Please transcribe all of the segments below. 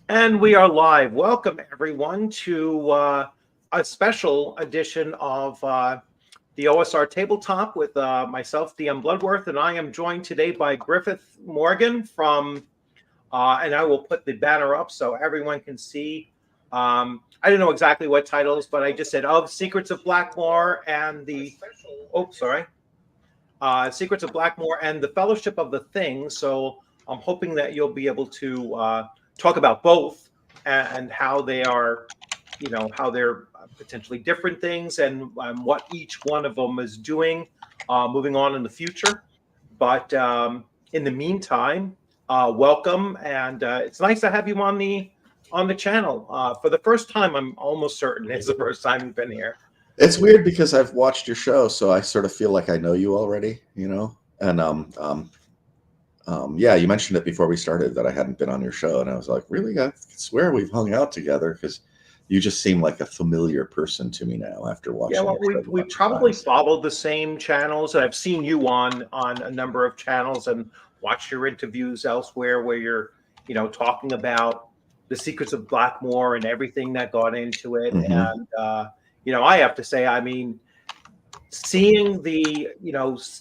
And we are live. Welcome, everyone, to a special edition of the OSR Tabletop with myself, DM Bloodworth, and I am joined today by Griffith Morgan from, and I will put the banner up so everyone can see. I didn't know exactly what titles, but I just said of Secrets of Blackmoor and the, Secrets of Blackmoor and the Fellowship of the Thing. So I'm hoping that you'll be able to talk about both and how they are, how they're potentially different things and what each one of them is doing moving on in the future. But in the meantime, welcome, and it's nice to have you on the channel for the first time. I'm almost certain it's the first time you've been here. It's weird because I've watched your show, so I sort of feel like I know you already, And yeah, you mentioned it before we started that I hadn't been on your show, and I was like, really? I swear we've hung out together because you just seem like a familiar person to me now after watching. Yeah, well, we probably followed the same channels. I've seen you on a number of channels and watched your interviews elsewhere where you're, talking about the secrets of Blackmoor and everything that got into it. Mm-hmm. And I have to say, I mean, seeing the,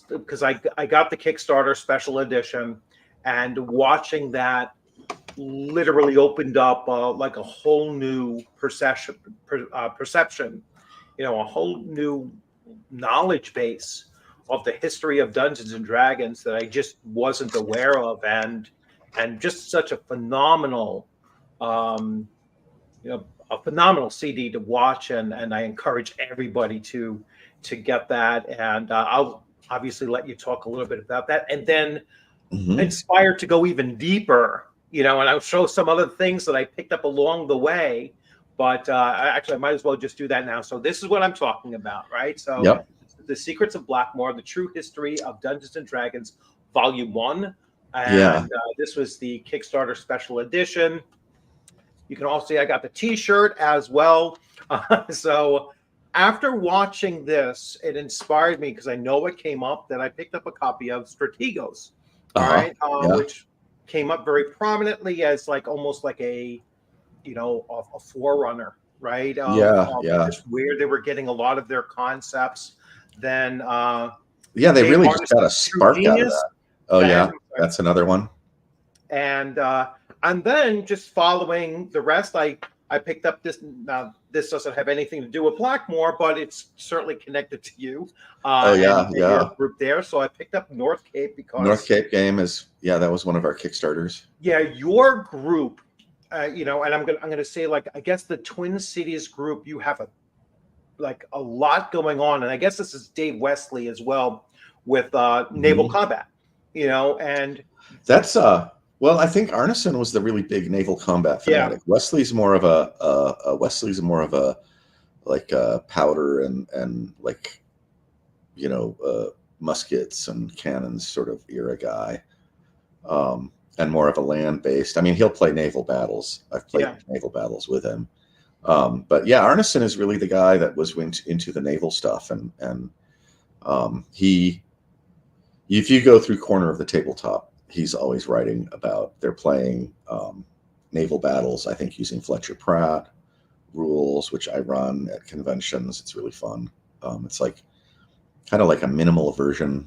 because I got the Kickstarter special edition, and watching that literally opened up like a whole new perception, a whole new knowledge base of the history of Dungeons and Dragons that I just wasn't aware of, and just such a phenomenal, a phenomenal CD to watch, and I encourage everybody to get that, and I'll obviously let you talk a little bit about that, and then inspired to go even deeper, and I'll show some other things that I picked up along the way. But actually, I might as well just do that now. So this is what I'm talking about, right? So yep. The Secrets of Blackmoor, The True History of Dungeons and Dragons, Volume 1. And this was the Kickstarter special edition. You can also see I got the T-shirt as well. So after watching this, it inspired me, because I know it came up, that I picked up a copy of Strategos, which came up very prominently as like almost like a forerunner, right? Just where they were getting a lot of their concepts. Then they really just got a spark out of that. Oh yeah, that's another one. And then just following the rest, I picked up this. Now this doesn't have anything to do with Blackmoor, but it's certainly connected to you. Your group there. So I picked up North Cape because North Cape game is that was one of our Kickstarters. Yeah, your group. And I'm gonna say, like, I guess the Twin Cities group, you have a lot going on, and I guess this is Dave Wesley as well with Naval Combat, and that's well, I think Arneson was the really big Naval Combat fanatic. Yeah. Wesley's more of a like powder and like muskets and cannons sort of era guy. And more of a land-based. I mean, he'll play naval battles. I've played naval battles with him. But yeah, Arneson is really the guy that was into the naval stuff. And he, if you go through Corner of the Tabletop, he's always writing about, they're playing naval battles, I think using Fletcher Pratt rules, which I run at conventions. It's really fun. It's like kind of like a minimal version,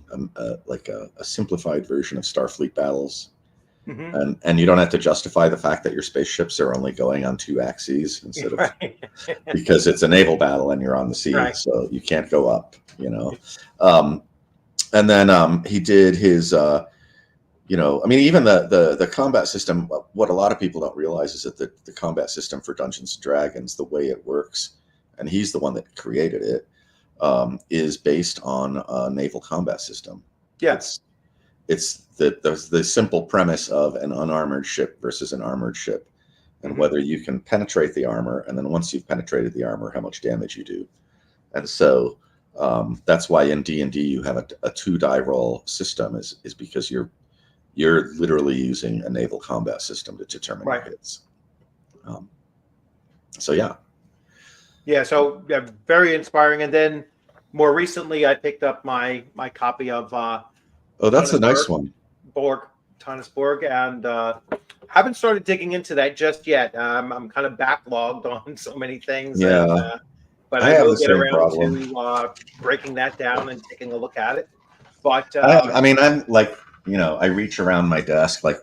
like a simplified version of Starfleet battles. And you don't have to justify the fact that your spaceships are only going on 2 axes instead of because it's a naval battle and you're on the sea, so you can't go up, and then he did his, I mean, even the combat system. What a lot of people don't realize is that the combat system for Dungeons and Dragons, the way it works, and he's the one that created it, is based on a naval combat system. Yes. It's the simple premise of an unarmored ship versus an armored ship, and whether you can penetrate the armor, and then once you've penetrated the armor, how much damage you do. And so that's why in D&D you have a 2 die roll system, is because you're literally using a naval combat system to determine your hits. So very inspiring. And then more recently, I picked up my copy of that's a nice one. Tonis Borg, and Haven't started digging into that just yet. I'm kind of backlogged on so many things, and Yeah, but I I have will the get same around problem. to breaking that down and taking a look at it. But I mean, I'm like, I reach around my desk, like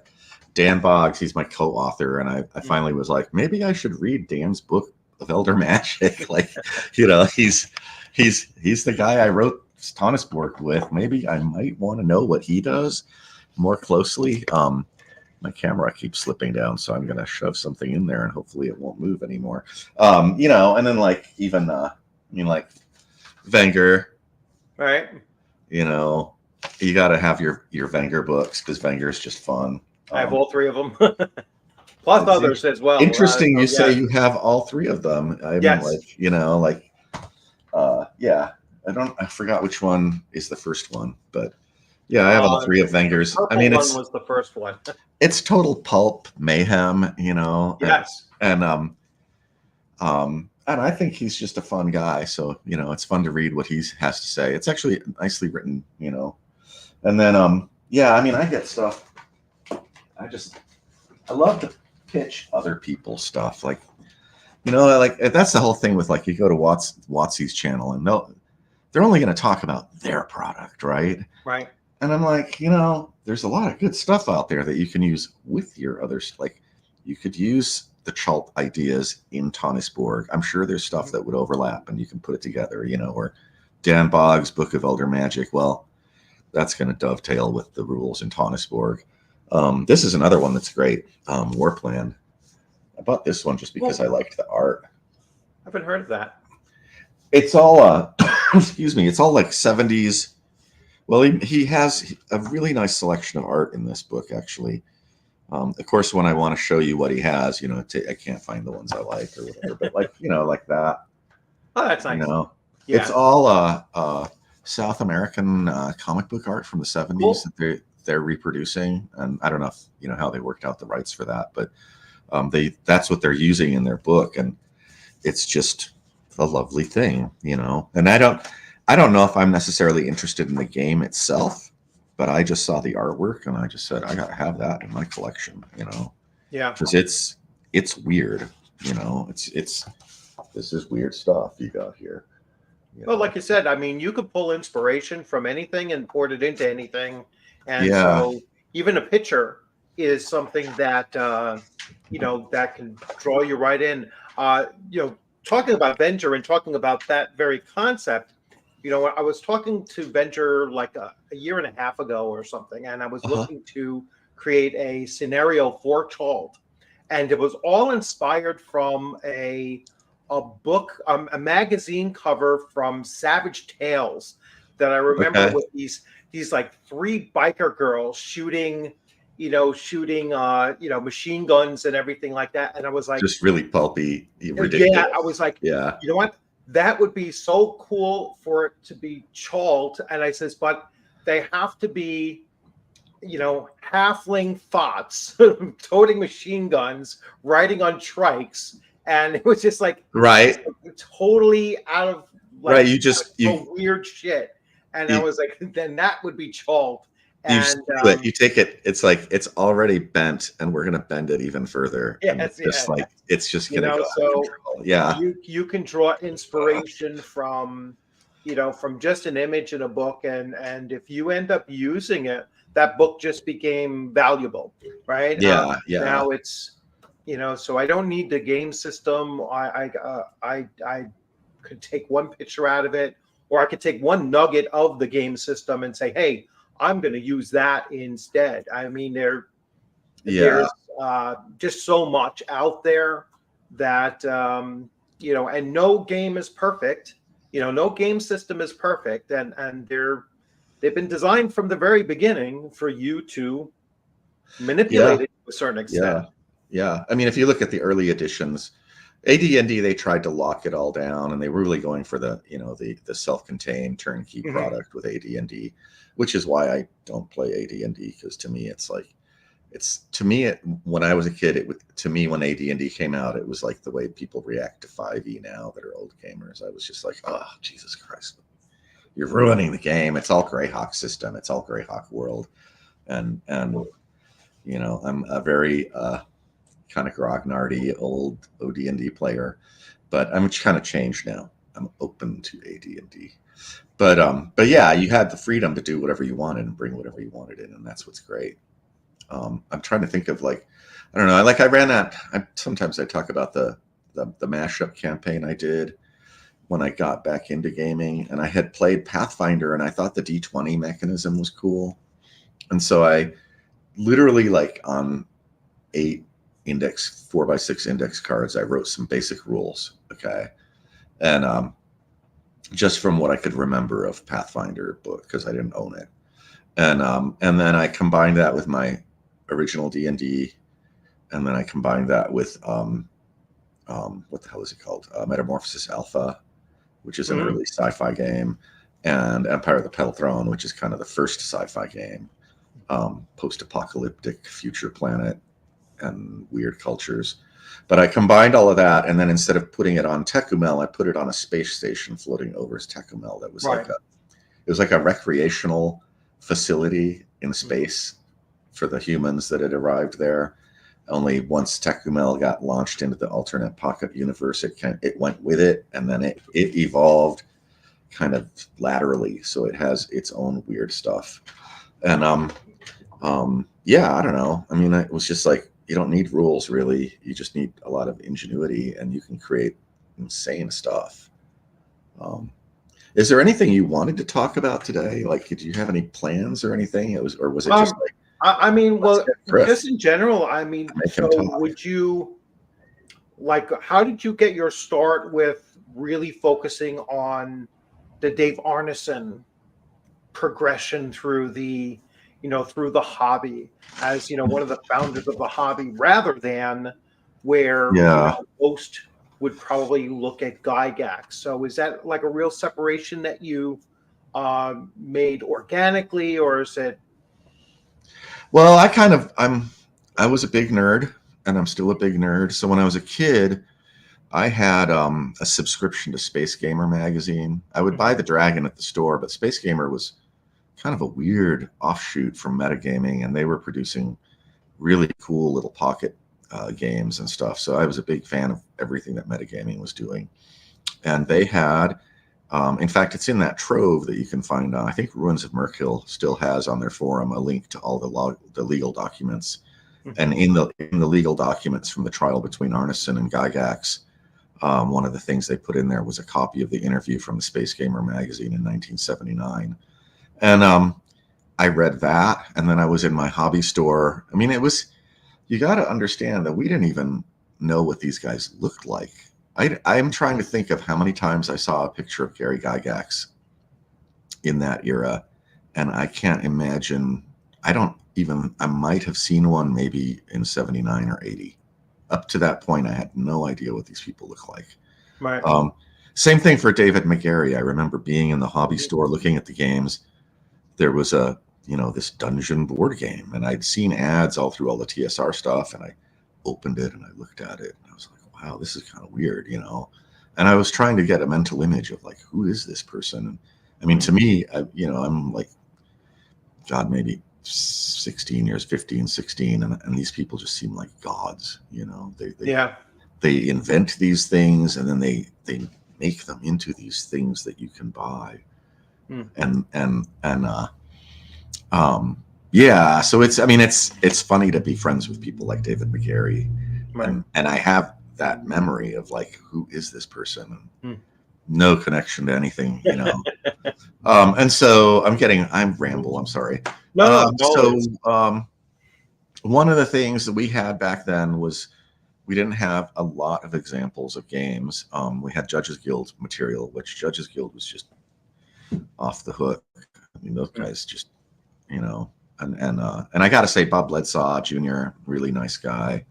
Dan Boggs, he's my co-author, and I finally was like, maybe I should read Dan's book of Elder Magic. Like, he's the guy I wrote Tonis Borg with. Maybe I might want to know what he does more closely. My camera keeps slipping down, so I'm gonna shove something in there, and hopefully it won't move anymore. And then like even like Wenger, right, you got to have your Wenger books because Wenger is just fun. I have all three of them, plus It's others as well. interesting. So You say yeah, you have all three of them. I'm yes. like, yeah. I forgot which one is the first one, but yeah, I have all three of The Wenger's. I purple mean, one was the first one. it's total pulp mayhem, Yes. and I think he's just a fun guy. So, it's fun to read what he has to say. It's actually nicely written, And then, yeah, I mean, I get stuff. I love to pitch other people's stuff. Like, like that's the whole thing with like, you go to Watsy's channel and they're only going to talk about their product. Right. Right. And I'm like, there's a lot of good stuff out there that you can use with your others. Like you could use the Chult ideas in Tonis Borg. I'm sure there's stuff that would overlap and you can put it together, or Dan Boggs' Book of Elder Magic. Well, that's going to dovetail with the rules in Tonis Borg. This is another one that's great. War Plan. I bought this one just because I liked the art. I haven't heard of that. It's all, excuse me, it's all like 70s. Well, he has a really nice selection of art in this book, actually. Of course, when I want to show you what he has, I can't find the ones I like or whatever, but like, like that. Oh, that's nice. Yeah. It's all South American comic book art from the 70s Cool. that they're reproducing. And I don't know if, how they worked out the rights for that, but that's what they're using in their book. And it's just a lovely thing, and I don't know if I'm necessarily interested in the game itself, but I just saw the artwork and I just said, I got to have that in my collection, Yeah. Because it's weird, it's this is weird stuff you got here. Well, like you said, I mean, you could pull inspiration from anything and port it into anything. And so even a picture is something that, that can draw you right in. Talking about Venger and talking about that very concept, I was talking to Venger like a year and a half ago or something, and I was looking to create a scenario for Chult. And it was all inspired from a book, a magazine cover from Savage Tales that I remember with these like three biker girls shooting machine guns and everything like that. And I was like, just really pulpy, ridiculous. Yeah, I was like, yeah, you know what? That would be so cool for it to be Chult. And I says, but they have to be, halfling thoughts, toting machine guns, riding on trikes. And it was just like, right, totally out of like, right. You weird shit. And I was like, then that would be Chult. And you take it. It's like it's already bent, and we're gonna bend it even further. Yes, it's just gonna go. So yeah, you can draw inspiration from, from just an image in a book, and if you end up using it, that book just became valuable, right? Yeah, Now it's, so I don't need the game system. I could take one picture out of it, or I could take one nugget of the game system and say, hey, I'm going to use that instead. I mean, there's just so much out there that, and no game is perfect. No game system is perfect. And they've been designed from the very beginning for you to manipulate it to a certain extent. Yeah. I mean, if you look at the early editions, AD&D, they tried to lock it all down, and they were really going for the self-contained turnkey product with AD&D, which is why I don't play AD&D, because to me when I was a kid, when AD&D came out, it was like the way people react to 5e now that are old gamers. I was just like, oh, Jesus Christ, you're ruining the game. It's all Greyhawk system. It's all Greyhawk world, and You know, I'm a very kind of grognardy old OD&D player, but I'm kind of changed now. I'm open to AD&D. But yeah, you had the freedom to do whatever you wanted and bring whatever you wanted in, and that's what's great. I'm trying to think of like, I don't know. I ran that. Sometimes I talk about the mashup campaign I did when I got back into gaming, and I had played Pathfinder, and I thought the D20 mechanism was cool, and so I literally like on 4x6 index cards, I wrote some basic rules. Okay, and just from what I could remember of Pathfinder book because I didn't own it, and then I combined that with my original D&D, and then I combined that with what the hell is it called? Metamorphosis Alpha, which is an early sci-fi game, and Empire of the Pale Throne, which is kind of the first sci-fi game, post-apocalyptic future planet and weird cultures. But I combined all of that, and then instead of putting it on Tecumel, I put it on a space station floating over Tecumel. That was it was like a recreational facility in space for the humans that had arrived there. Only once Tecumel got launched into the alternate pocket universe, it went with it, and then it evolved kind of laterally, so it has its own weird stuff. And yeah, I don't know. I mean, it was just like, you don't need rules really. You just need a lot of ingenuity, and you can create insane stuff. Is there anything you wanted to talk about today? Like, did you have any plans or anything? Or was it just like? I mean, well, just in general, I mean, so would you, like, how did you get your start with really focusing on the Dave Arneson progression through the, through the hobby as, one of the founders of the hobby, rather than where most would probably look at Gygax? So is that like a real separation that you made organically, or is it? Well, I was a big nerd, and I'm still a big nerd. So when I was a kid, I had a subscription to Space Gamer magazine. I would buy the Dragon at the store, but Space Gamer was kind of a weird offshoot from metagaming, and they were producing really cool little pocket games and stuff. So I was a big fan of everything that metagaming was doing. And they had, in fact, it's in that trove that you can find on, I think Ruins of Merkill still has on their forum a link to all the legal documents. And in the legal documents from the trial between Arneson and Gygax, one of the things they put in there was a copy of the interview from the Space Gamer magazine in 1979. And I read that, and then I was in my hobby store. I mean, you got to understand that we didn't even know what these guys looked like. I'm trying to think of how many times I saw a picture of Gary Gygax in that era, and I can't imagine. I might have seen one maybe in 79 or 80. Up to that point, I had no idea what these people look like. Right. Same thing for David McGarry. I remember being in the hobby store looking at the games. There was this dungeon board game, and I'd seen ads all through all the TSR stuff, and I opened it and I looked at it, and I was like, wow, this is kind of weird, and I was trying to get a mental image of like, who is this person? And I mean, to me, I'm like, God, maybe 16 years, 15, 16, and these people just seem like gods. They invent these things, and then they make them into these things that you can buy. Yeah, so it's funny to be friends with people like David McGarry, and I have that memory of like, who is this person? No connection to anything, and so I'm ramble. I'm sorry. No. One of the things that we had back then was we didn't have a lot of examples of games. We had Judges Guild material, which Judges Guild was just off the hook. I mean, those guys just, and I got to say, Bob Bledsaw Jr., really nice guy.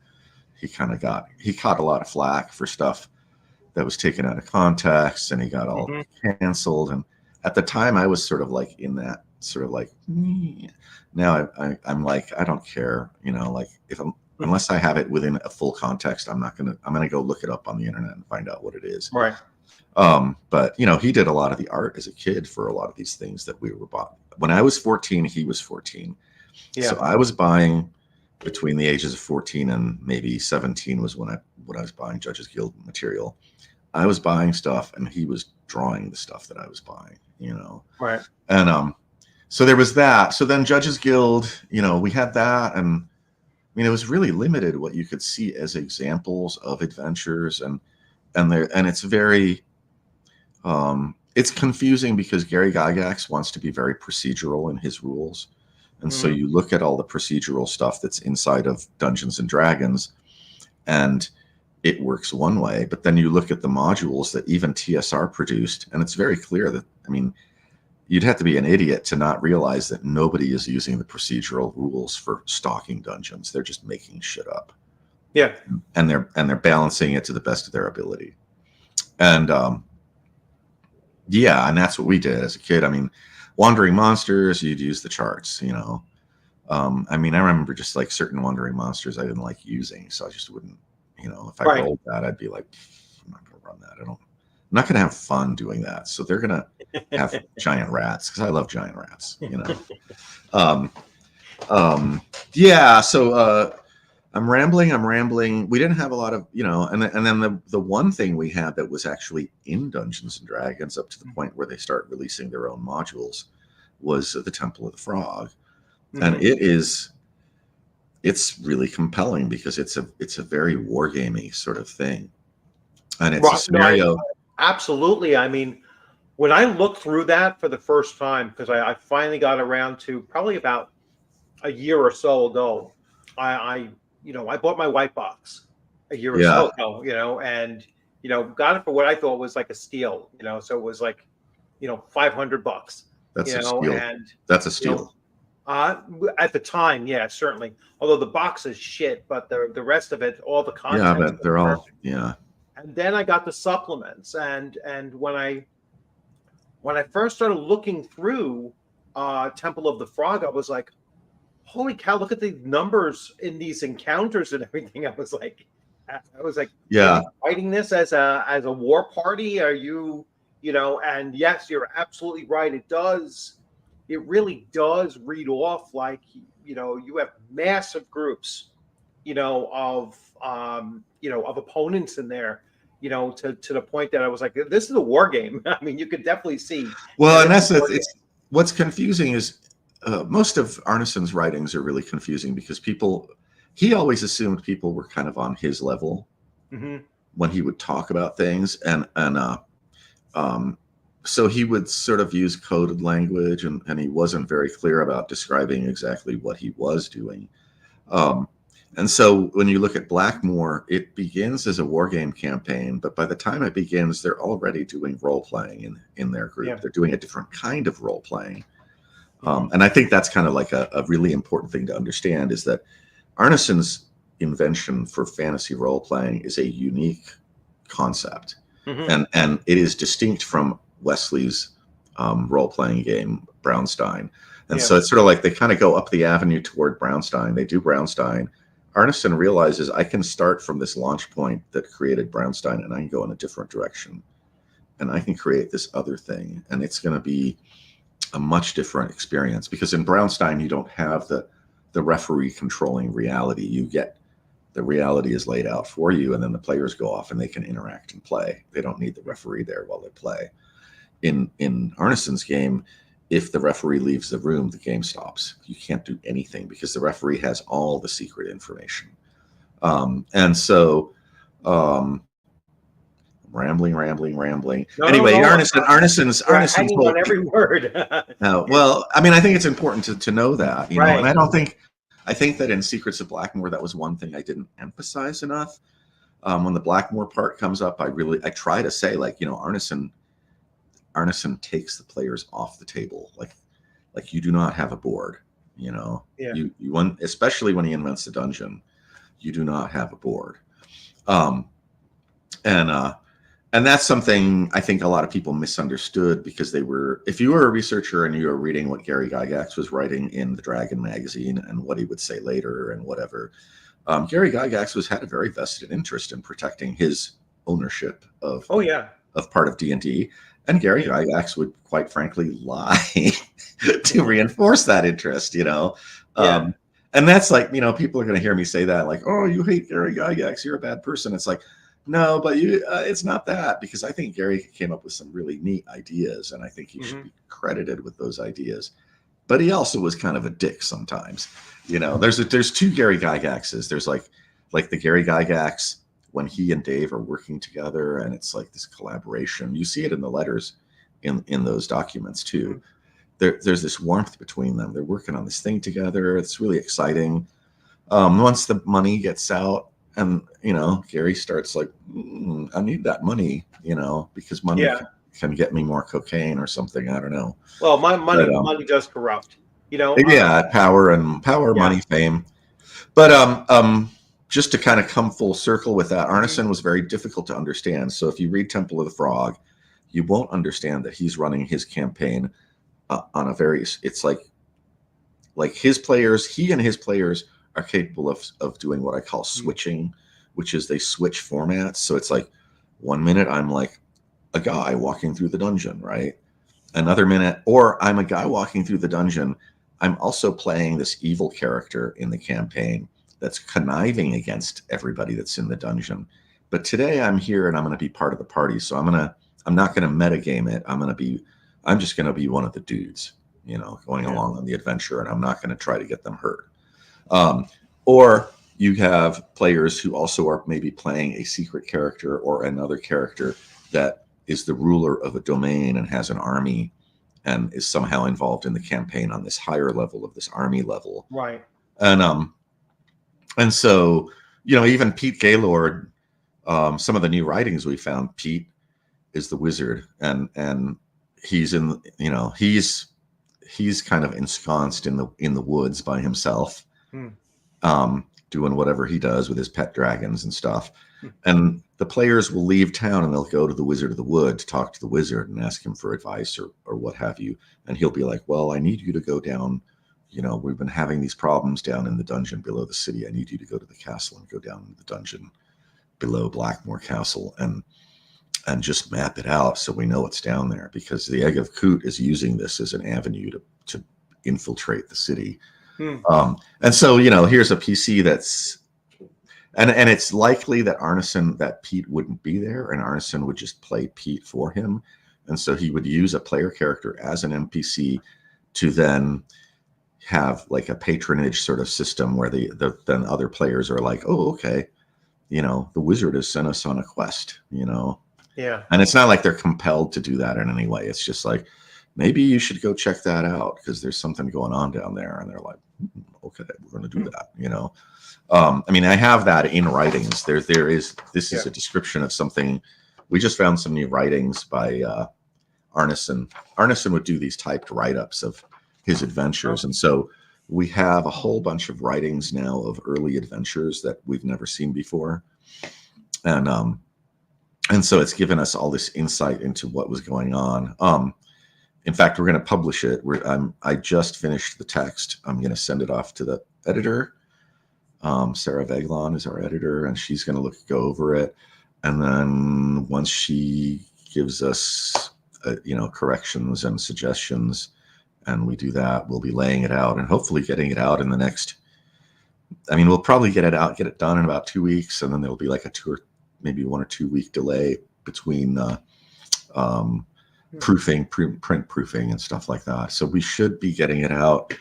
He caught a lot of flack for stuff that was taken out of context, and he got all canceled. And at the time, I was sort of like in that sort of like, now I'm like, I don't care, like unless I have it within a full context, I'm going to go look it up on the internet and find out what it is. Right. But he did a lot of the art as a kid for a lot of these things that we were bought. When I was 14, he was 14. Yeah. So I was buying between the ages of 14 and maybe 17 was when I was buying Judges Guild material. I was buying stuff and he was drawing the stuff that I was buying, Right. And so there was that. So then Judges Guild, we had that, and I mean, it was really limited what you could see as examples of adventures, and it's very it's confusing because Gary Gygax wants to be very procedural in his rules. And so you look at all the procedural stuff that's inside of Dungeons and Dragons, and it works one way, but then you look at the modules that even TSR produced, and it's very clear that, I mean, you'd have to be an idiot to not realize that nobody is using the procedural rules for stalking dungeons. They're just making shit up. Yeah. And they're balancing it to the best of their ability. And yeah, and that's what we did as a kid. I mean, Wandering Monsters, you'd use the charts, I mean, I remember just like certain Wandering Monsters I didn't like using, so I just wouldn't, if I rolled that, I'd be like, I'm not going to run that. I'm not going to have fun doing that. So they're going to have giant rats, because I love giant rats, Yeah, so I'm rambling. We didn't have a lot of, and then the one thing we had that was actually in Dungeons and Dragons up to the point where they start releasing their own modules was the Temple of the Frog. And it's really compelling because it's a very wargaming sort of thing. And it's a scenario. Absolutely. I mean, when I looked through that for the first time, because I finally got around to probably about a year or so ago, I bought my white box a year or so ago, and got it for what I thought was like a steal, so it was like, $500. That's a steal. And that's a steal. At the time, yeah, certainly. Although the box is shit, but the rest of it, all the content. Yeah, but they're all And then I got the supplements, and when I first started looking through Temple of the Frog, I was like, holy cow, look at the numbers in these encounters and everything. I was like, yeah, are you fighting this as a war party? Are you, and yes, you're absolutely right. It really does read off like, you have massive groups, of opponents in there, to the point that I was like, this is a war game. I mean, you could definitely see. Well, and it's what's confusing is most of Arneson's writings are really confusing because he always assumed people were kind of on his level when he would talk about things, and so he would sort of use coded language, and he wasn't very clear about describing exactly what he was doing. And so when you look at Blackmoor, it begins as a wargame campaign, but by the time it begins, they're already doing role-playing in their group. Yeah. They're doing a different kind of role-playing. And I think that's kind of like a really important thing to understand, is that Arneson's invention for fantasy role-playing is a unique concept. And it is distinct from Wesley's role-playing game, Brownstein. And so it's sort of like they kind of go up the avenue toward Brownstein. They do Brownstein. Arneson realizes, I can start from this launch point that created Brownstein, and I can go in a different direction. And I can create this other thing. And it's going to be a much different experience, because in Brownstein, you don't have the referee controlling reality. You get the reality is laid out for you, and then the players go off and they can interact and play. They don't need the referee there while they play. In Arneson's game, if the referee leaves the room, the game stops. You can't do anything because the referee has all the secret information. And so rambling. No, anyway, no, Arneson's hanging on every word. Well, I mean, I think it's important to know that, you know, and I think that in Secrets of Blackmoor, that was one thing I didn't emphasize enough. When the Blackmoor part comes up, I try to say, like, you know, Arneson takes the players off the table. Like you do not have a board, you know. You especially when he invents the dungeon, you do not have a board. And that's something I think a lot of people misunderstood, because if you were a researcher and you were reading what Gary Gygax was writing in the Dragon magazine and what he would say later and whatever, Gary Gygax had a very vested interest in protecting his ownership of part of D&D. And Gary Gygax would, quite frankly, lie to reinforce that interest, you know. And that's like, people are going to hear me say that, like, oh, you hate Gary Gygax, you're a bad person. It's like, no, but it's not that, because I think Gary came up with some really neat ideas, and I think he should be credited with those ideas. But he also was kind of a dick sometimes. There's two Gary Gygaxes. There's like the Gary Gygax when he and Dave are working together, and it's like this collaboration. You see it in the letters in those documents too. There's this warmth between them. They're working on this thing together. It's really exciting. Once the money gets out, and Gary starts like, I need that money, because money can get me more cocaine or something. I don't know. Well, money does corrupt. Power, money, fame. But just to kind of come full circle with that, Arneson was very difficult to understand. So if you read Temple of the Frog, you won't understand that he's running his campaign on a very, it's like his players, he and his players are capable of doing what I call switching, which is they switch formats. So it's like 1 minute I'm like a guy walking through the dungeon, right? Another minute, or I'm a guy walking through the dungeon. I'm also playing this evil character in the campaign that's conniving against everybody that's in the dungeon. But today I'm here and I'm going to be part of the party. So I'm not going to metagame it. I'm just going to be one of the dudes, going along on the adventure, and I'm not going to try to get them hurt. Or you have players who also are maybe playing a secret character or another character that is the ruler of a domain and has an army and is somehow involved in the campaign on this higher level of this army level. Right. And so, even Pete Gaylord, some of the new writings we found, Pete is the wizard, and he's in, he's kind of ensconced in the woods by himself, doing whatever he does with his pet dragons and stuff. And the players will leave town and they'll go to the Wizard of the Wood to talk to the wizard and ask him for advice or what have you. And he'll be like, well, I need you to go down. We've been having these problems down in the dungeon below the city. I need you to go to the castle and go down into the dungeon below Blackmoor Castle and just map it out so we know what's down there, because the Egg of Coot is using this as an avenue to infiltrate the city. And so, here's a PC that's, and it's likely that Pete wouldn't be there, and Arneson would just play Pete for him. And so he would use a player character as an NPC to then have like a patronage sort of system where then other players are like, oh, okay, the wizard has sent us on a quest, Yeah. And it's not like they're compelled to do that in any way. It's just like, maybe you should go check that out because there's something going on down there. And they're like, okay, we're going to do that, I have that in writings. This is a description of something. We just found some new writings by Arneson. Arneson would do these typed write-ups of his adventures. And so we have a whole bunch of writings now of early adventures that we've never seen before. And so it's given us all this insight into what was going on. In fact, we're going to publish it. I just finished the text. I'm going to send it off to the editor. Sarah Veglon is our editor, and she's going to go over it. And then once she gives us, corrections and suggestions, and we do that, we'll be laying it out and hopefully getting it out in the next. We'll probably get it done in about 2 weeks, and then there'll be like maybe 1 or 2 week delay between proofing, print proofing, and stuff like that. So we should be getting it out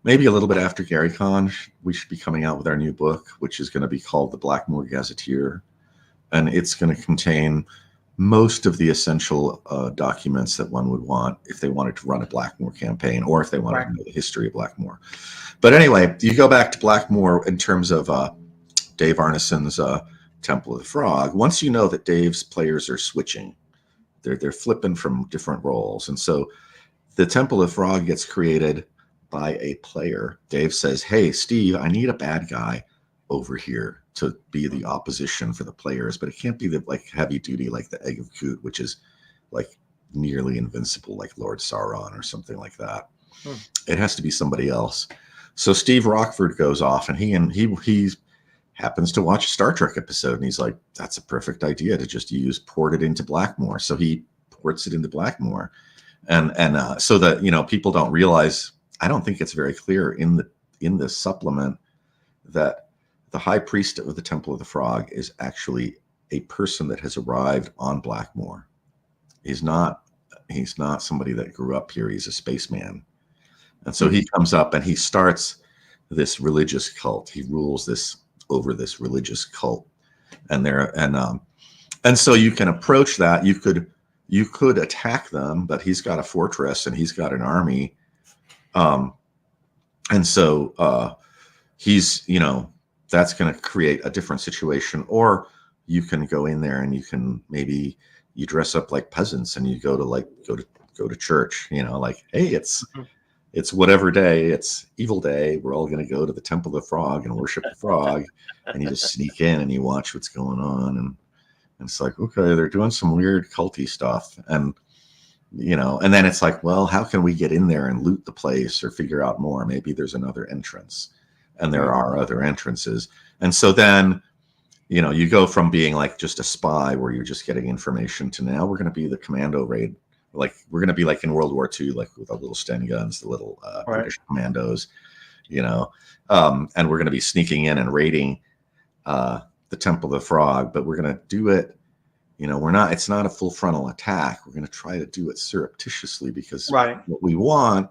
maybe a little bit after GaryCon. We should be coming out with our new book, which is going to be called The Blackmoor Gazetteer, and it's going to contain most of the essential documents that one would want if they wanted to run a Blackmoor campaign, or if they wanted to know the history of Blackmoor. But anyway, you go back to Blackmoor in terms of Dave Arneson's Temple of the Frog. Once you know that Dave's players are switching, they're flipping from different roles, and so the Temple of the Frog gets created by a player. Dave says, hey, Steve, I need a bad guy over here to be the opposition for the players, but it can't be the heavy duty like the Egg of Coot, which is like nearly invincible, like Lord Sauron or something like that. It has to be somebody else. So Steve Rockford goes off, and he happens to watch a Star Trek episode, and he's like, that's a perfect idea to just port it into Blackmoor. So he ports it into Blackmoor, and so that people don't realize. I don't think it's very clear in in this supplement that the high priest of the Temple of the Frog is actually a person that has arrived on Blackmoor. He's not somebody that grew up here. He's a spaceman. And so he comes up and he starts this religious cult. He rules over this religious cult. And so you can approach that. You could attack them, but he's got a fortress and he's got an army. And so he's, that's going to create a different situation. Or you can go in there and you dress up like peasants and you go to church, like, hey, it's whatever day, it's evil day. We're all going to go to the Temple of the Frog and worship the frog. And you just sneak in and you watch what's going on. And it's like, okay, they're doing some weird culty stuff. And then it's like, well, how can we get in there and loot the place or figure out more? Maybe there's another entrance. And there are other entrances. And so then, you go from being like just a spy where you're just getting information to now we're going to be the commando raid. Like we're going to be like in World War II, like with the little Sten guns, the little British commandos, and we're going to be sneaking in and raiding the Temple of the Frog, but we're going to do it. It's not a full frontal attack. We're going to try to do it surreptitiously because what we want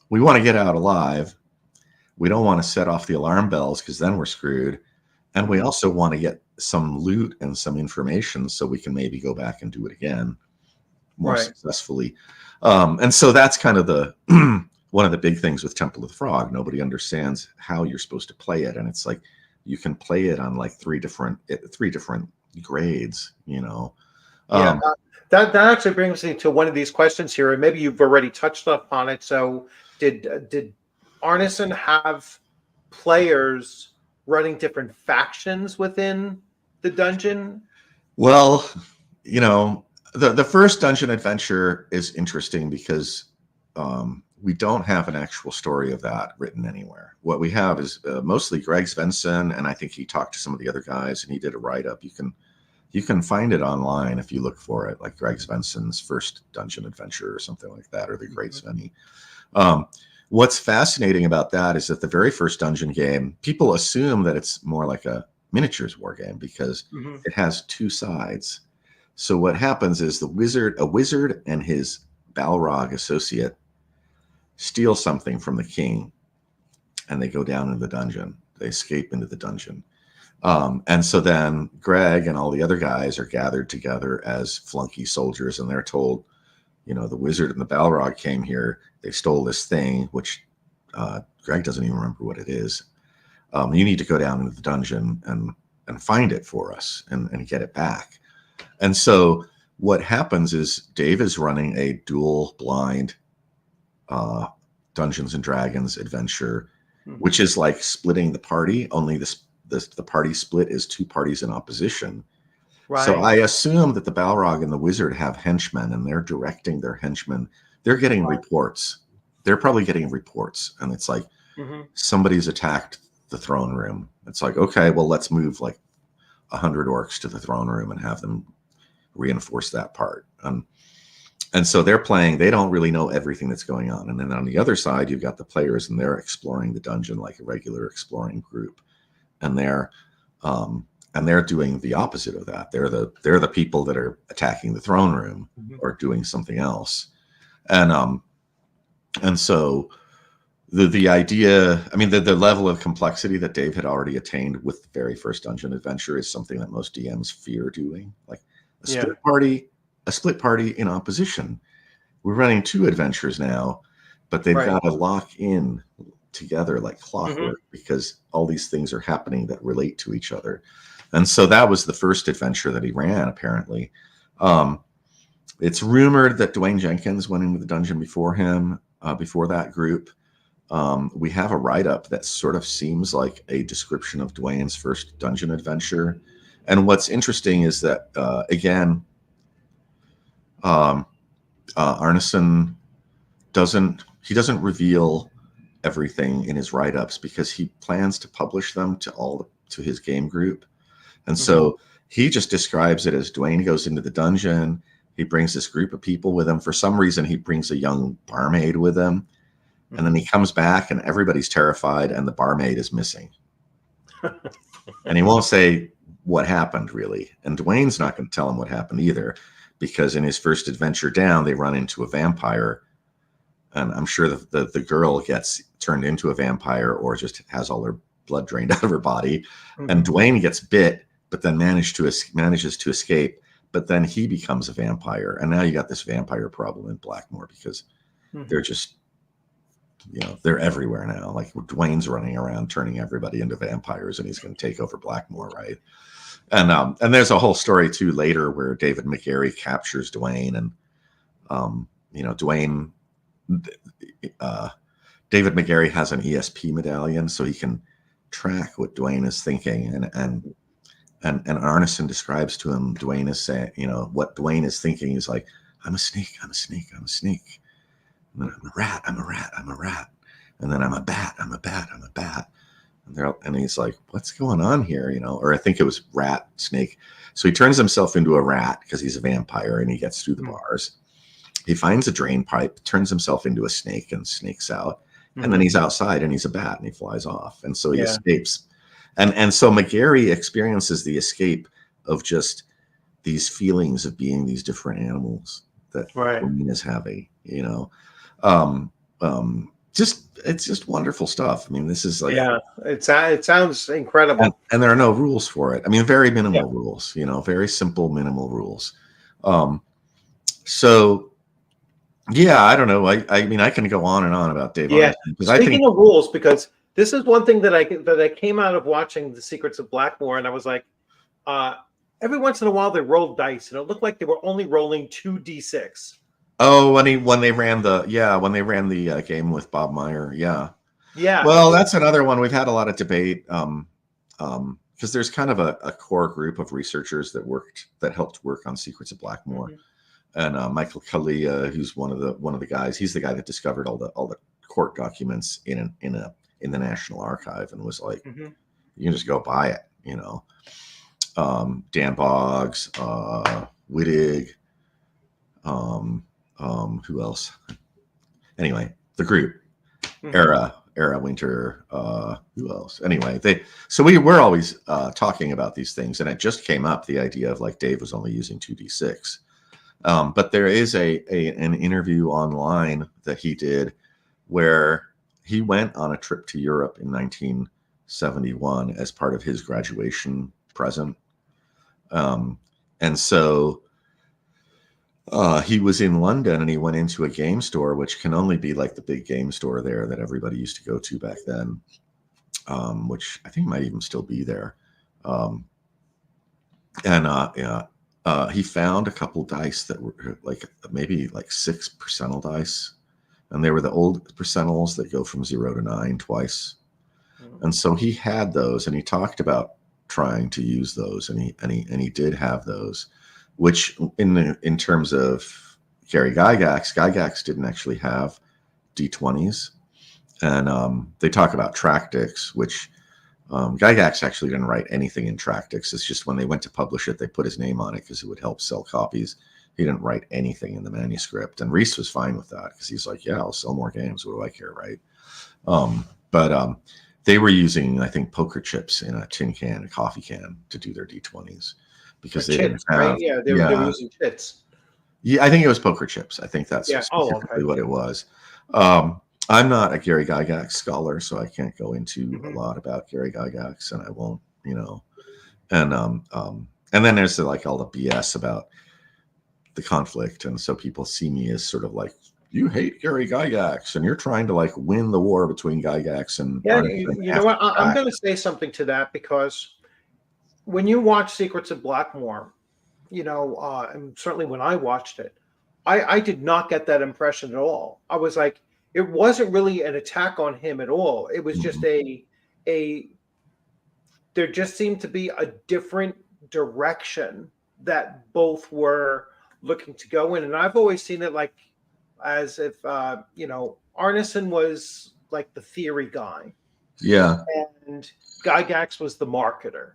to get out alive. We don't want to set off the alarm bells because then we're screwed. And we also want to get some loot and some information so we can maybe go back and do it again more successfully. And so that's kind of the one of the big things with Temple of the Frog. Nobody understands how you're supposed to play it. And it's like you can play it on like three different grades, That actually brings me to one of these questions here, and maybe you've already touched upon it. So did Arneson have players running different factions within the dungeon? Well, the first dungeon adventure is interesting because we don't have an actual story of that written anywhere. What we have is mostly Greg Svensson, and I think he talked to some of the other guys and he did a write-up. You can find it online if you look for it, like Greg Svensson's first dungeon adventure or something like that, or the Great Svenny. What's fascinating about that is that the very first dungeon game, people assume that it's more like a miniatures war game because it has two sides. So what happens is a wizard and his Balrog associate steal something from the king and they go down into the dungeon. They escape into the dungeon. And so then Greg and all the other guys are gathered together as flunky soldiers and they're told, the wizard and the Balrog came here. They stole this thing, which Greg doesn't even remember what it is. You need to go down into the dungeon and find it for us and get it back. And so what happens is Dave is running a dual blind Dungeons and Dragons adventure, which is like splitting the party, only the party split is two parties in opposition. Right. So I assume that the Balrog and the wizard have henchmen and they're directing their henchmen. They're getting reports. They're probably getting reports. And it's like somebody's attacked the throne room. It's like, okay, well, let's move like 100 orcs to the throne room and have them reinforce that part. And so they're playing, they don't really know everything that's going on. And then on the other side, you've got the players and they're exploring the dungeon like a regular exploring group. And they're doing the opposite of that. They're the people that are attacking the throne room or doing something else. And so the idea, I mean, the level of complexity that Dave had already attained with the very first dungeon adventure is something that most DMs fear doing. Like a split party in opposition. We're running two adventures now, but they've got to lock in together like clockwork because all these things are happening that relate to each other. And so that was the first adventure that he ran, apparently. It's rumored that Dwayne Jenkins went into the dungeon before him, before that group. We have a write-up that sort of seems like a description of Dwayne's first dungeon adventure. And what's interesting is that, again, Arneson doesn't reveal everything in his write-ups because he plans to publish them to his game group. And so he just describes it as Dwayne goes into the dungeon. He brings this group of people with him. For some reason, he brings a young barmaid with him. And then he comes back and everybody's terrified and the barmaid is missing. And he won't say what happened really. And Dwayne's not going to tell him what happened either, because in his first adventure down, they run into a vampire. And I'm sure the girl gets turned into a vampire or just has all her blood drained out of her body. And Dwayne gets bit, but then manages to escape. But then he becomes a vampire. And now you got this vampire problem in Blackmoor because they're just, they're everywhere now. Like Dwayne's running around turning everybody into vampires and he's going to take over Blackmoor, right? And there's a whole story too later where David McGarry captures Dwayne and, Dwayne, David McGarry has an ESP medallion so he can track what Dwayne is thinking. And Arneson describes to him, Dwayne is saying, what Dwayne is thinking is like, I'm a snake, I'm a snake, I'm a snake. And then I'm a rat, I'm a rat, I'm a rat. And then I'm a bat, I'm a bat, I'm a bat. And he's like, what's going on here? Or I think it was rat, snake. So he turns himself into a rat because he's a vampire and he gets through the bars. He finds a drain pipe, turns himself into a snake and snakes out. And then he's outside and he's a bat and he flies off. And so he escapes. And so McGarry experiences the escape of just these feelings of being these different animals that Dwayne is having, it's just wonderful stuff. I mean, this is like, it sounds incredible. And there are no rules for it. I mean, very minimal rules, very simple, minimal rules. So yeah, I don't know. I mean, I can go on and on about Dave. Yeah. Speaking of rules, because this is one thing that I came out of watching The Secrets of Blackmoor, and I was like, every once in a while they rolled dice, and it looked like they were only rolling 2d6. Oh, when they ran the game with Bob Meyer, yeah. Well, that's another one. We've had a lot of debate because there's kind of a core group of researchers that helped work on Secrets of Blackmoor, and Michael Kalia, who's one of the guys. He's the guy that discovered all the court documents in the National Archive and was like, you can just go buy it, Dan Boggs, Wittig, who else? Anyway, the group, Era Winter, who else? Anyway, we're always talking about these things, and it just came up, the idea of like Dave was only using 2d6. But there is an interview online that he did where he went on a trip to Europe in 1971 as part of his graduation present. And so he was in London and he went into a game store, which can only be like the big game store there that everybody used to go to back then, which I think might even still be there. He found a couple dice that were maybe 6 percentile dice. And they were the old percentiles that go from 0 to 9 twice. And so he had those, and he talked about trying to use those, and he did have those, which in terms of Gary Gygax didn't actually have D20s. And they talk about Tractics, which Gygax actually didn't write anything in Tractics. It's just when they went to publish it, they put his name on it because it would help sell copies. He didn't write anything in the manuscript, and Reese was fine with that because he's like, yeah, I'll sell more games. What do I care, right? But they were using, I think, poker chips in a tin can, a coffee can, to do their D20s because they didn't have. Right? Yeah, they were using chips. Yeah, I think it was poker chips. I think that's specifically what it was. I'm not a Gary Gygax scholar, so I can't go into a lot about Gary Gygax, and I won't, And then there's all the BS about the conflict, and so people see me as sort of like, you hate Gary Gygax and you're trying to win the war between Gygax and you know what, I'm going to say something to that, because when you watch Secrets of Blackmoor, and certainly when I watched it, I did not get that impression at all. I was like, it wasn't really an attack on him at all. It was just there just seemed to be a different direction that both were looking to go in. And I've always seen it as if, Arneson was like the theory guy. Yeah. And Gygax was the marketer,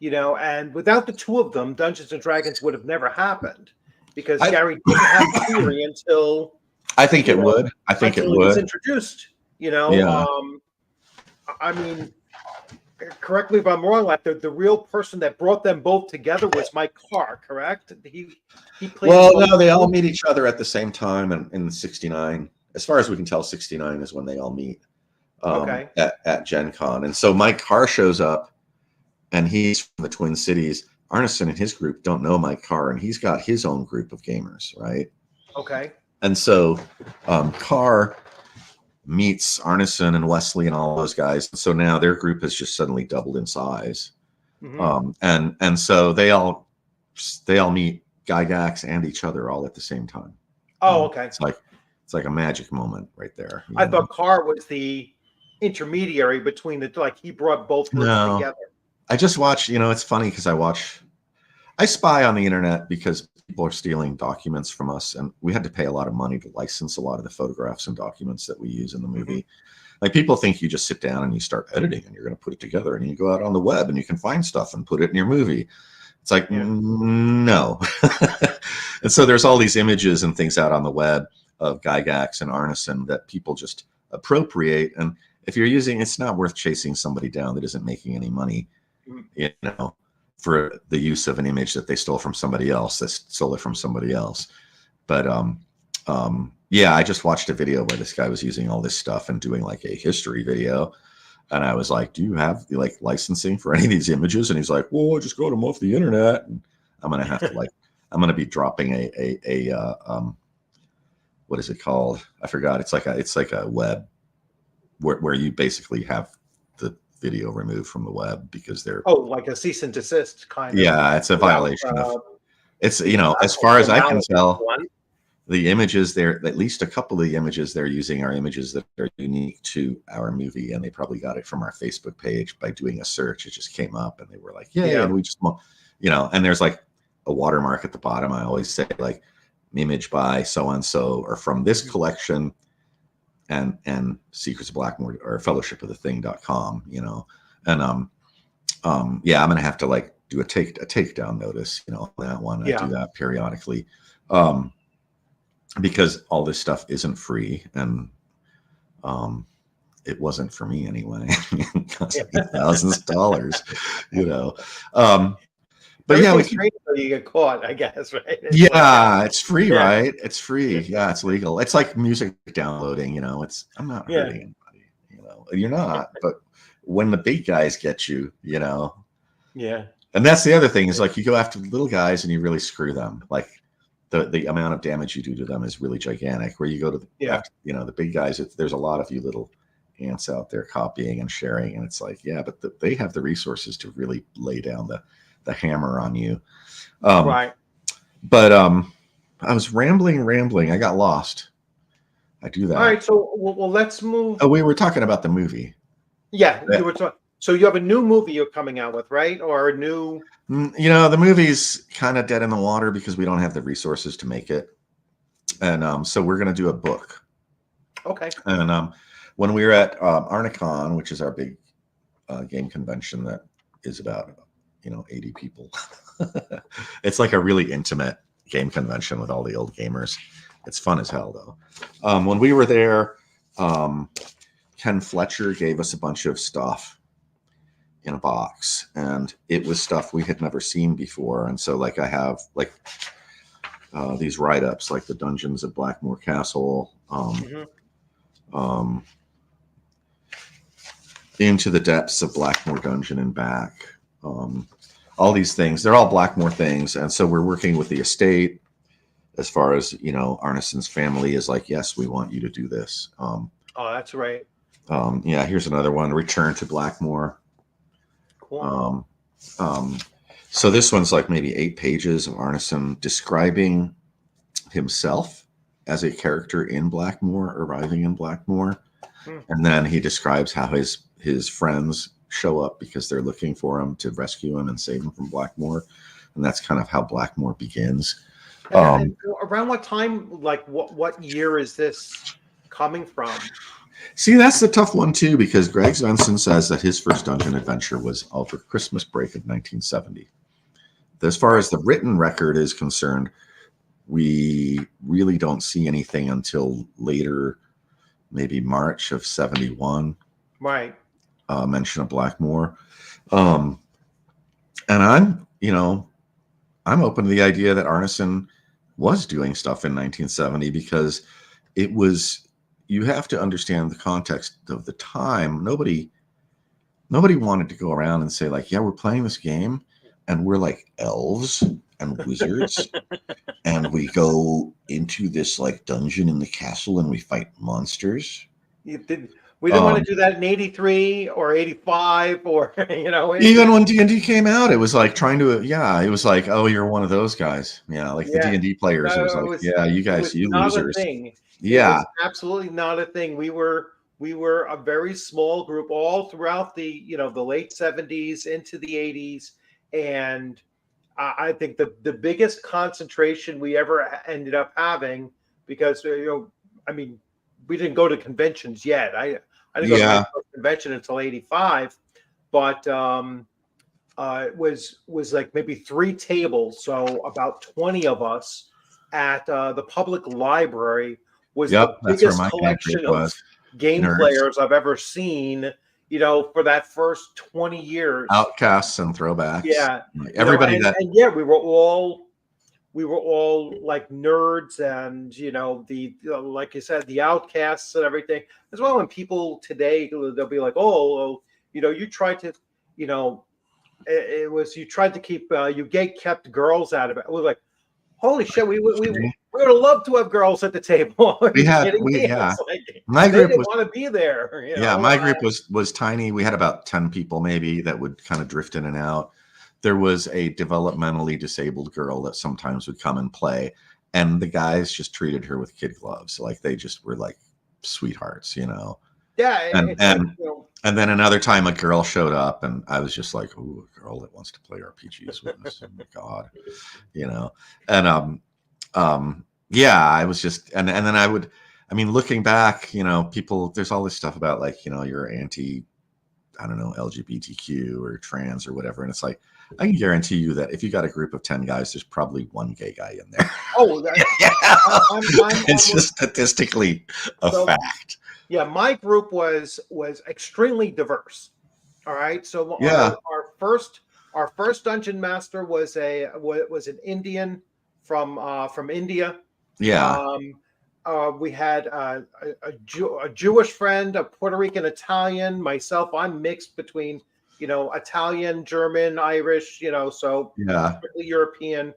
and without the two of them, Dungeons and Dragons would have never happened, because Gary didn't have the theory until I think it would. I think it would. Was introduced. You know, Yeah. I mean, correct me if I'm wrong. Like the real person that brought them both together was Mike Carr, correct? He played. Well, no, they all meet each other at the same time in '69. As far as we can tell, '69 is when they all meet Okay. at Gen Con. And so Mike Carr shows up, and he's from the Twin Cities. Arneson and his group don't know Mike Carr, and he's got his own group of gamers, right? Okay. And so Carr meets Arneson and Wesley and all those guys. And so now their group has just suddenly doubled in size. And so they all meet Gygax and each other all at the same time. Oh, okay. It's like a magic moment right there. I thought Carr was the intermediary between the, like, he brought both groups together. I just watch, it's funny because I spy on the internet because people are stealing documents from us, and we had to pay a lot of money to license a lot of the photographs and documents that we use in the movie. Like, people think you just sit down and you start editing and you're going to put it together, and you go out on the web and you can find stuff and put it in your movie. It's like, no. And so there's all these images and things out on the web of Gygax and Arneson that people just appropriate. And if you're using, it's not worth chasing somebody down that isn't making any money, for the use of an image that they stole from somebody else, that stole it from somebody else. But yeah, I just watched a video where this guy was using all this stuff and doing like a history video. And I was like, do you have like licensing for any of these images? And he's like, well, just go to them off the internet. And I'm going to have to I'm going to be dropping what is it called? I forgot. It's like a web where you basically have the video removed from the web because they're like a cease and desist kind of. Yeah, it's a violation of it's, as far as I can tell, the images there, at least a couple of the images they're using are images that are unique to our movie, and they probably got it from our Facebook page by doing a search. It just came up and they were like, yeah. And we just, and there's like a watermark at the bottom. I always say like image by so-and-so or from this collection and Secrets of Blackmoor or Fellowship of the Thing.com, and yeah, I'm going to have to like do a takedown notice, on that one. I do that periodically. Because all this stuff isn't free, and it wasn't for me anyway. It cost me thousands of dollars, But yeah, you get caught, I guess, right? It's free, right? It's free. Yeah, it's legal. It's like music downloading. I'm not hurting anybody. You're not. But when the big guys get you, Yeah. And that's the other thing is like you go after the little guys and you really screw them. Like the amount of damage you do to them is really gigantic. Where you go to the big guys, there's a lot of you little ants out there copying and sharing, and it's like, but they have the resources to really lay down the hammer on you. Right. But I was rambling. I got lost. I do that. All right. So well, let's move. Oh, we were talking about the movie. Yeah, you were talking. So you have a new movie you're coming out with, right? Or a new? The movie's kind of dead in the water because we don't have the resources to make it, and so we're going to do a book. Okay. And when we were at Arnicon, which is our big game convention that is about 80 people. It's like a really intimate game convention with all the old gamers. It's fun as hell though. When we were there, Ken Fletcher gave us a bunch of stuff in a box, and it was stuff we had never seen before. And so like I have like these write-ups like the Dungeons of Blackmoor Castle, Into the Depths of Blackmoor Dungeon and Back. All these things, they're all Blackmoor things. And so we're working with the estate as far as, Arneson's family is like, yes, we want you to do this. Oh, that's right. Here's another one, Return to Blackmoor. Cool. So this one's like maybe 8 pages of Arneson describing himself as a character in Blackmoor, arriving in Blackmoor. And then he describes how his friends show up because they're looking for him to rescue him and save him from Blackmoor. And that's kind of how Blackmoor begins. And around what time, like what year is this coming from? See, that's the tough one too, because Greg Svensson says that his first dungeon adventure was over Christmas break of 1970. As far as the written record is concerned, we really don't see anything until later maybe March of 71. Right. Mention of Blackmoor. And I'm open to the idea that Arneson was doing stuff in 1970 because it was, you have to understand the context of the time. Nobody wanted to go around and say like, yeah, we're playing this game and we're like elves and wizards and we go into this like dungeon in the castle and we fight monsters. We didn't want to do that in 83 or 85 or, even when D&D came out, it was like trying to, it was like, oh, you're one of those guys. Yeah. Like the D&D players. No, it was like, you guys, you losers. A thing. Yeah. It was absolutely not a thing. We were a very small group all throughout the, the late 70s into the 80s. And I think the biggest concentration we ever ended up having, because, we didn't go to conventions yet. I didn't go to my first convention until 85, but it was like maybe 3 tables. So about 20 of us at the public library was the biggest collection of game players I've ever seen, for that first 20 years. Outcasts and throwbacks. Yeah. Everybody we were all like nerds and, like you said, the outcasts and everything. As well, when people today, they'll be like, oh, you tried to, you tried to keep, you kept girls out of it. It was like, holy shit, we would have loved to have girls at the table. My group didn't want to be there. My group was tiny. We had about 10 people maybe that would kind of drift in and out. There was a developmentally disabled girl that sometimes would come and play, and the guys just treated her with kid gloves. Like they just were like sweethearts, Yeah. And then another time a girl showed up and I was just like, ooh, a girl that wants to play RPGs with us. Oh my God, and, I was just, and then looking back, people, there's all this stuff about like, you're anti, I don't know, LGBTQ or trans or whatever. And it's like, I can guarantee you that if you got a group of 10 guys, there's probably one gay guy in there. Oh, it's just statistically a fact. Yeah, my group was extremely diverse. All right, so our first dungeon master was an Indian from India. Yeah. We had a Jewish friend, a Puerto Rican Italian. Myself, I'm mixed between Italian, German, Irish. So strictly European,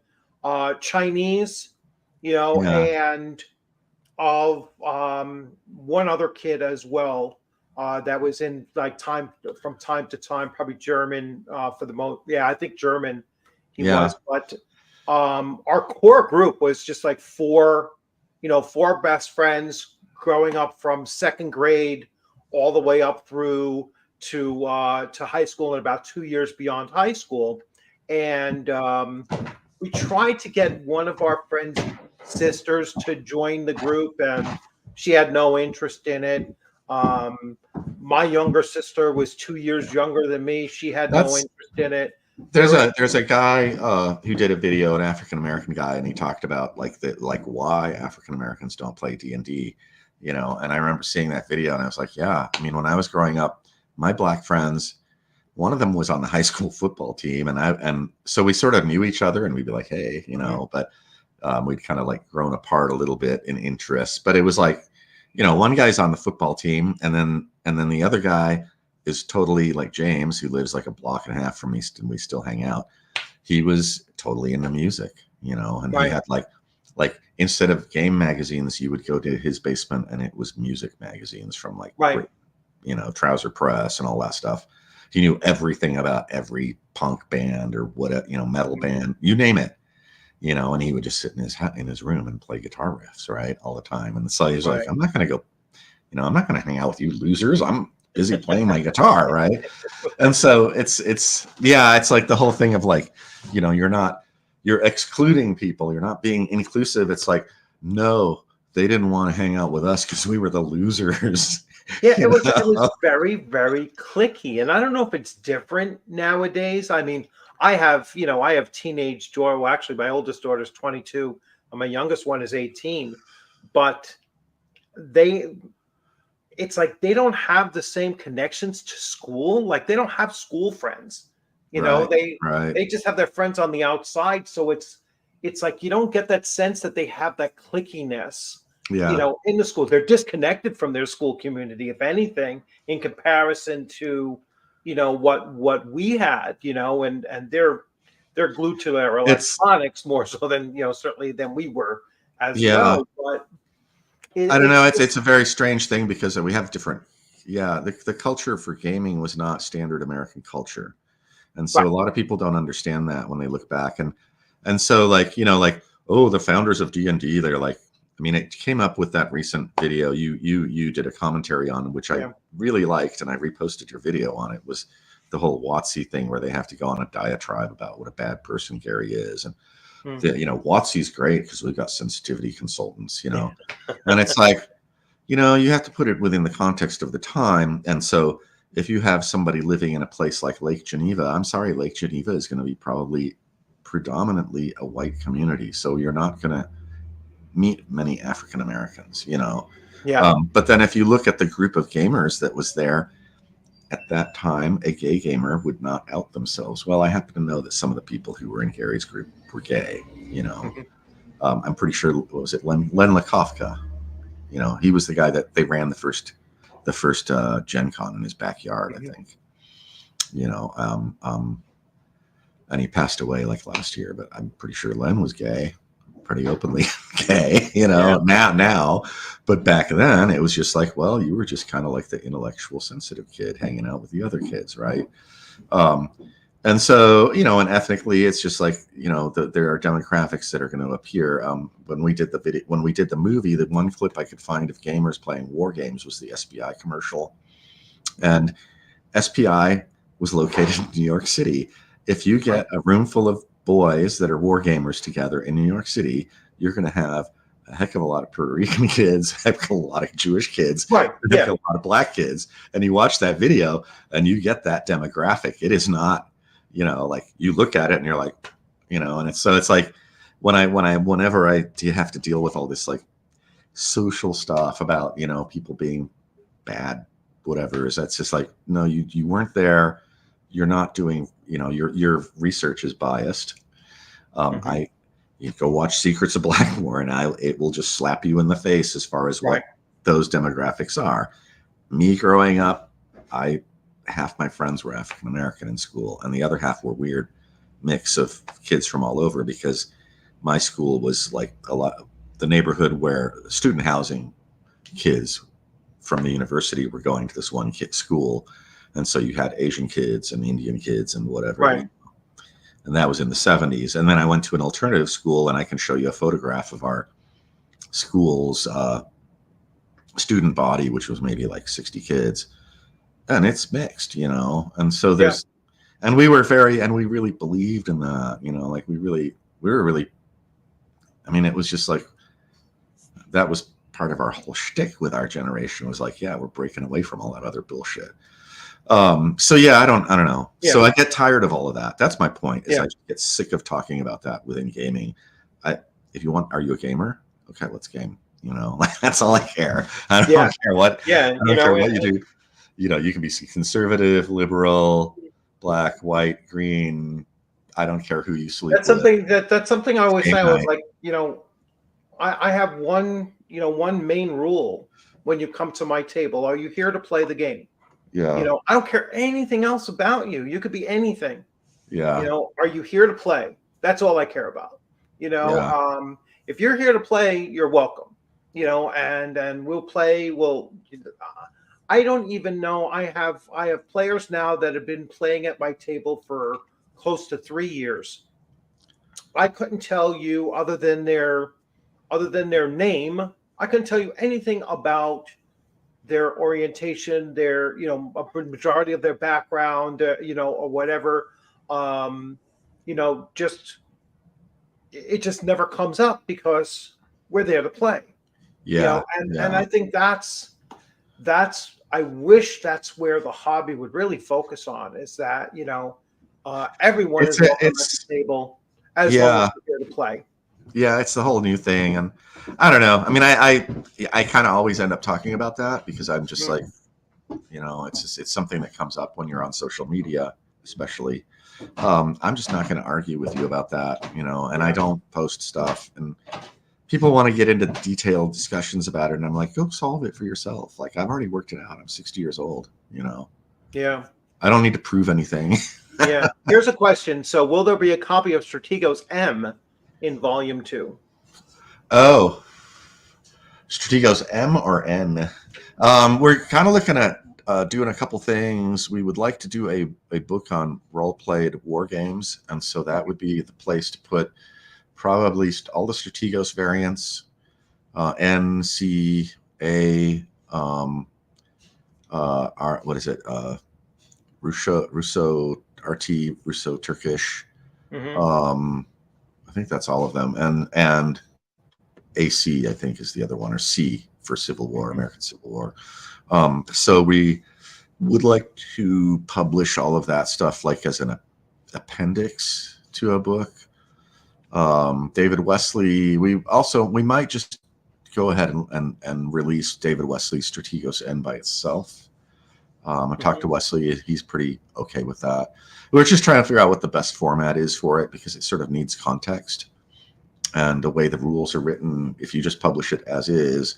Chinese. And of one other kid as well that was in like from time to time, probably German for the most. Yeah, I think German he was. But our core group was just like 4 best friends growing up from second grade all the way up through to high school and about 2 years beyond high school. And we tried to get one of our friends' sisters to join the group, and she had no interest in it. My younger sister was 2 years younger than me. She had no interest in it. There's a guy who did a video, an African American guy, and he talked about why African Americans don't play D&D, and I remember seeing that video and I was like, when I was growing up, my black friends, one of them was on the high school football team, and so we sort of knew each other, and we'd be like, hey, but we'd kind of like grown apart a little bit in interests. But it was like, one guy's on the football team, and then the other guy is totally like James, who lives like a block and a half from me, and we still hang out. He was totally into music, and he had like instead of game magazines, you would go to his basement and it was music magazines from like Trouser Press and all that stuff. He knew everything about every punk band or whatever, metal band, you name it, and he would just sit in his room and play guitar riffs, right, all the time. And so he's like, I'm not going to go, I'm not going to hang out with you losers. I'm busy playing my guitar, right? And so it's like the whole thing of like, you're excluding people, you're not being inclusive. It's like, no, they didn't want to hang out with us because we were the losers. Yeah, it was very, very cliquey. And I don't know if it's different nowadays. I mean, I have teenage daughter. Well, actually, my oldest daughter is 22, and my youngest one is 18. But it's like they don't have the same connections to school. Like they don't have school friends. You know, they just have their friends on the outside. So it's like you don't get that sense that they have that clickiness. Yeah. You know, in the school, they're disconnected from their school community, if anything, in comparison to, you know, what we had. You know, and they're glued to their electronics more so than, you know, certainly than we were as well. But I don't know. It's a very strange thing because we have different. Yeah, the culture for gaming was not standard American culture. And so a lot of people don't understand that when they look back. And so like, you know, like, oh, the founders of D&D, they're like, I mean, it came up with that recent video you did a commentary on, which I really liked, and I reposted your video on it, was the whole WotC thing where they have to go on a diatribe about what a bad person Gary is. And, you know, WotC's great because we've got sensitivity consultants, you know, and it's like, you know, you have to put it within the context of the time. And so if you have somebody living in a place like Lake Geneva, I'm sorry, Lake Geneva is going to be probably predominantly a white community. So you're not going to meet many African Americans, you know. But then if you look at the group of gamers that was there at that time, a gay gamer would not out themselves. Well, I happen to know that some of the people who were in Gary's group were gay, you know. I'm pretty sure, what was it, Len Lakofka? You know, he was the guy that they ran the first Gen Con in his backyard, I think. You know, and he passed away like last year, but I'm pretty sure Len was gay, pretty openly gay, you know, now, but back then it was just like, well, you were just kind of like the intellectual sensitive kid hanging out with the other kids. Right. And so, you know, and ethnically, it's just like, you know, there are demographics that are going to appear. When we did the movie, the one clip I could find of gamers playing war games was the SPI commercial, and SPI was located in New York City. If you get a room full of boys that are war gamers together in New York City, you're going to have a heck of a lot of Puerto Rican kids, a heck of a lot of Jewish kids, a heck of a lot of black kids. And you watch that video and you get that demographic. It is not, you know, like you look at it and you're like, you know, and it's like whenever I have to deal with all this like social stuff about, you know, people being bad, whatever, is that's just like, no, you weren't there. You're not doing, you know, your research is biased. You go watch Secrets of Blackmoor and it will just slap you in the face as far as what those demographics are. Me growing up, half my friends were African American in school, and the other half were weird mix of kids from all over, because my school was like the neighborhood where student housing kids from the university were going to this one school. And so you had Asian kids and Indian kids and whatever. Right. And that was in the 70s. And then I went to an alternative school, and I can show you a photograph of our school's student body, which was maybe like 60 kids. And it's mixed, you know. And so and we really believed in that, you know, like we were really, I mean, it was just like, that was part of our whole shtick with our generation, was like, yeah, we're breaking away from all that other bullshit. So yeah, I don't know. Yeah. So I get tired of all of that. That's my point. I just get sick of talking about that within gaming. If you want, are you a gamer? Okay, let's game. You know, like that's all I care. I don't care what. I don't care what you do. You know, you can be conservative, liberal, black, white, green. I don't care who you sleep with. That's something I always say. I was like, you know, I have one main rule when you come to my table. Are you here to play the game? Yeah. You know, I don't care anything else about you. You could be anything. Yeah. You know, are you here to play? That's all I care about. You know, if you're here to play, you're welcome. You know, and we'll play. I don't even know. I have players now that have been playing at my table for close to 3 years. I couldn't tell you other than their name. I couldn't tell you anything about their orientation, their, you know, a majority of their background, you know, or whatever. You know, it just never comes up because we're there to play. Yeah. You know? And I think that's I wish that's where the hobby would really focus on, is that, you know, everyone is welcome at the table as long as they're here to play. Yeah, it's the whole new thing, and I don't know. I mean, I kind of always end up talking about that because I'm just like, it's something that comes up when you're on social media, especially. I'm just not going to argue with you about that, and I don't post stuff, and people want to get into detailed discussions about it, and I'm like, go solve it for yourself. Like, I've already worked it out. I'm 60 years old, Yeah. I don't need to prove anything. Yeah. Here's a question. So will there be a copy of Strategos M in Volume 2? Oh, Strategos M or N? We're kind of looking at doing a couple things. We would like to do a book on role-played war games, and so that would be the place to put probably all the Strategos variants, N, C, A, what is it? Russo, RT, Russo Turkish. Mm-hmm. I think that's all of them, and AC, I think, is the other one, or C for Civil War, American Civil War. So we would like to publish all of that stuff like as an appendix to a book. David Wesley, we might just go ahead and release David Wesley's Strategos N by itself. I talked to Wesley, he's pretty okay with that. We're just trying to figure out what the best format is for it because it sort of needs context. And the way the rules are written, if you just publish it as is,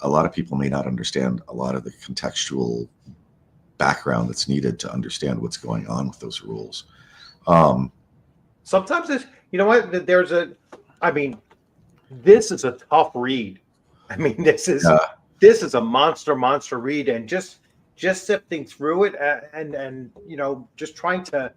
a lot of people may not understand a lot of the contextual background that's needed to understand what's going on with those rules. Sometimes it's, you know what, this is a tough read. I mean, this is a monster read, and just sifting through it and just trying to.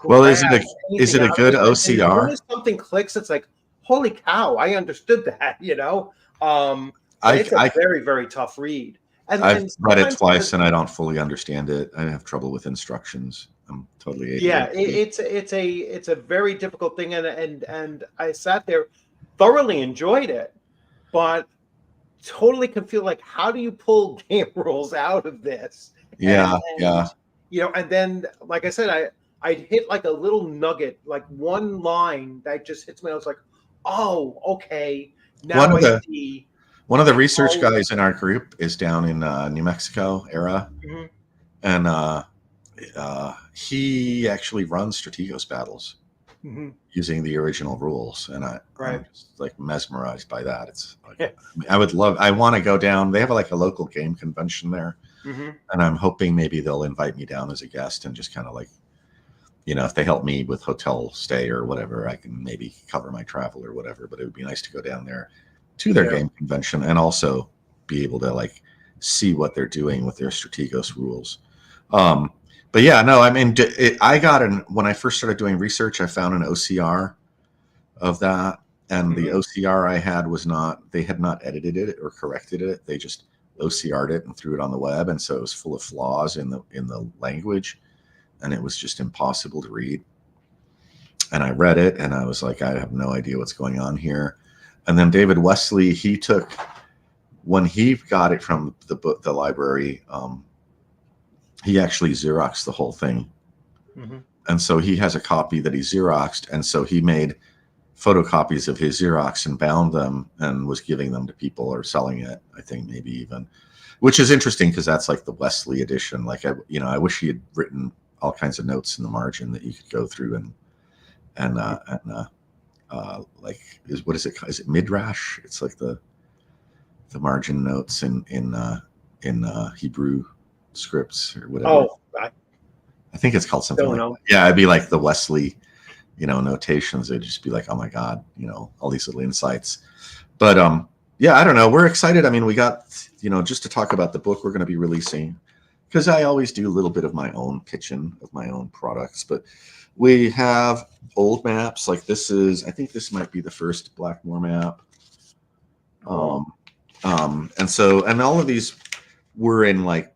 Well, is it a good OCR? When something clicks, it's like, holy cow, I understood that. It's a very, very tough read. And I've read it twice, and I don't fully understand it. I have trouble with instructions. I'm totally it's a very difficult thing, and I sat there, thoroughly enjoyed it, but totally can feel like, how do you pull game rules out of this? And then, like I said, I'd hit like a little nugget, like one line that just hits me. I was like, oh, okay. Now I see. One of the research guys in our group is down in New Mexico area, and he actually runs Strategos battles using the original rules, and I'm just like mesmerized by that. It's like, I want to go down. They have like a local game convention there, and I'm hoping maybe they'll invite me down as a guest and just kind of like, if they help me with hotel stay or whatever, I can maybe cover my travel or whatever. But it would be nice to go down there to their game convention and also be able to like see what they're doing with their Strategos rules. But yeah, no, I mean, when I first started doing research, I found an OCR of that, and the OCR I had they had not edited it or corrected it. They just OCR'd it and threw it on the web, and so it was full of flaws in the language, and it was just impossible to read. And I read it, and I was like, I have no idea what's going on here. And then David Wesley, when he got it from the library, he actually Xeroxed the whole thing. And so he has a copy that he Xeroxed, and so he made photocopies of his Xerox and bound them and was giving them to people or selling it, I think, maybe even, which is interesting because that's like the Wesley edition. Like, I wish he had written all kinds of notes in the margin that you could go through and like, what is it? Is it midrash? It's like the margin notes in Hebrew scripts or whatever. Oh, I think it's called something like that. Yeah, it'd be like the Wesley, notations. It'd just be like, oh my God, all these little insights. But yeah, I don't know. We're excited. I mean, we got, just to talk about the book we're going to be releasing, because I always do a little bit of my own pitching of my own products. But we have old maps. Like I think this might be the first Blackmoor map. And all of these were in like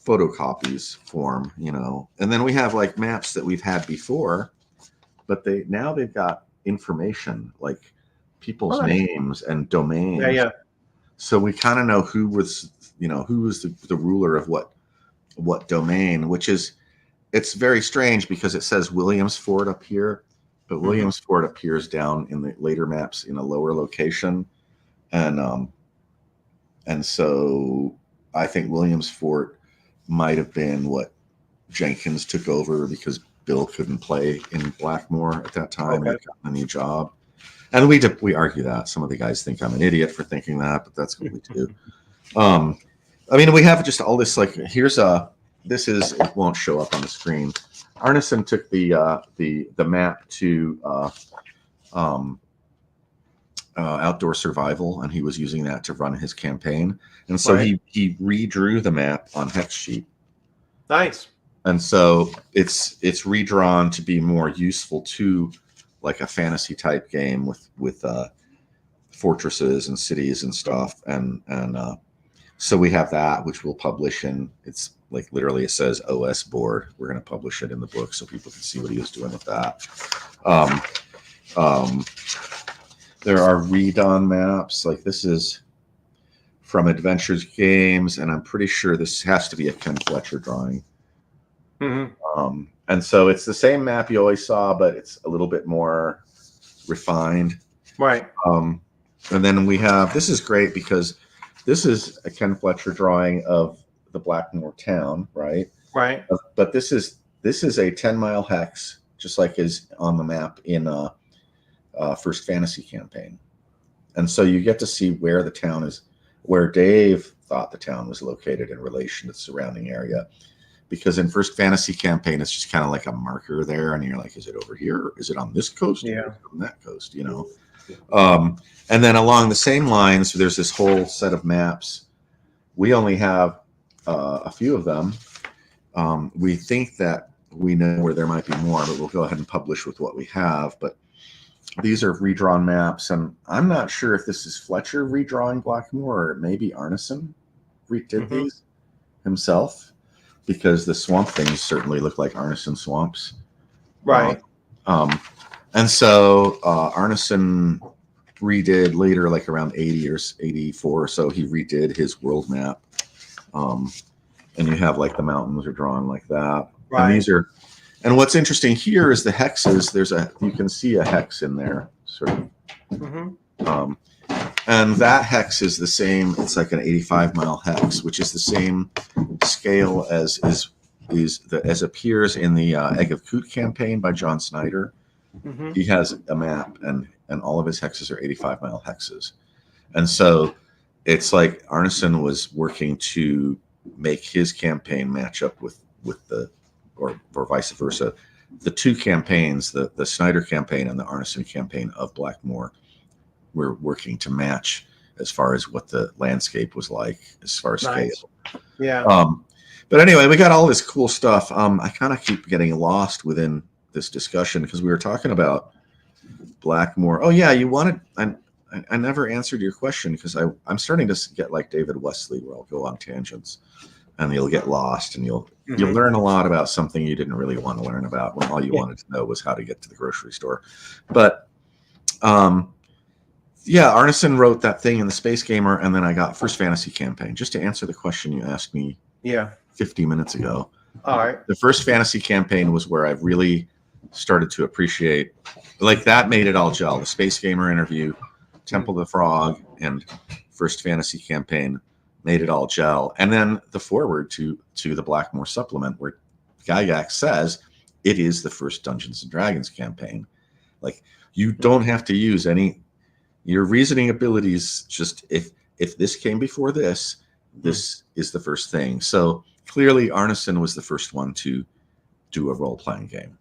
photocopies form, and then we have like maps that we've had before, but they've got information like people's names and domains. So we kind of know who was the ruler of what domain, which is, it's very strange because it says Williamsford up here, but Williamsport appears down in the later maps in a lower location, and so I think Williamsport might have been what Jenkins took over because Bill couldn't play in Blackmoor at that time. Okay. He'd gotten a new job, and we argue that. Some of the guys think I'm an idiot for thinking that, but that's what we do. I mean, we have just all this. Like, here's this is, it won't show up on the screen. Arneson took the map to Outdoor Survival, and he was using that to run his campaign. And so he redrew the map on hex sheet. Nice. And so it's redrawn to be more useful to like a fantasy type game with fortresses and cities and stuff. And so we have that, which we'll publish, and it's like literally it says OS board. We're going to publish it in the book so people can see what he was doing with that. There are redone maps. Like this is from Adventures Games, and I'm pretty sure this has to be a Ken Fletcher drawing. And so it's the same map you always saw, but it's a little bit more refined. Right. And then we have, this is great because this is a Ken Fletcher drawing of the Blackmoor town, right? Right. But this is a 10-mile hex, just like is on the map in First Fantasy Campaign. And so you get to see where the town is, where Dave thought the town was located in relation to the surrounding area. Because in First Fantasy Campaign, it's just kind of like a marker there, and you're like, is it over here? Is it on this coast? Yeah. Or on that coast, you know? And then along the same lines, there's this whole set of maps. We only have a few of them. We think that we know where there might be more, but we'll go ahead and publish with what we have. But these are redrawn maps, and I'm not sure if this is Fletcher redrawing Blackmoor or maybe Arneson redid these himself, because the swamp things certainly look like Arneson swamps. Right. And so Arneson redid later, like around 80 or 84 or so, he redid his world map. And you have like the mountains are drawn like that. Right. And these are, and what's interesting here is the hexes. You can see a hex in there, sort of. And that hex is the same. It's like an 85-mile hex, which is the same scale as appears in the Egg of Coot campaign by John Snyder. He has a map, and all of his hexes are 85-mile hexes. And so it's like Arneson was working to make his campaign match up with the, or vice versa. The two campaigns, the Snyder campaign and the Arneson campaign of Blackmoor, were working to match as far as what the landscape was like, as far as scale. Yeah. But anyway, we got all this cool stuff. I kind of keep getting lost within this discussion because we were talking about Blackmoor. Oh yeah, you wanted. I never answered your question because I'm starting to get like David Wesley, where I'll go on tangents, and you'll get lost, and you'll learn a lot about something you didn't really want to learn about when all you wanted to know was how to get to the grocery store. But yeah, Arneson wrote that thing in the Space Gamer, and then I got First Fantasy Campaign. Just to answer the question you asked me 50 minutes ago. All right. The First Fantasy Campaign was where I really started to appreciate, like that made it all gel. The Space Gamer interview, Temple of the Frog, and First Fantasy Campaign made it all gel. And then the foreword to the Blackmoor supplement, where Gygax says it is the first Dungeons and Dragons campaign. Like, you don't have to use any, your reasoning abilities, just if this came before this, this is the first thing. So clearly Arneson was the first one to do a role-playing game.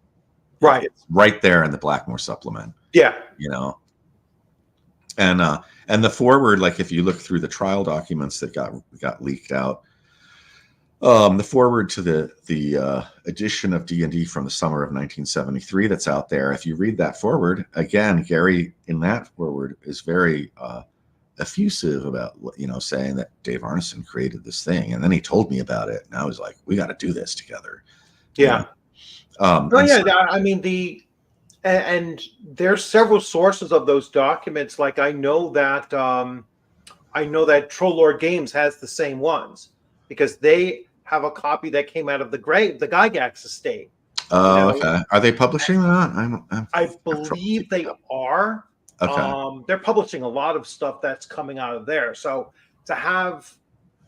Right. It's right there in the Blackmoor supplement. Yeah. You know? And the foreword, like if you look through the trial documents that got leaked out, the foreword to the edition of D&D from the summer of 1973 that's out there, if you read that foreword, again, Gary in that foreword is very effusive about, saying that Dave Arneson created this thing. And then he told me about it, and I was like, we got to do this together. Yeah. I mean, and there's several sources of those documents. Like I know that Troll Lord Games has the same ones because they have a copy that came out of the Gygax estate. Oh, okay. Are they publishing that? I believe they are. Okay. They're publishing a lot of stuff that's coming out of there. So to have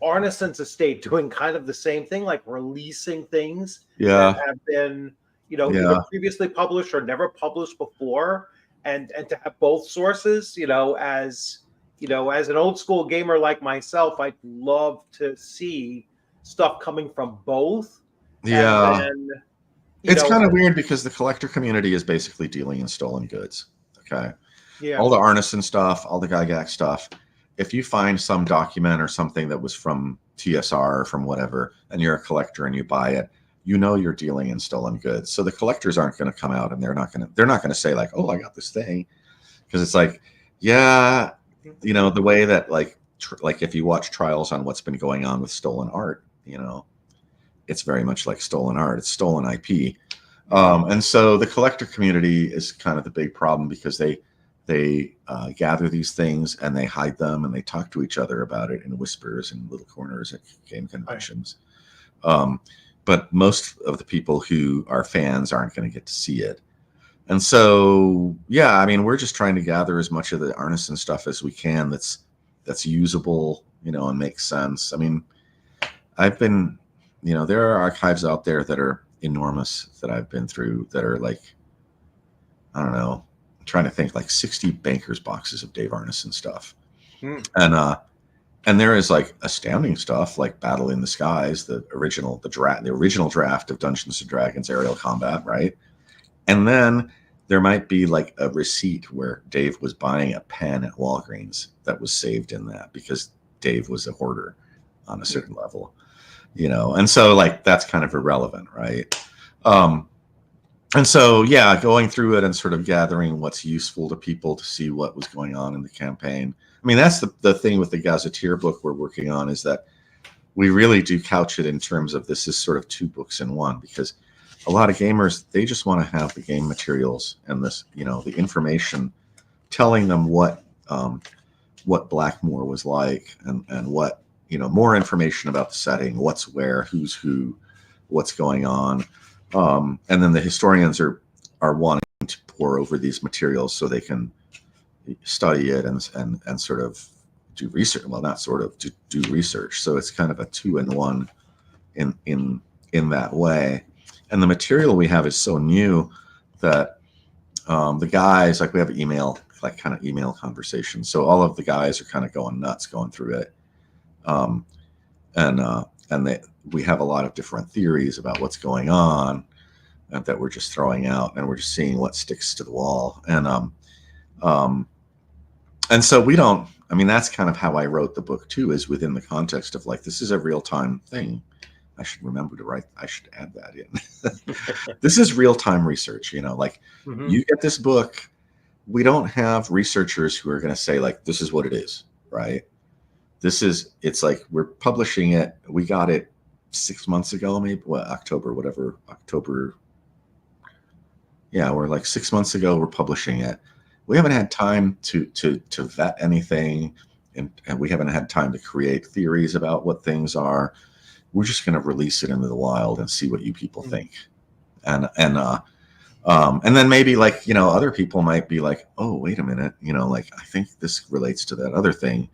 Arneson's estate doing kind of the same thing, like releasing things that have been, either previously published or never published before, and to have both sources, as an old school gamer like myself, I'd love to see stuff coming from both. Yeah. And then, it's kind of weird because the collector community is basically dealing in stolen goods. Okay. Yeah. All the Arneson stuff, all the Gygax stuff. If you find some document or something that was from TSR or from whatever, and you're a collector and you buy it, you're dealing in stolen goods. So the collectors aren't going to come out and they're not going to say like, oh, I got this thing. Because it's like, yeah, the way that like if you watch trials on what's been going on with stolen art, it's very much like stolen art. It's stolen IP. And so the collector community is kind of the big problem because they gather these things and they hide them and they talk to each other about it in whispers and little corners at game conventions. But most of the people who are fans aren't going to get to see it. And so, yeah, I mean, we're just trying to gather as much of the Arneson stuff as we can that's usable, and makes sense. I mean, I've been, there are archives out there that are enormous that I've been through that are like, I don't know, I'm trying to think, like 60 bankers boxes of Dave Arneson stuff. And there is like astounding stuff like Battle in the Skies, the original draft of Dungeons and Dragons aerial combat, right? And then there might be like a receipt where Dave was buying a pen at Walgreens that was saved in that because Dave was a hoarder on a certain level, and so like that's kind of irrelevant, right? And so, yeah, going through it and sort of gathering what's useful to people to see what was going on in the campaign. I mean, that's the thing with the Gazetteer book we're working on, is that we really do couch it in terms of this is sort of 2 books in one, because a lot of gamers, they just want to have the game materials and this, the information telling them what Blackmoor was like and what, more information about the setting, what's where, who's who, what's going on. And then the historians are wanting to pour over these materials so they can study it and sort of do research. Well, not sort of, to do research. So it's kind of a 2-in-1 in that way. And the material we have is so new that the guys, like we have email conversations. So all of the guys are kind of going nuts going through it. We have a lot of different theories about what's going on that we're just throwing out, and we're just seeing what sticks to the wall. And so we don't, I mean, that's kind of how I wrote the book too, is within the context of like, this is a real-time thing. I should remember to write, I should add that in. This is real-time research, you get this book. We don't have researchers who are going to say like, this is what it is, right? It's like, we're publishing it. We got it 6 months ago, maybe October. Yeah, we're like 6 months ago, we're publishing it. We haven't had time to vet anything, and we haven't had time to create theories about what things are. We're just going to release it into the wild and see what you people think. And then maybe like, other people might be like, oh, wait a minute, like, I think this relates to that other thing.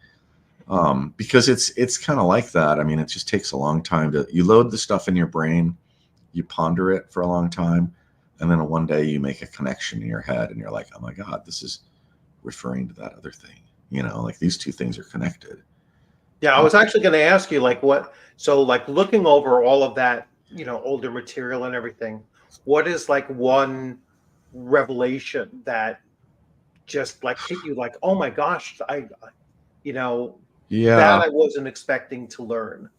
Because it's kind of like that. I mean, it just takes a long time you load the stuff in your brain, you ponder it for a long time, and then one day you make a connection in your head and you're like, oh my God, this is referring to that other thing. Like these two things are connected. Yeah, I was actually going to ask you like looking over all of that, older material and everything, what is like one revelation that just like hit you like, oh my gosh, that I wasn't expecting to learn?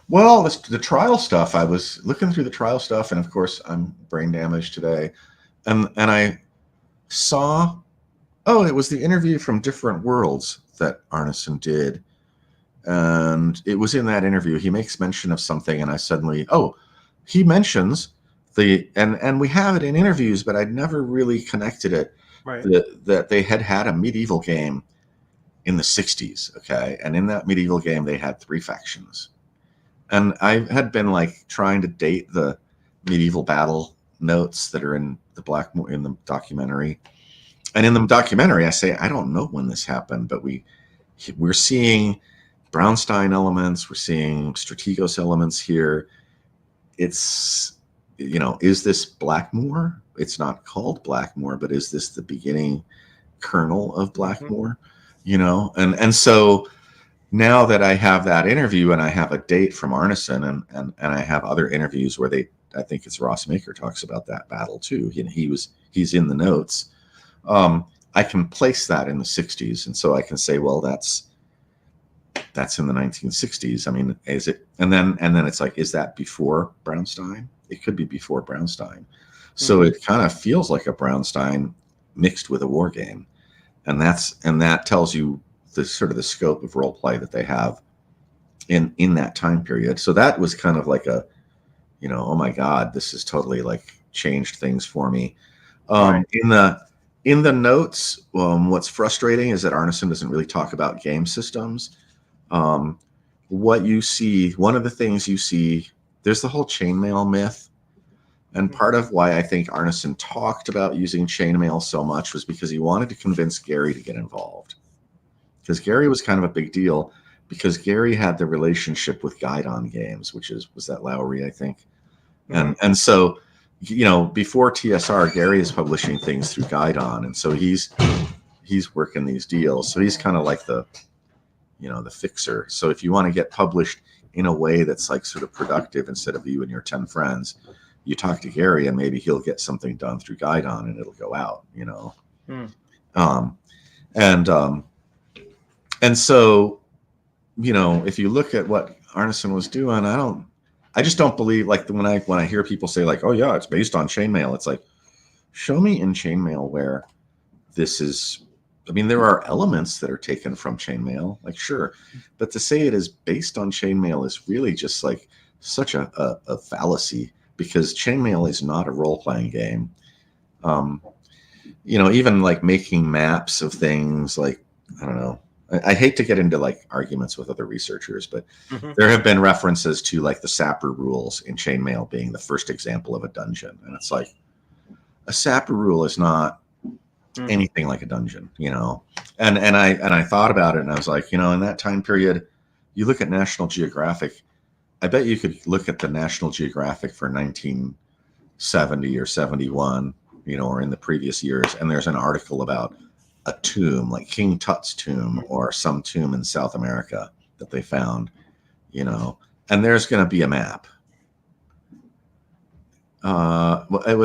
Well, the trial stuff, I was looking through the trial stuff, and of course I'm brain damaged today. And I saw, it was the interview from Different Worlds that Arneson did. And it was in that interview, he makes mention of something, and I suddenly, he mentions and we have it in interviews, but I'd never really connected it, right? That they had a medieval game in the 60s, okay? And in that medieval game, they had 3 factions. And I had been like trying to date the medieval battle notes that are in the Blackmoor in the documentary. And in the documentary, I say, I don't know when this happened, but we're seeing Brownstein elements, we're seeing Strategos elements here. It's, is this Blackmoor? It's not called Blackmoor, but is this the beginning kernel of Blackmoor? And so now that I have that interview and I have a date from Arneson and I have other interviews where I think it's Ross Maker talks about that battle too. He's in the notes. I can place that in the 60s, and so I can say, well, that's in the 1960s. I mean, is it? And then it's like, is that before Brownstein? It could be before Brownstein. So it kind of feels like a Brownstein mixed with a war game, and that tells you the sort of the scope of role play that they have in that time period. So that was kind of like a, oh my God, this has totally like changed things for me. Right. In the notes, what's frustrating is that Arneson doesn't really talk about game systems. What you see, one of the things you see, there's the whole chainmail myth. And part of why I think Arneson talked about using chainmail so much was because he wanted to convince Gary to get involved. Because Gary was kind of a big deal, because Gary had the relationship with Guidon Games, was that Lowry, I think. And so, before TSR, Gary is publishing things through Guidon, and so he's working these deals. So he's kind of like the fixer. So if you want to get published in a way that's like sort of productive instead of you and your 10 friends, you talk to Gary and maybe he'll get something done through Guidon and it'll go out, And so, if you look at what Arneson was doing, I just don't believe, like, when I hear people say like, oh yeah, it's based on chainmail, it's like, show me in chainmail where this is. I mean, there are elements that are taken from chainmail, like, sure, but to say it is based on chainmail is really just like such a fallacy, because chainmail is not a role-playing game. Even like making maps of things, like, I don't know. I hate to get into like arguments with other researchers, but there have been references to like the Sapper rules in chainmail being the first example of a dungeon, and it's like, a Sapper rule is not anything like a dungeon, and I thought about it, and I was like, in that time period, you look at National Geographic, I bet you could look at the National Geographic for 1970 or 71, or in the previous years, and there's an article about a tomb, like King Tut's tomb or some tomb in South America that they found, and there's going to be a map. Well, it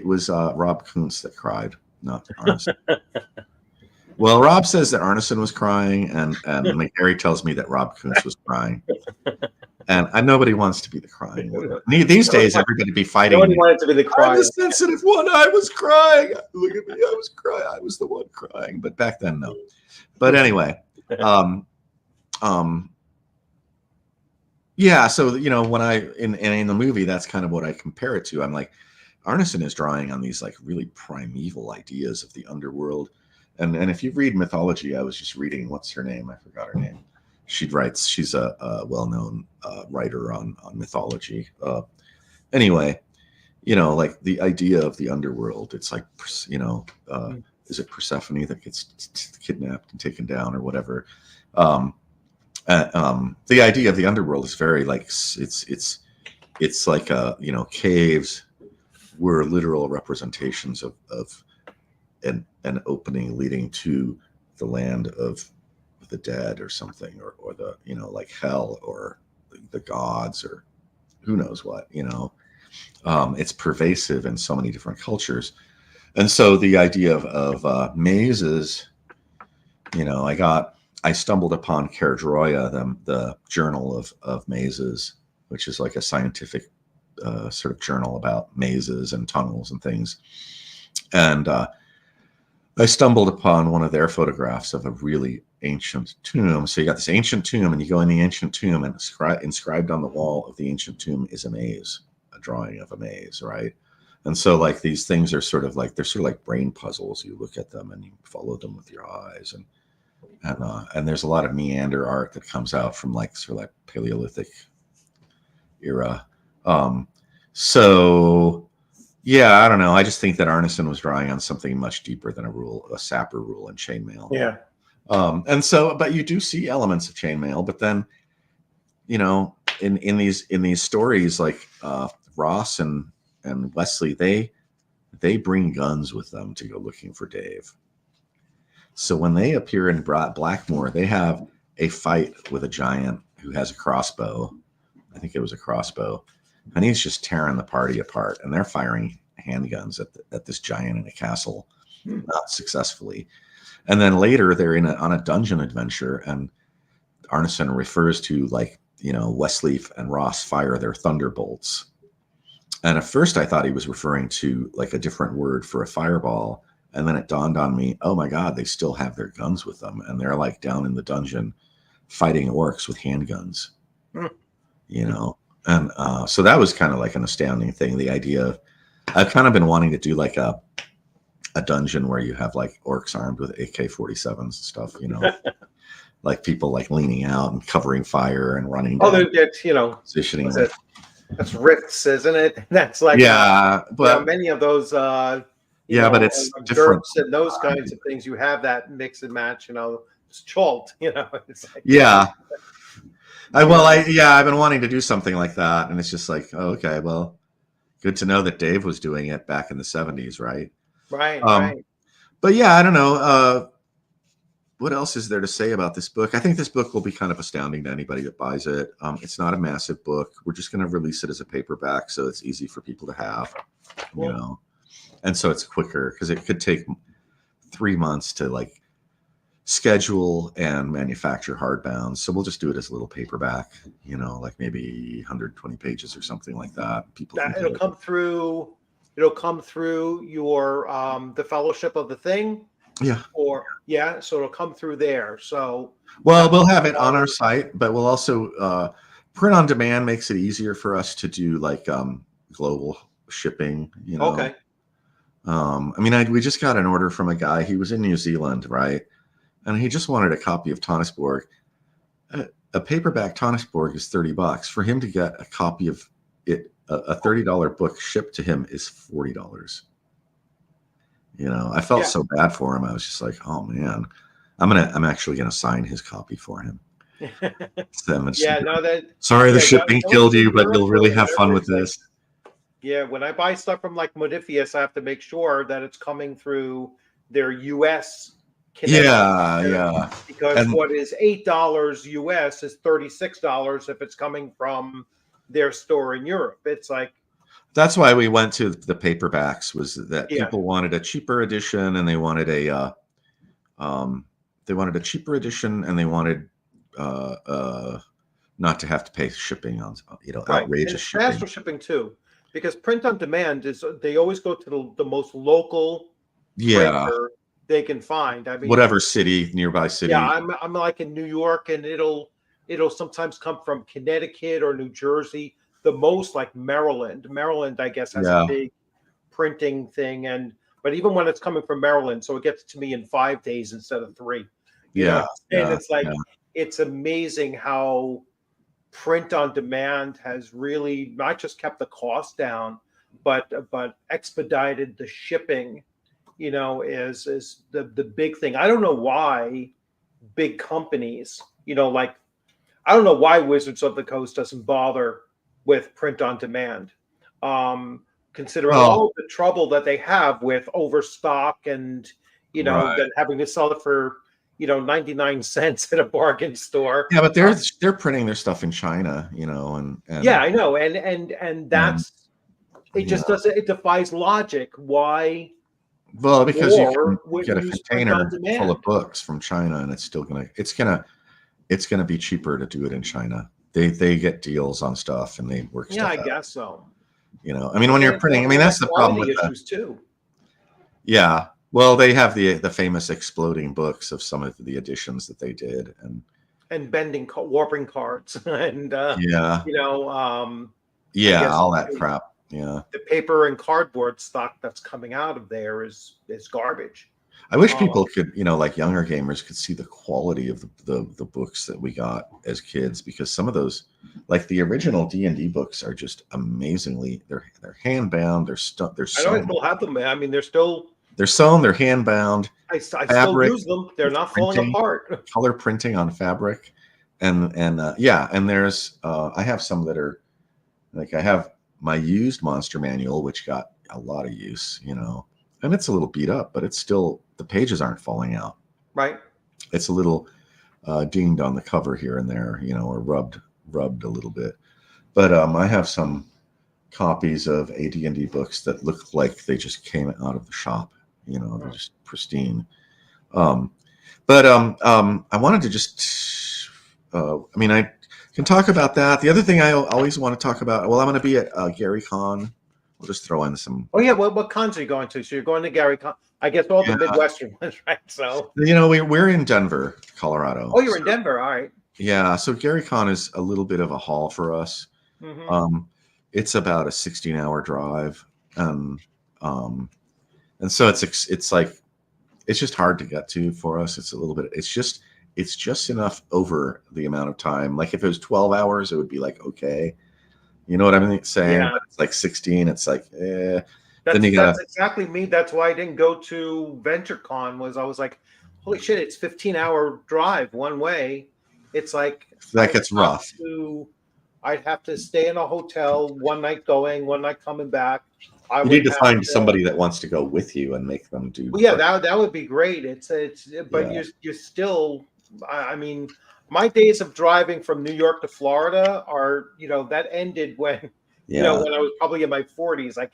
was Rob Kuntz that cried, not Arneson. Well, Rob says that Arneson was crying, and McGarry tells me that Rob Kuntz was crying. And nobody wants to be the crying one. These days, everybody be fighting. Nobody wanted to be the crying. I'm the sensitive one. I was crying. Look at me. I was crying. I was the one crying. But back then, no. But anyway, yeah. So when in the movie, that's kind of what I compare it to. I'm like, Arneson is drawing on these like really primeval ideas of the underworld, and if you read mythology, I was just reading, what's her name? I forgot her name. She's a well-known writer on mythology. Anyway, like the idea of the underworld, it's like, is it Persephone that gets kidnapped and taken down or whatever? The idea of the underworld is very like, it's like caves were literal representations of an opening leading to the land of the dead or something, or the like hell or the gods or who knows what. It's pervasive in so many different cultures, and so the idea of mazes, I stumbled upon Caerdroea, the journal of mazes, which is like a scientific sort of journal about mazes and tunnels and things, and I stumbled upon one of their photographs of a really ancient tomb. So you got this ancient tomb, and you go in the ancient tomb, and inscribed on the wall of the ancient tomb is a maze, a drawing of a maze, right? And so like these things are sort of like, they're sort of like brain puzzles. You look at them and you follow them with your eyes, and there's a lot of meander art that comes out from like sort of like Paleolithic era. So Yeah, I don't know. I just think that Arneson was drawing on something much deeper than a sapper rule and chainmail. Yeah. And so, but you do see elements of chainmail, but then, in these stories, like Ross and Wesley, they bring guns with them to go looking for Dave. So when they appear in Blackmoor, they have a fight with a giant who has a crossbow. I think it was a crossbow, and he's just tearing the party apart. And they're firing handguns at this giant in a castle, not successfully. And then later they're on a dungeon adventure, and Arneson refers to Wesley and Ross fire their thunderbolts. And at first I thought he was referring to like a different word for a fireball. And then it dawned on me, oh my God, they still have their guns with them. And they're like down in the dungeon fighting orcs with handguns, And so that was kind of like an astounding thing. The idea of, I've kind of been wanting to do like a dungeon where you have like orcs armed with AK-47s and stuff, like people like leaning out and covering fire and running down. Oh, it's, positioning. That's rifts, isn't it? That's like but many of those. But it's different. And those kinds of things. You have that mix and match. It's chalt. It's like, I've been wanting to do something like that, and it's just like, oh, okay, well, good to know that Dave was doing it back in the 70s, right? Right. Right. But yeah, I don't know. What else is there to say about this book? I think this book will be kind of astounding to anybody that buys it. It's not a massive book. We're just going to release it as a paperback, so it's easy for people to have, and so it's quicker because it could take 3 months to like schedule and manufacture hardbound. So we'll just do it as a little paperback, like maybe 120 pages or something like that. It'll come through your the Fellowship of the Thing. Yeah. So it'll come through there. So we'll have it on our site, but we'll also print on demand makes it easier for us to do like global shipping, Okay. We just got an order from a guy. He was in New Zealand, right? And he just wanted a copy of Tonis Borg. A paperback Tonis Borg is $30. For him to get a copy of it, a $30 book shipped to him is $40. I felt so bad for him. I was just like, oh man, I'm actually gonna sign his copy for him. Sorry, the shipping killed you, but you'll really have fun with this. Yeah, when I buy stuff from like Modifius, I have to make sure that it's coming through their US connection. Yeah. Because what is $8 US is $36 if it's coming from their store in Europe. It's like, that's why we went to the paperbacks, was that people wanted a cheaper edition, and they wanted cheaper edition, and they wanted not to have to pay shipping on outrageous shipping. Faster shipping too, because print on demand they always go to the most local printer they can find. Whatever nearby city. Yeah, I'm like in New York, and it'll sometimes come from Connecticut or New Jersey. The most like Maryland, I guess, has a big printing thing, but even when it's coming from Maryland, so it gets to me in 5 days instead of 3. It's like it's amazing how print on demand has really not just kept the cost down, but expedited the shipping. Is the big thing. I don't know why big companies, like I don't know why Wizards of the Coast doesn't bother with print on demand, considering all the trouble that they have with overstock and then having to sell it for 99 cents at a bargain store. Yeah, but they're printing their stuff in China, and yeah, I know, and that's it. Just doesn't. It defies logic. Why? Well, because you can get a container full of books from China, and it's gonna be cheaper to do it in China. They get deals on stuff, and they work stuff out. Guess so. When you're printing, that's the problem with issues too. Yeah, well, they have the famous exploding books of some of the editions that they did, and bending, warping cards, and all that crap. Yeah, the paper and cardboard stock that's coming out of there is garbage. I wish people could, like younger gamers could see the quality of the books that we got as kids, because some of those, like the original D&D books, are just amazingly, they're hand bound, they're sewn. I know I still have them. I mean, they're sewn, they're hand bound. I still use them. They're not falling apart. Color printing on fabric, and there's I have some that are like, I have my used monster manual, which got a lot of use, and it's a little beat up, but it's still, the pages aren't falling out. Right. It's a little dinged on the cover here and there, or rubbed a little bit. But I have some copies of AD&D books that look like they just came out of the shop. They're just pristine. I wanted to just, I can talk about that. The other thing I always want to talk about, well, I'm going to be at Gary Con. We'll just throw in some. Oh yeah, what cons are you going to? So you're going to Gary Con? I guess all the Midwestern ones, right? So we're in Denver, Colorado. Oh, you're in Denver, all right. Yeah, so Gary Con is a little bit of a haul for us. Mm-hmm. It's about a 16-hour drive, and so it's like, it's just hard to get to for us. It's a little bit. It's just enough over the amount of time. Like if it was 12 hours, it would be like, okay. You know what I'm saying? Yeah. But it's like 16. It's like, That's exactly me. That's why I didn't go to VentureCon. I was like, holy shit, it's 15-hour drive one way. It's like that gets rough. I'd have to stay in a hotel, one night going, one night coming back. You need to find somebody that wants to go with you and make them do. Well, yeah, that would be great. But you're still. I mean, my days of driving from New York to Florida are, that ended when, when I was probably in my 40s. I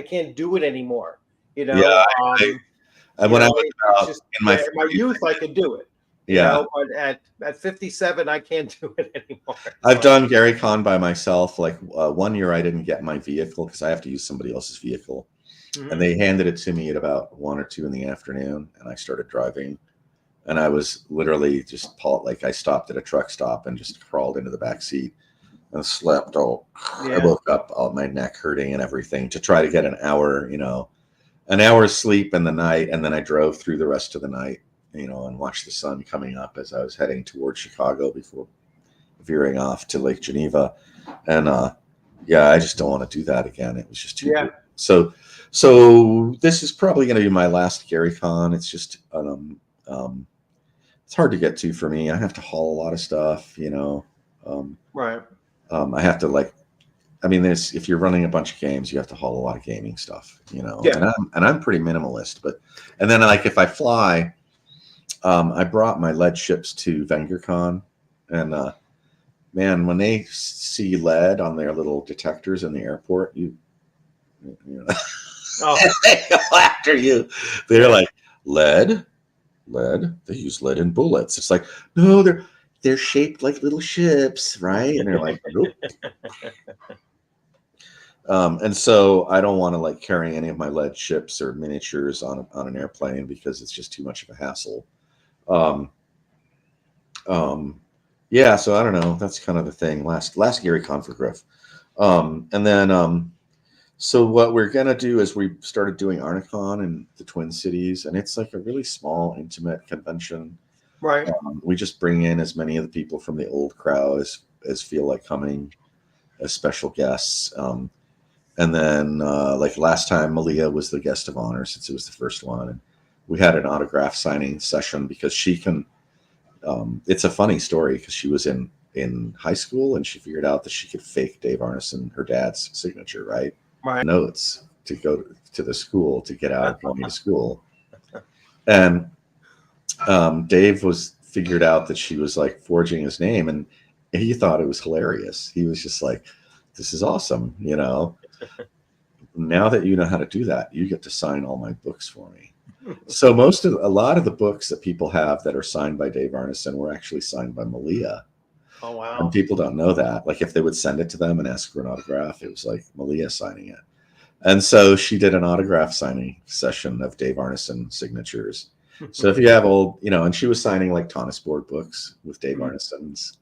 can't do it anymore. Yeah. When I was in my youth, I could do it. Yeah. But at 57, I can't do it anymore. I've done Gary Con by myself. Like 1 year, I didn't get my vehicle because I have to use somebody else's vehicle, and they handed it to me at about 1 or 2 in the afternoon, and I started driving. And I was literally just I stopped at a truck stop and just crawled into the back seat and slept. I woke up, all my neck hurting and everything, to try to get an hour's sleep in the night. And then I drove through the rest of the night, and watched the sun coming up as I was heading towards Chicago before veering off to Lake Geneva. And I just don't want to do that again. It was just too good. So this is probably going to be my last Gary Con. It's just it's hard to get to for me. I have to haul a lot of stuff, Right. I have to if you're running a bunch of games, you have to haul a lot of gaming stuff, Yeah. And I'm pretty minimalist, and then if I fly, I brought my lead ships to VengerCon, and man, when they see lead on their little detectors in the airport, they go after you. They're like, lead. They use lead in bullets. It's like, no, they're shaped like little ships, right? And they're like, nope. And so I don't want to carry any of my lead ships or miniatures on an airplane because it's just too much of a hassle. So I don't know. That's kind of the thing. Last Gary Con for Griff. And then so what we're gonna do is we started doing Arnicon in the Twin Cities, and it's like a really small, intimate convention. Right. We just bring in as many of the people from the old crowd as feel like coming as special guests. And then last time, Malia was the guest of honor since it was the first one, and we had an autograph signing session because she can. It's a funny story because she was in high school and she figured out that she could fake Dave Arneson, her dad's signature, right? Notes to go to the school to get out of going to school. And Dave figured out that she was forging his name, and he thought it was hilarious. He was just like, this is awesome. Now that you know how to do that, you get to sign all my books for me. So a lot of the books that people have that are signed by Dave Arneson were actually signed by Malia. Oh, wow. And people don't know that. If they would send it to them and ask for an autograph, it was Malia signing it. And so she did an autograph signing session of Dave Arneson signatures. So if you have old, and she was signing Tonis Borg books with Dave Arneson's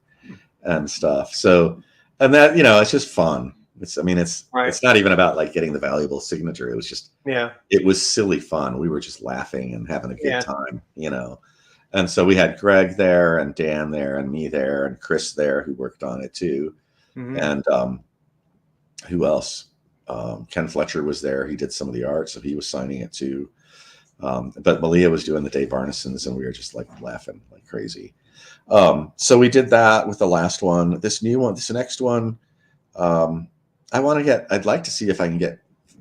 and stuff. So, and that, it's just fun. It's not even about like getting the valuable signature. It was just, it was silly fun. We were just laughing and having a good time, you know. And so we had Greg there and Dan there and me there and Chris there who worked on it too. And who else? Ken Fletcher was there. He did some of the art, so he was signing it too. But Malia was doing the Dave Arnesons, and we were just like laughing like crazy. So we did that with the last one. This next one, I'd like to see if I can get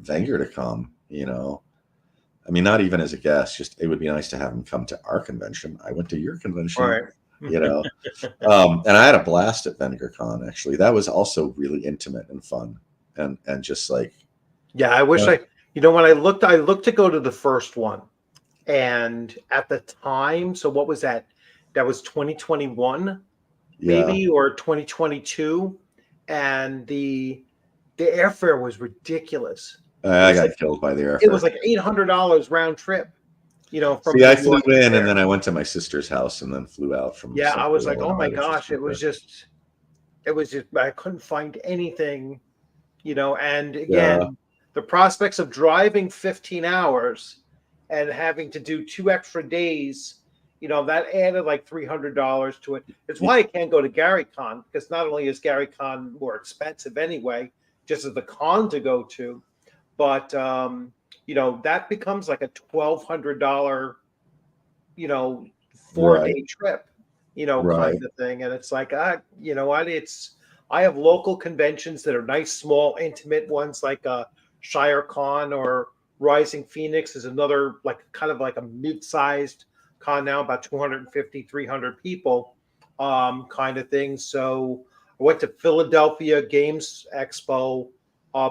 Wenger to come, you know. I mean, not even as a guest, just it would be nice to have him come to our convention. I went to your convention, you know. And I had a blast at VengerCon, actually. That was also really intimate and fun. And just like, I wish when I looked to go to the first one, and at the time, so what was that? That was 2021, maybe, or 2022, and the airfare was ridiculous. I got killed by the airfare. It was like $800 round trip, you know. From I flew in, and then I went to my sister's house, and then flew out from. I was like, oh my gosh, it was just I couldn't find anything. You know, and again, the prospects of driving 15 hours and having to do 2 extra days, you know, that added like $300 to it. It's why I can't go to GaryCon, because not only is GaryCon more expensive anyway, just as the con to go to, but you know, that becomes like a $1,200, you know, 4-day trip, you know, kind of thing. And it's like, you know what, I have local conventions that are nice, small, intimate ones like ShireCon or Rising Phoenix is another like kind of like a mid-sized con now, about 250, 300 people kind of thing. So I went to Philadelphia Games Expo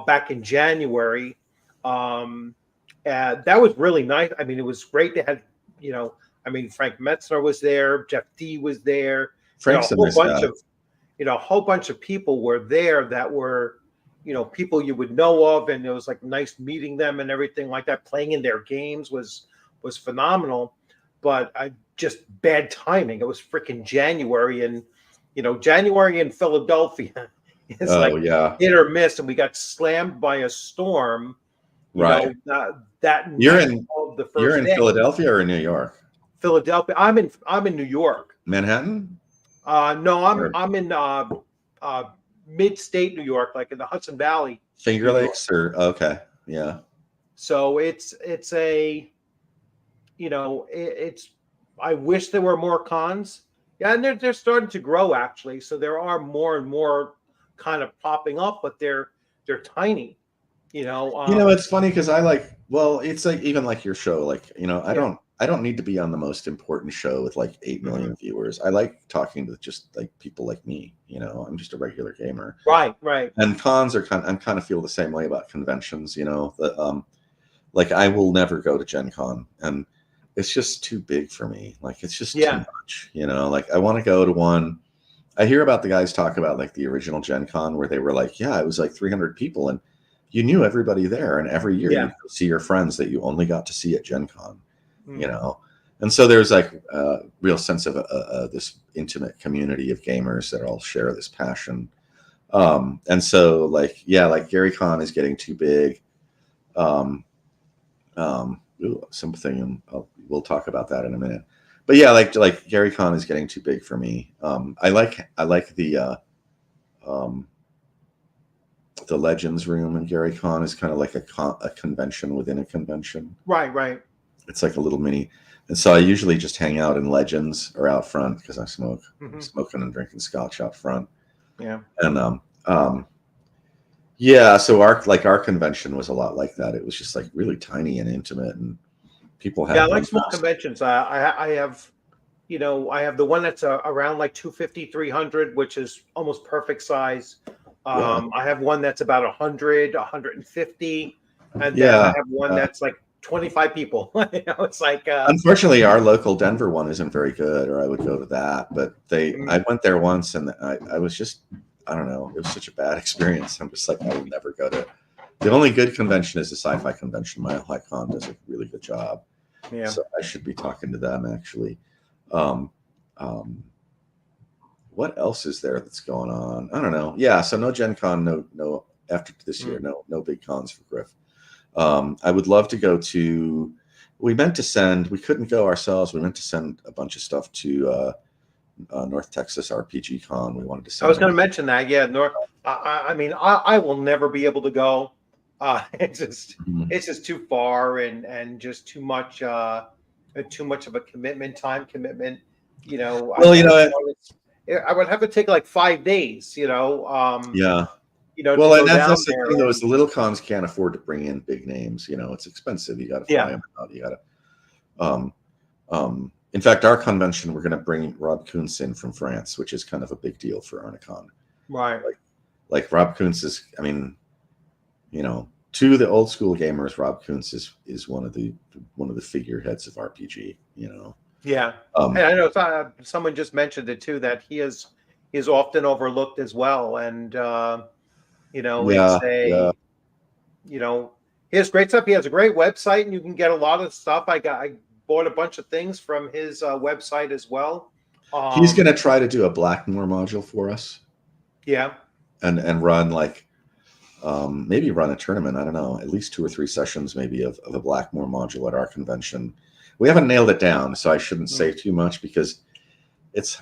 back in January. And that was really nice. I mean, it was great to have, you know, I mean, Frank Metzner was there, Jeff D was there, Frank's a whole bunch of people were there that were, you know, people you would know of, and it was like nice meeting them and everything like that. Playing in their games was phenomenal, but just bad timing. It was freaking January, and you know, January in Philadelphia is hit or miss, and we got slammed by a storm. Right. You're in Philadelphia or in New York? Philadelphia. I'm in New York. Manhattan? No, I'm in mid-state New York, like in the Hudson Valley. Finger Lakes, or okay, yeah. So it's a, you know, it's. I wish there were more cons. Yeah, and they're starting to grow actually. So there are more and more kind of popping up, but they're tiny. You know. It's funny because it's like even like your show, like you know, I don't need to be on the most important show with like 8 million viewers. I like talking to just like people like me. You know, I'm just a regular gamer. Right. And cons are I kind of feel the same way about conventions. You know, like I will never go to Gen Con, and it's just too big for me. Like it's just too much. You know, like I want to go to one. I hear about the guys talk about like the original Gen Con where they were like, it was like 300 people, and you knew everybody there, and every year you see your friends that you only got to see at Gen Con. You know, and so there's like a real sense of this intimate community of gamers that all share this passion. And so like GaryCon is getting too big. Something we'll talk about that in a minute. But yeah, like GaryCon is getting too big for me. I like the Legends room in GaryCon is kind of like a convention within a convention. Right. It's like a little mini, and so I usually just hang out in Legends or out front because I smoke. I'm smoking and drinking scotch out front. Yeah. And so our convention was a lot like that. It was just like really tiny and intimate, and people had. Yeah, I like small conventions. I have, you know, I have the one that's around like 250, 300, which is almost perfect size. I have one that's about 100, 150, and then I have one that's like 25 people. You know, it's like unfortunately our local Denver one isn't very good, or I would go to that, but I went there once, and I was just, I don't know, it was such a bad experience. I'm just like, I will never go to. The only good convention is the sci-fi convention. Mile High Con does a really good job. So I should be talking to them actually. What else is there that's going on? I don't know. So no Gen Con, no after this year. No big cons for Griff. I would love to go to. We couldn't go ourselves. We meant to send a bunch of stuff to North Texas RPG Con. We wanted to send. I was going to mention that. Yeah, I mean, I will never be able to go. It's just too far and just too much of a time commitment. You know. Well, I would have to take like 5 days. Yeah. Well, and that's the thing, though, is the little cons can't afford to bring in big names. It's expensive. You got to fly them out. You got to. In fact, our convention, we're going to bring Rob Kuntz in from France, which is kind of a big deal for Arnicon. Right. Like Rob Kuntz is. I mean, to the old school gamers, Rob Kuntz is one of the figureheads of RPG. Yeah. And I know someone just mentioned it too, that he is often overlooked as well, and. He has great stuff. He has a great website, and you can get a lot of stuff. I bought a bunch of things from his website as well. He's going to try to do a Blackmoor module for us. Yeah. And run maybe run a tournament. I don't know, at least 2 or 3 sessions maybe of a Blackmoor module at our convention. We haven't nailed it down, so I shouldn't say too much because it's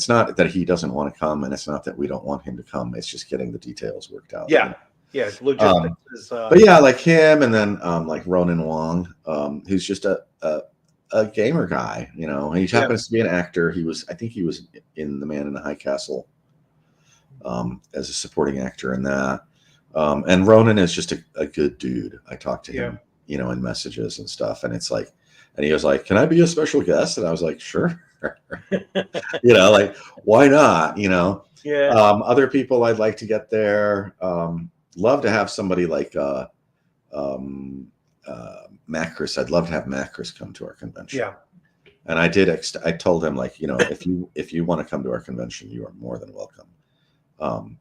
not that he doesn't want to come, and it's not that we don't want him to come. It's just getting the details worked out. Yeah. Yeah. Logistics but yeah, like him, and then like Ronan Wong, who's just a gamer guy, He happens to be an actor. I think he was in The Man in the High Castle as a supporting actor in that. And Ronan is just a good dude. I talked to him, in messages and stuff, and it's like, and he was like, "Can I be a special guest?" And I was like, "Sure." Why not? Yeah. Other people I'd like to get there. Love to have somebody like Macris. I'd love to have Macris come to our convention. Yeah. And I did. I told him, if you want to come to our convention, you are more than welcome.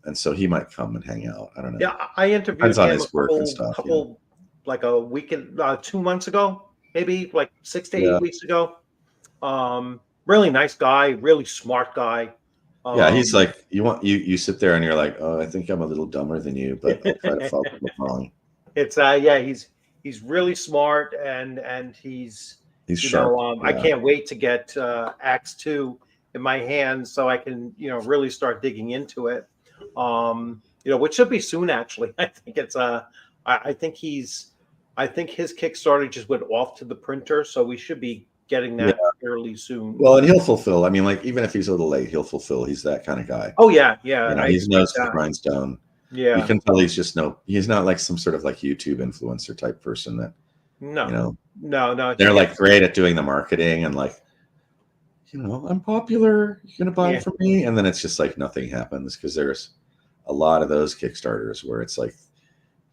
And so he might come and hang out. I don't know. Yeah, I interviewed him like a weekend, 2 months ago, maybe like 6 to 8 weeks ago. Really nice guy, really smart guy. He's like, you sit there and you're like, oh, I think I'm a little dumber than you, but I'll try to follow along. It's he's really smart and he's sharp. I can't wait to get Acts 2 in my hands so I can really start digging into it. Which should be soon actually. I think it's I think his Kickstarter just went off to the printer, so we should be getting that fairly soon. Well, and he'll fulfill. I mean, like, even if he's a little late, he'll fulfill. He's that kind of guy. Oh yeah, yeah. He's nose to the grindstone. Yeah, you can tell he's not like some sort of like YouTube influencer type person that. No. They're like great at doing the marketing and like, I'm popular. You're gonna buy it from me, and then it's just like nothing happens because there's a lot of those Kickstarters where it's like.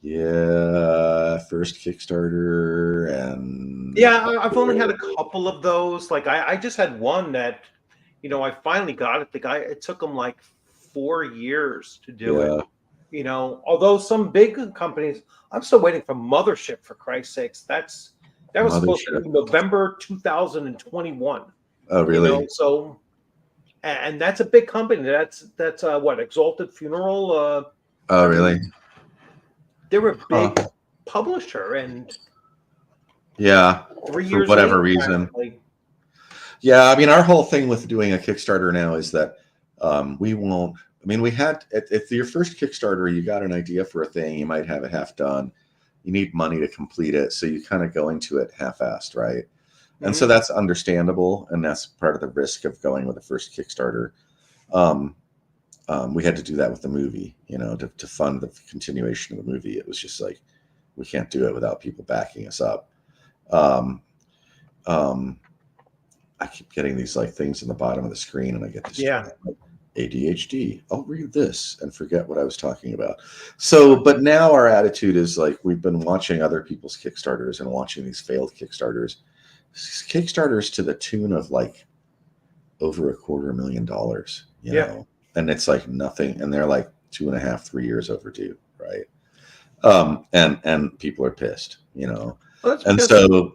Yeah, first Kickstarter and I've only had a couple of those. Like I just had one that, I finally got it. The guy, it took him like 4 years to do it. Although some big companies, I'm still waiting for Mothership, for Christ's sakes. That was supposed to be November 2021. Oh, really? So, and that's a big company. That's what, Exalted Funeral. Oh, really? They're a big publisher, and 3 years for whatever reason. Yeah, I mean, our whole thing with doing a Kickstarter now is that we won't. I mean, we had if your first Kickstarter, you got an idea for a thing, you might have it half done. You need money to complete it, so you kind of go into it half-assed, right? Mm-hmm. And so that's understandable, and that's part of the risk of going with the first Kickstarter. We had to do that with the movie, to fund the continuation of the movie. It was just like, we can't do it without people backing us up. I keep getting these like things in the bottom of the screen, and I get this ADHD. I'll read this and forget what I was talking about. So, but now our attitude is like, we've been watching other people's Kickstarters and watching these failed Kickstarters to the tune of like over $250,000, you know? And it's like nothing, and they're like 2.5, 3 years overdue, right? And people are pissed, Well, and so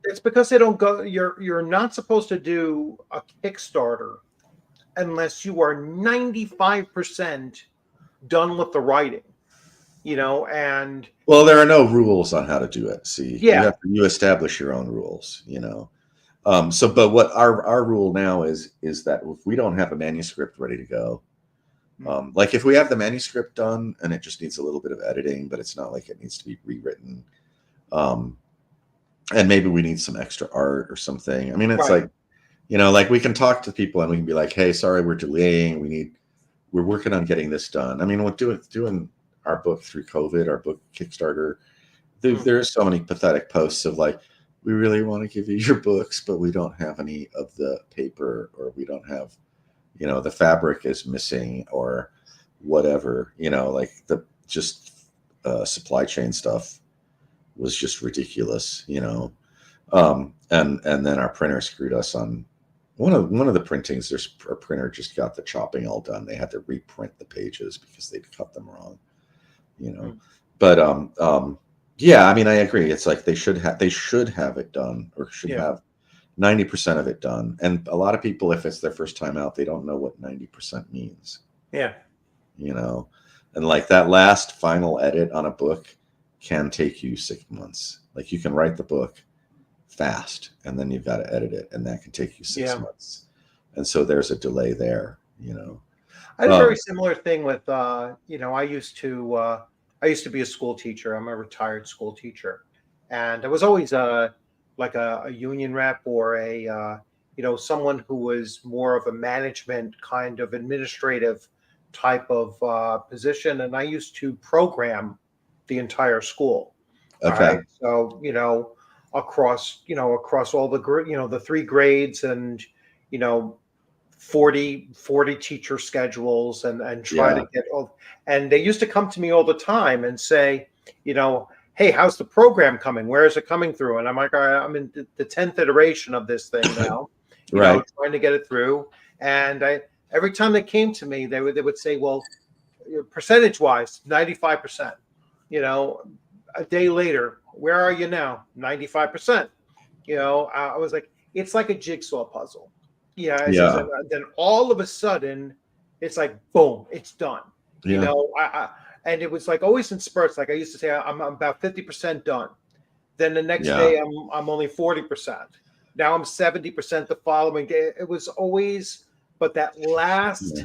it's because they don't go. You're not supposed to do a Kickstarter unless you are 95% done with the writing. and well, there are no rules on how to do it. See, yeah, you establish your own rules, but what our rule now is that if we don't have a manuscript ready to go, like if we have the manuscript done and it just needs a little bit of editing, but it's not like it needs to be rewritten, and maybe we need some extra art or something. I mean, it's right. like we can talk to people and we can be like, hey, sorry, we're delaying. We're working on getting this done. I mean, with doing our book through COVID, our book Kickstarter, there's so many pathetic posts of like, we really want to give you your books, but we don't have any of the paper, or we don't have, the fabric is missing or whatever, like the just supply chain stuff was just ridiculous, and then our printer screwed us on one of the printings. Our printer just got the chopping all done. They had to reprint the pages because they'd cut them wrong, but yeah, I mean, I agree. It's like they should have it done, or should have 90% of it done. And a lot of people, if it's their first time out, they don't know what 90% means. Yeah. And like that last final edit on a book can take you 6 months. Like you can write the book fast and then you've got to edit it, and that can take you 6 months. And so there's a delay there, I had a very similar thing with, I used to be a school teacher. I'm a retired school teacher, and I was always like a union rep, or someone who was more of a management kind of administrative type of position. And I used to program the entire school. Okay. Right? So, across all the the 3 grades, and, 40 teacher schedules, and try to get all. And they used to come to me all the time and say, hey, how's the program coming? Where is it coming through? And I'm like, all right, I'm in the 10th iteration of this thing now, right, trying to get it through. And every time they came to me, they would say, well, percentage wise, 95%. A day later, where are you now? 95%. I was like, it's like a jigsaw puzzle. Yeah. Then all of a sudden, it's like, boom, it's done. Yeah. And it was like always in spurts. Like I used to say, I'm about 50% done. Then the next day, I'm only 40%. Now I'm 70% the following day. It was always, but that last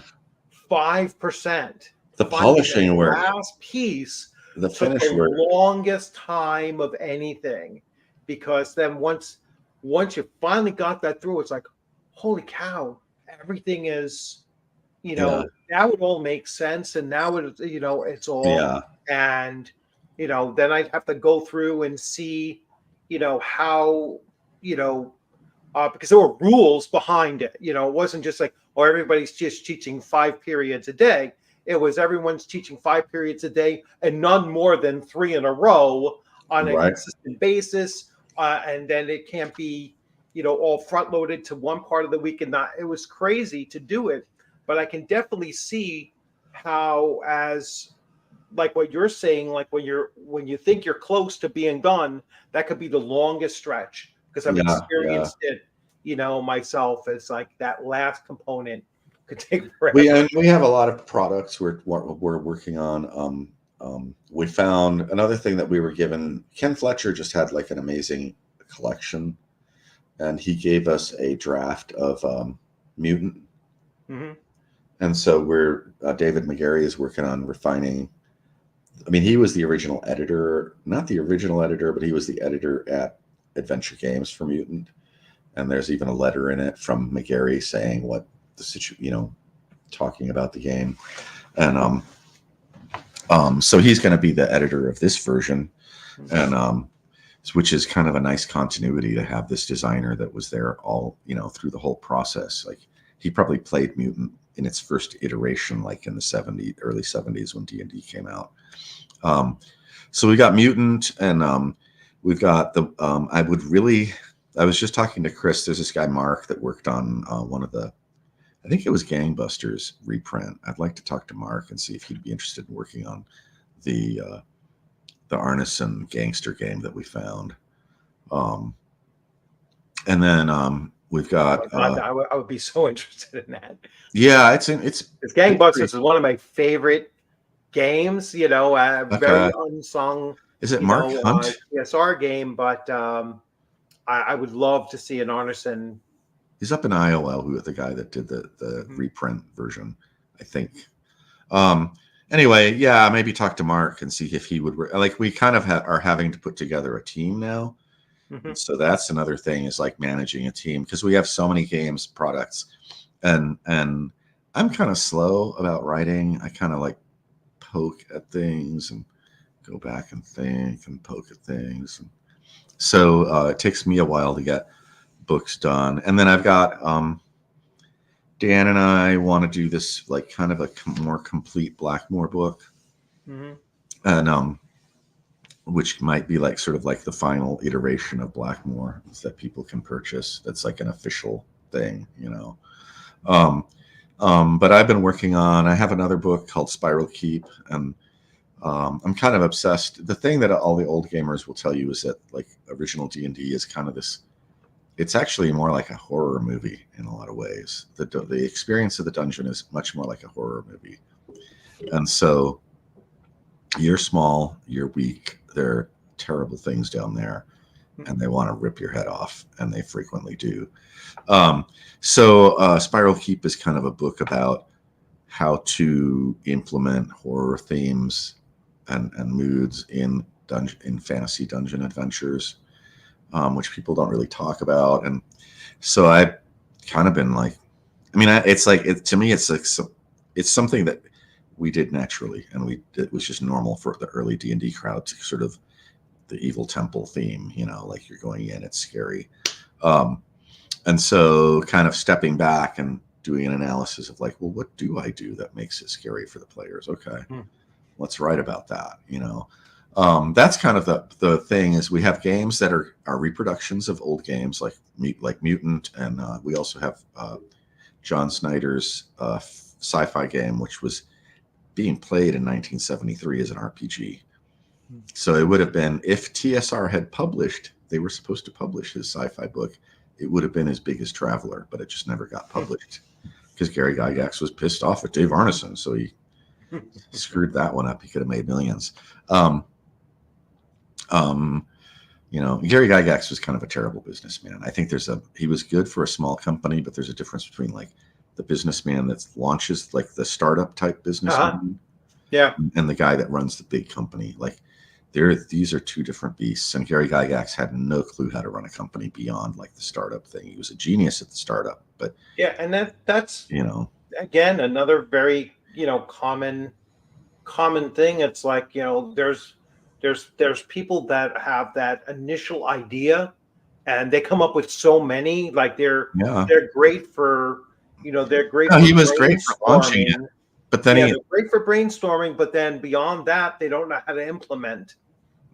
5%, the polishing work, last piece, the finish work, longest time of anything, because then once you finally got that through, it's like, holy cow, everything is, now it all makes sense, and now it's all, and then I'd have to go through and see, how, because there were rules behind it. It wasn't just like, oh, everybody's just teaching 5 periods a day. It was everyone's teaching 5 periods a day, and none more than 3 in a row on a consistent basis, and then it can't be, all front loaded to one part of the week, and not. It was crazy to do it. But I can definitely see how, as like what you're saying, like when you think you're close to being done, that could be the longest stretch, because I've experienced it, myself. It's like that last component could take forever. We have a lot of products we're working on. We found another thing that we were given. Ken Fletcher just had like an amazing collection, and he gave us a draft of Mutant. Mm-hmm. And so David McGarry is working on refining. I mean, he was the original editor, not the original editor, but he was the editor at Adventure Games for Mutant. And there's even a letter in it from McGarry saying what the situation, talking about the game. And so he's going to be the editor of this version. And which is kind of a nice continuity to have this designer that was there all, through the whole process. Like he probably played Mutant in its first iteration, like in the early 70s when D&D came out. So we got Mutant, and we've got I was just talking to Chris. There's this guy, Mark, that worked on one of the, I think it was Gangbusters reprint. I'd like to talk to Mark and see if he'd be interested in working on the Arneson gangster game that we found. And then we've got. I would be so interested in that. Yeah, it's Gangbusters is one of my favorite games. You know, very unsung. Is it Mark Hunt? TSR game, but I would love to see an Arneson. He's up in Iowa, who the guy that did the reprint version, I think. Anyway, yeah, maybe talk to Mark and see if he would like. We kind of are having to put together a team now, so that's another thing is like managing a team because we have so many games products, and I'm kind of slow about writing. I kind of like poke at things and go back and think and poke at things, and so it takes me a while to get books done. And then I've got Dan and I want to do this like kind of a more complete Blackmoor book, and which might be like sort of like the final iteration of Blackmoor that people can purchase. That's like an official thing, you know. But I've been working on. I have another book called Spiral Keep, and I'm kind of obsessed. The thing that all the old gamers will tell you is that like original D&D is kind of this. It's actually more like a horror movie in a lot of ways. The experience of the dungeon is much more like a horror movie. And so you're small, you're weak, there are terrible things down there, and they want to rip your head off, and they frequently do. So Spiral Keep is kind of a book about how to implement horror themes and moods in fantasy dungeon adventures. Which people don't really talk about, and so I've kind of been like, I mean, it's like to me, it's like it's something that we did naturally, and it was just normal for the early D&D crowd to sort of the evil temple theme, you know, like you're going in, it's scary, and so kind of stepping back and doing an analysis of like, well, what do I do that makes it scary for the players? Okay, let's write about that, you know. That's kind of the thing is we have games that are reproductions of old games like Mutant, and we also have John Snyder's sci-fi game, which was being played in 1973 as an RPG. So it would have been, if TSR had published, they were supposed to publish his sci-fi book, it would have been as big as Traveler, but it just never got published because Gary Gygax was pissed off at Dave Arneson, so he screwed that one up. He could have made millions. You know, Gary Gygax was kind of a terrible businessman. I think he was good for a small company, but there's a difference between like the businessman that launches like the startup type businessman, and the guy that runs the big company. Like these are two different beasts. And Gary Gygax had no clue how to run a company beyond like the startup thing. He was a genius at the startup, but and that's you know, again, another very, you know, common thing. It's like, you know, there's people that have that initial idea and they come up with so many, like they're great for, you know, they're great. He was great for launching it, but then they're great for brainstorming, but then beyond that, they don't know how to implement.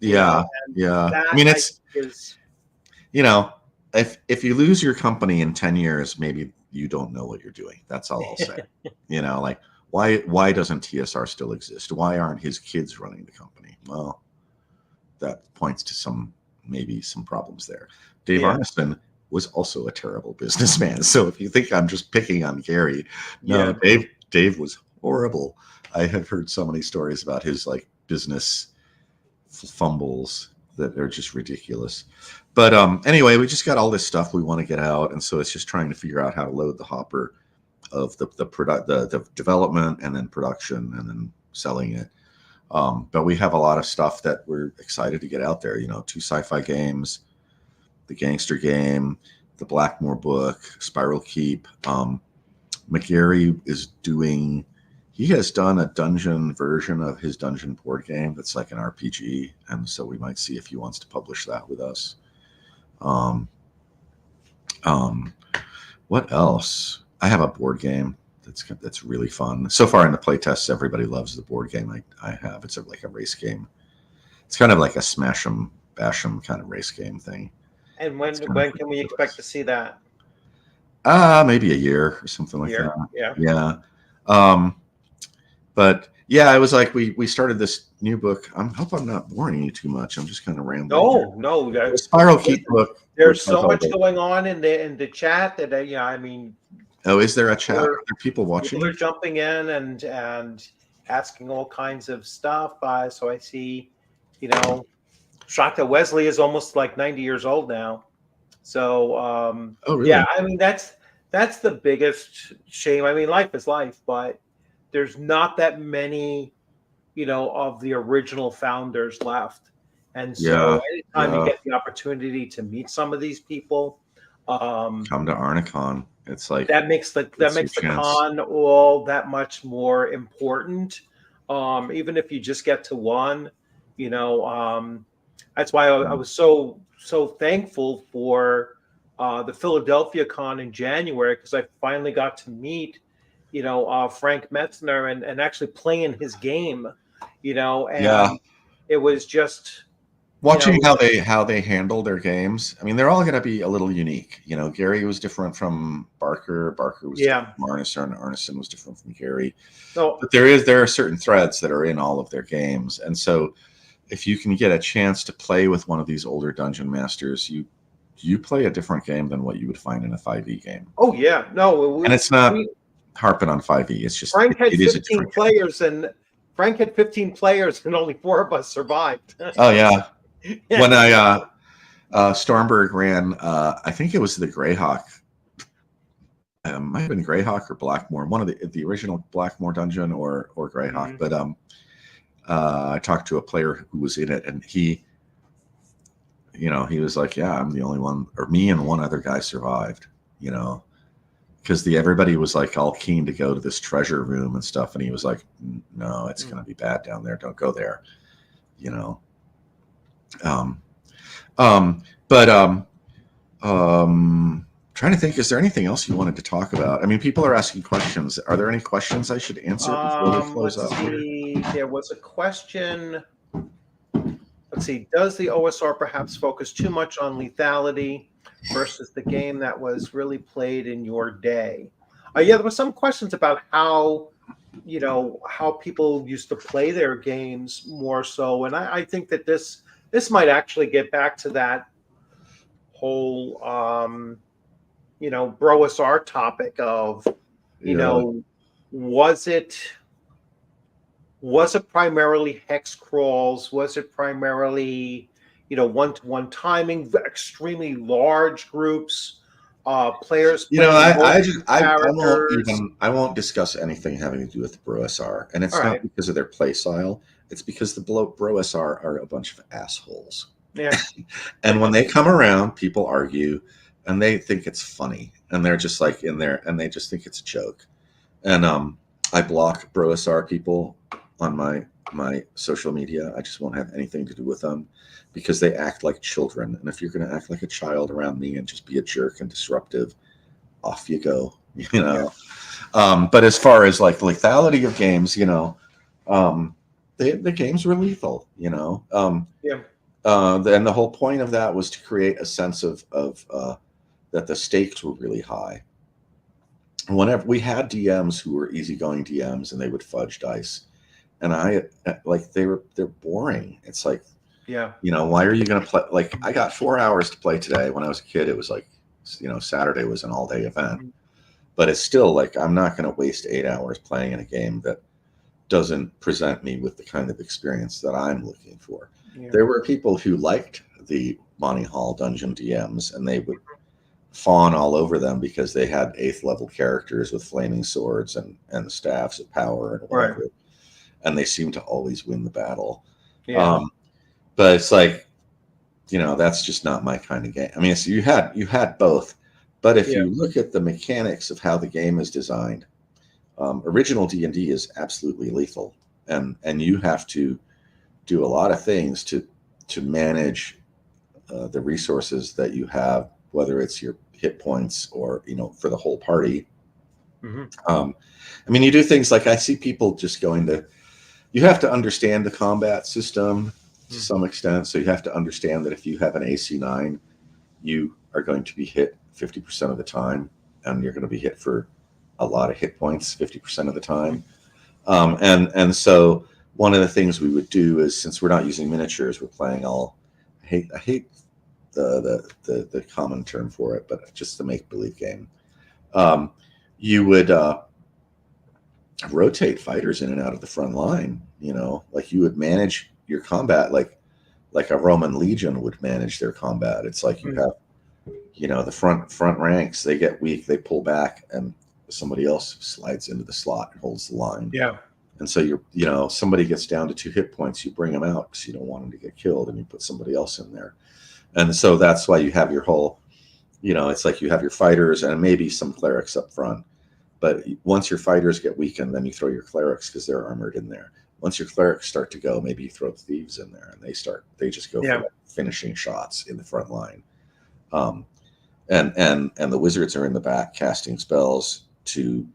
I mean, you know, if you lose your company in 10 years, maybe you don't know what you're doing. That's all I'll say. You know, like why doesn't TSR still exist? Why aren't his kids running the company? Well, that points to maybe some problems there. Dave Arneson was also a terrible businessman. So if you think I'm just picking on Gary, no, Dave was horrible. I have heard so many stories about his like business fumbles that are just ridiculous. But anyway, we just got all this stuff we want to get out, and so it's just trying to figure out how to load the hopper of the development and then production and then selling it. But we have a lot of stuff that we're excited to get out there. You know, 2 sci-fi games, the Gangster game, the Blackmoor book, Spiral Keep. McGarry he has done a dungeon version of his dungeon board game that's like an RPG, and so we might see if he wants to publish that with us. What else? I have a board game that's really fun. So far in the playtests, everybody loves the board game I have. It's like a race game. It's kind of like a smash 'em, bash 'em kind of race game thing. And when can we expect to see that? Maybe a year or something like that. Yeah. But yeah, it was like we started this new book. I hope I'm not boring you too much. I'm just kind of rambling. No. The Spiral Keep book. There's so much going on in the chat that I mean. Oh, is there a chat? Are there people watching? People are jumping in and asking all kinds of stuff. So I see, shocked that Wesley is almost like 90 years old now. So Oh, really? yeah, I mean that's the biggest shame. I mean, life is life, but there's not that many, of the original founders left. And so anytime you get the opportunity to meet some of these people, come to Arnicon. It's like that makes the con all that much more important. Even if you just get to one, that's why I was so thankful for the Philadelphia con in January, because I finally got to meet Frank Metzner and actually play in his game, and it was just watching how they handle their games. I mean, they're all going to be a little unique. Gary was different from Barker. Barker was different from Arneson. Arneson was different from Gary. So, but there are certain threads that are in all of their games, and so if you can get a chance to play with one of these older dungeon masters, you play a different game than what you would find in a 5e game. Oh yeah, no, and it's not harping on 5e. It's just Frank had 15 players, and Frank had 15 players, and only 4 of us survived. Oh yeah. When I Stormberg ran, I think it was the Greyhawk. Might have been Greyhawk or Blackmoor, one of the original Blackmoor dungeon or Greyhawk. But I talked to a player who was in it, and he was like, "Yeah, I'm the only one, or me and one other guy survived." Because everybody was like all keen to go to this treasure room and stuff, and he was like, "No, it's going to be bad down there. Don't go there." Trying to think, is there anything else you wanted to talk about? I mean, people are asking questions. Are there any questions I should answer before we close up? There was a question. Let's see. Does the OSR perhaps focus too much on lethality versus the game that was really played in your day? Yeah, there were some questions about how people used to play their games more so, and I think that this might actually get back to that whole BroSR topic of was it primarily hex crawls? Was it primarily one-to-one timing, extremely large groups, players? I won't discuss anything having to do with BroSR, and it's not because of their play style. It's because the BroSR are a bunch of assholes. Yeah. And when they come around, people argue, and they think it's funny, and they're just like in there, and they just think it's a joke. And I block BroSR people on my social media. I just won't have anything to do with them because they act like children. And if you're going to act like a child around me and just be a jerk and disruptive, off you go. But as far as like the lethality of games, the games were lethal. And the whole point of that was to create a sense of that the stakes were really high. Whenever we had DMs who were easygoing DMs and they would fudge dice, and they're boring. It's like, why are you going to play? Like, I got 4 hours to play today. When I was a kid, it was like, Saturday was an all-day event, but it's still like, I'm not going to waste 8 hours playing in a game that doesn't present me with the kind of experience that I'm looking for. There were people who liked the Monty Hall dungeon DMs, and they would fawn all over them because they had 8th level characters with flaming swords and staffs of power and whatever. Right. And they seemed to always win the battle. But it's like, that's just not my kind of game. I mean, so you had both, but if you look at the mechanics of how the game is designed, original D&D is absolutely lethal, and you have to do a lot of things to manage the resources that you have, whether it's your hit points or for the whole party. I mean, you do things like, I see people just going to, you have to understand the combat system to some extent. So you have to understand that if you have an AC 9, you are going to be hit 50% of the time, and you're going to be hit for a lot of hit points 50% of the time. And so one of the things we would do is, since we're not using miniatures, we're playing all, I hate the common term for it, but just the make-believe game. You would rotate fighters in and out of the front line. Like you would manage your combat like a Roman legion would manage their combat. It's like you have, the front ranks, they get weak, they pull back, and somebody else slides into the slot and holds the line. Yeah. And so somebody gets down to 2 hit points, you bring them out because you don't want them to get killed, and you put somebody else in there. And so that's why you have your whole, it's like you have your fighters and maybe some clerics up front. But once your fighters get weakened, then you throw your clerics because they're armored in there. Once your clerics start to go, maybe you throw thieves in there, and they just go for finishing shots in the front line. And the wizards are in the back casting spells to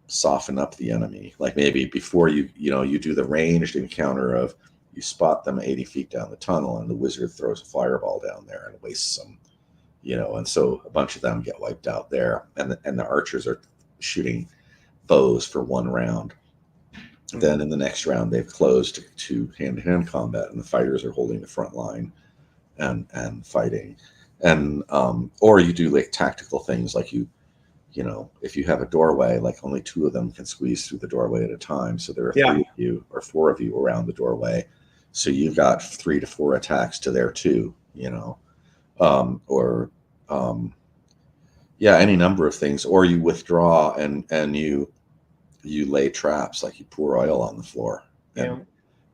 soften up the enemy. Like maybe before you do the ranged encounter of you spot them 80 feet down the tunnel, and the wizard throws a fireball down there and wastes them. And so a bunch of them get wiped out there, and the archers are shooting bows for 1 round. Then in the next round, they've closed to hand-to-hand combat, and the fighters are holding the front line and fighting. And or you do like tactical things, like if you have a doorway, like only 2 of them can squeeze through the doorway at a time. So there are 3 of you or 4 of you around the doorway. So you've got 3 to 4 attacks to their 2. Any number of things. Or you withdraw and you lay traps, like you pour oil on the floor, and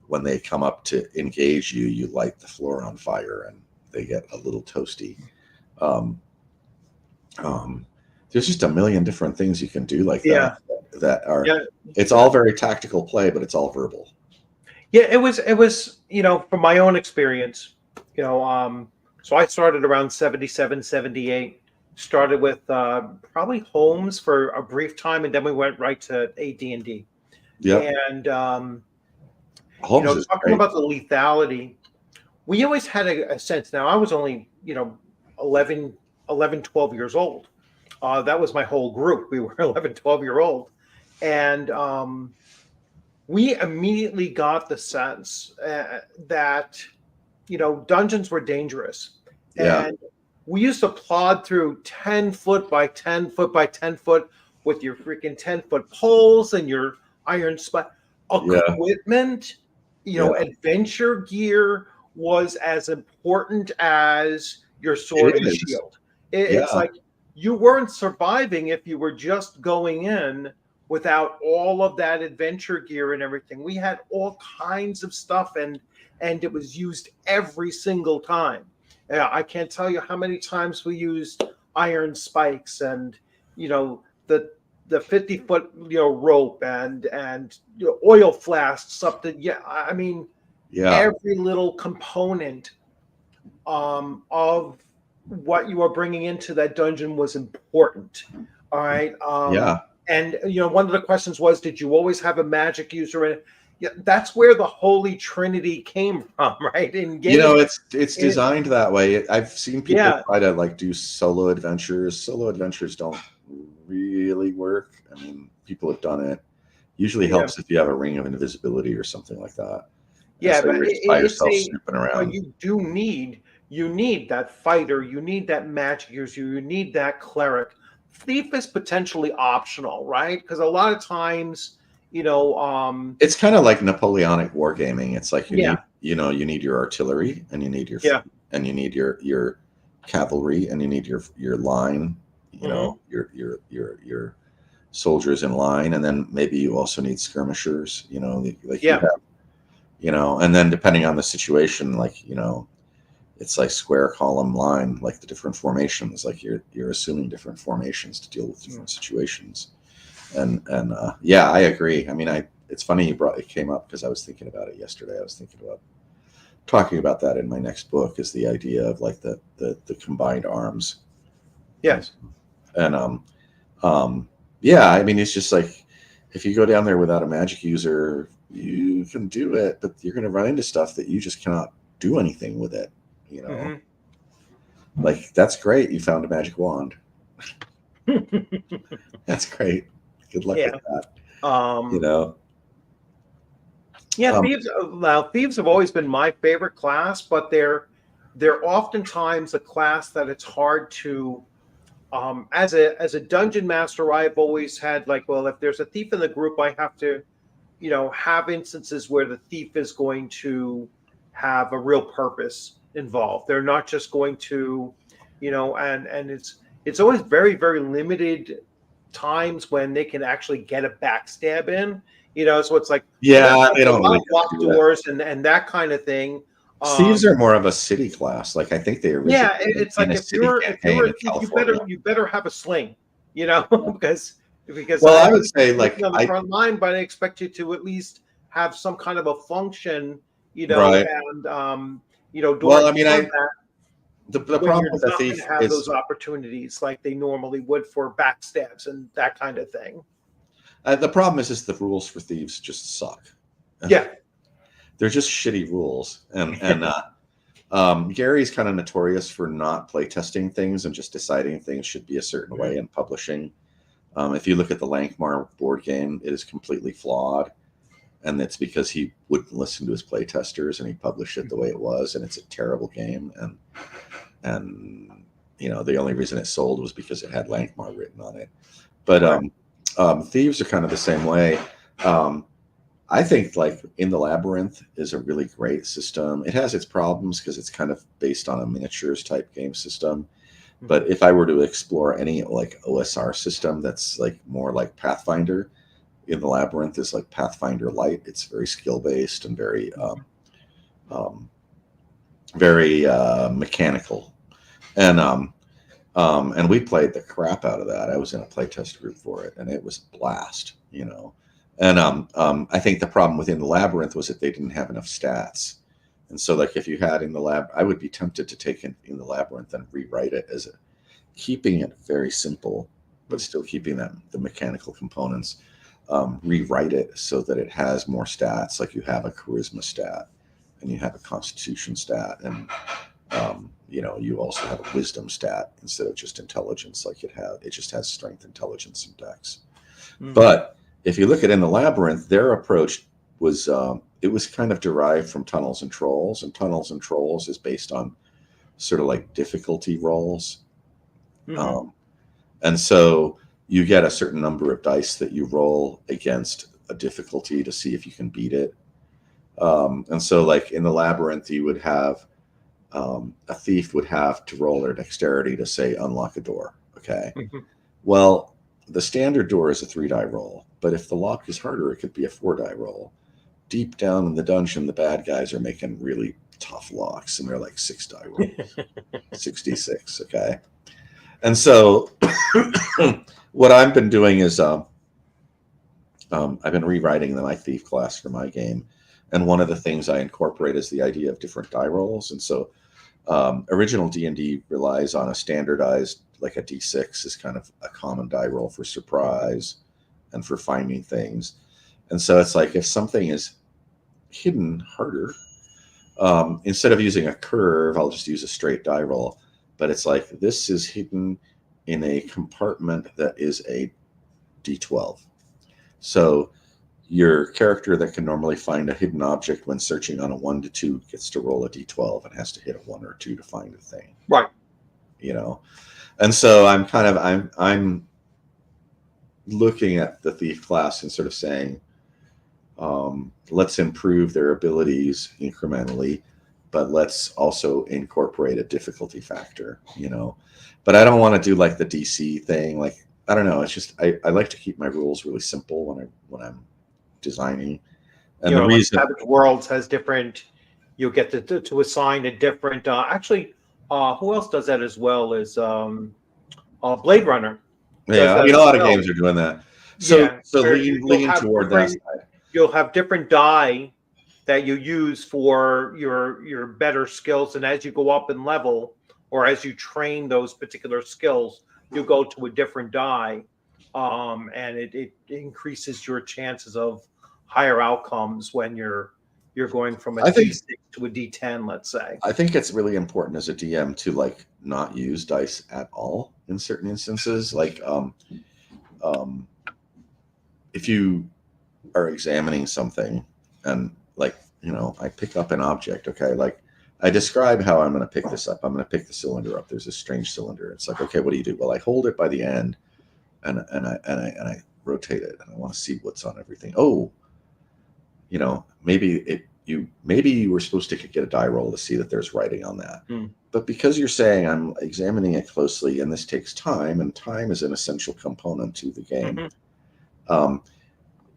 when they come up to engage you, you light the floor on fire and they get a little toasty. There's just a million different things you can do like that are it's all very tactical play, but it's all verbal. It was from my own experience, so I started around 77, 78. Started with probably Holmes for a brief time, and then we went right to AD&D. Yeah. And Holmes is talking about the lethality, we always had a sense. Now, I was only 11, 12 years old. That was my whole group. We were 11, 12-year-old, and we immediately got the sense that dungeons were dangerous. And we used to plod through 10 foot by 10 foot by 10 foot with your freaking 10-foot poles and your iron spike equipment. Adventure gear was as important as your sword and shield. It's like you weren't surviving if you were just going in without all of that adventure gear and everything. We had all kinds of stuff, and it was used every single time. I can't tell you how many times we used iron spikes and the 50-foot rope and oil flasks up to every little component of what you are bringing into that dungeon was important. All right. And one of the questions was, did you always have a magic user in it? Yeah, that's where the Holy Trinity came from, right? It's designed that way. I've seen people try to do solo adventures. Solo adventures don't really work. I mean, people have done it. Usually helps if you have a ring of invisibility or something like that. Yeah, so but you're by yourself snooping around. You need that fighter. You need that magic user. You need that cleric. Thief is potentially optional, right? Because a lot of times. It's kind of like Napoleonic wargaming. It's like you need your artillery, and you need your and you need your cavalry, and you need your line, your soldiers in line, and then maybe you also need skirmishers. You have, and then depending on the situation, it's like square, column, line, like the different formations. Like you're assuming different formations to deal with different situations. And I agree. I mean, it's funny it came up because I was thinking about it yesterday. I was thinking about talking about that in my next book, is the idea of the combined arms. Yes. And I mean, it's just like if you go down there without a magic user, you can do it, but you're going to run into stuff that you just cannot do anything with it. Like that's great. You found a magic wand. That's great. Good luck with that. Thieves have always been my favorite class, but they're oftentimes a class that it's hard to as a dungeon master, I've always had like, well, if there's a thief in the group, I have to, have instances where the thief is going to have a real purpose involved. They're not just going to, and it's always very, very limited times when they can actually get a backstab in. So it's like, yeah, they don't really lock doors and that kind of thing. Thieves are more of a city class. Like I think they originally. Yeah, it's like if you're a thief, you better have a sling, because well, I would say like on the front line, but I expect you to at least have some kind of a function, right. And well, I mean, the problem with the thief have those opportunities like they normally would for backstabs and that kind of thing. The problem is the rules for thieves just suck. Yeah. They're just shitty rules, and Gary's kind of notorious for not playtesting things and just deciding things should be a certain way and publishing. If you look at the Blackmoor board game, it is completely flawed, and it's because he wouldn't listen to his playtesters and he published it the way it was, and it's a terrible game. And the only reason it sold was because it had Blackmoor written on it. But Thieves are kind of the same way. I think like In the Labyrinth is a really great system. It has its problems because it's kind of based on a miniatures type game system. But if I were to explore any like OSR system that's like more like Pathfinder, In the Labyrinth is like Pathfinder light. It's very skill based and very mechanical. And we played the crap out of that. I was in a playtest group for it, and it was a blast, And I think the problem within the Labyrinth was that they didn't have enough stats. And so like if you had In the Lab, I would be tempted to take in the Labyrinth and rewrite it as keeping it very simple, but still keeping the mechanical components. Rewrite it so that it has more stats, like you have a charisma stat and you have a constitution stat, and you also have a wisdom stat instead of just intelligence, like it just has strength, intelligence, and dex. But if you look at In the Labyrinth, their approach was it was kind of derived from Tunnels and Trolls, and Tunnels and Trolls is based on sort of like difficulty rolls. And so you get a certain number of dice that you roll against a difficulty to see if you can beat it. And so like in the Labyrinth, you would have a thief would have to roll their dexterity to say unlock a door. Okay. Well, the standard door is a 3-die roll, but if the lock is harder, it could be a 4-die roll. Deep down in the dungeon, the bad guys are making really tough locks, and they're like 6-die rolls, 66. Okay. And so what I've been doing is I've been rewriting my thief class for my game. And one of the things I incorporate is the idea of different die rolls. And so original D&D relies on a standardized, like a D6 is kind of a common die roll for surprise and for finding things. And so it's like if something is hidden harder, instead of using a curve, I'll just use a straight die roll. But it's like this is hidden in a compartment that is a D12. So your character that can normally find a hidden object when searching on a 1 to 2 gets to roll a D12 and has to hit a 1 or 2 to find a thing. Right. And so I'm looking at the thief class and sort of saying, let's improve their abilities incrementally, but let's also incorporate a difficulty factor, But I don't want to do like the DC thing. Like, I don't know. It's just I like to keep my rules really simple when I'm designing. And the reason Savage Worlds has different, you'll get to assign a different. Actually, who else does that as well as Blade Runner? Yeah, a lot of games are doing that. So lean toward that side. You'll have different die that you use for your better skills, and as you go up in level or as you train those particular skills, you go to a different die, and it increases your chances of higher outcomes when you're going from a D6 to a D10, let's say. I think it's really important as a DM to like not use dice at all in certain instances. Like if you are examining something and like, I pick up an object, okay, like I describe how I'm going to pick this up. I'm going to pick the cylinder up. There's a strange cylinder. It's like, okay, what do you do? Well, I hold it by the end, and I rotate it, and I want to see what's on everything. Oh, maybe you were supposed to get a die roll to see that there's writing on that. But because you're saying I'm examining it closely, and this takes time, and time is an essential component to the game.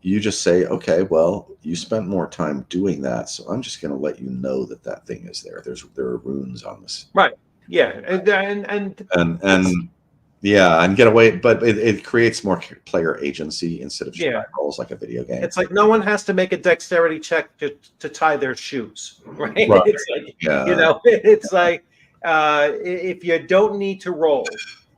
You just say, okay, well, you spent more time doing that, so I'm just going to let you know that thing is there. There are runes on this. Right. Yeah. And get away, but it creates more player agency instead of just roles like a video game. It's like no one has to make a dexterity check to tie their shoes, right? It's like, it's like if you don't need to roll,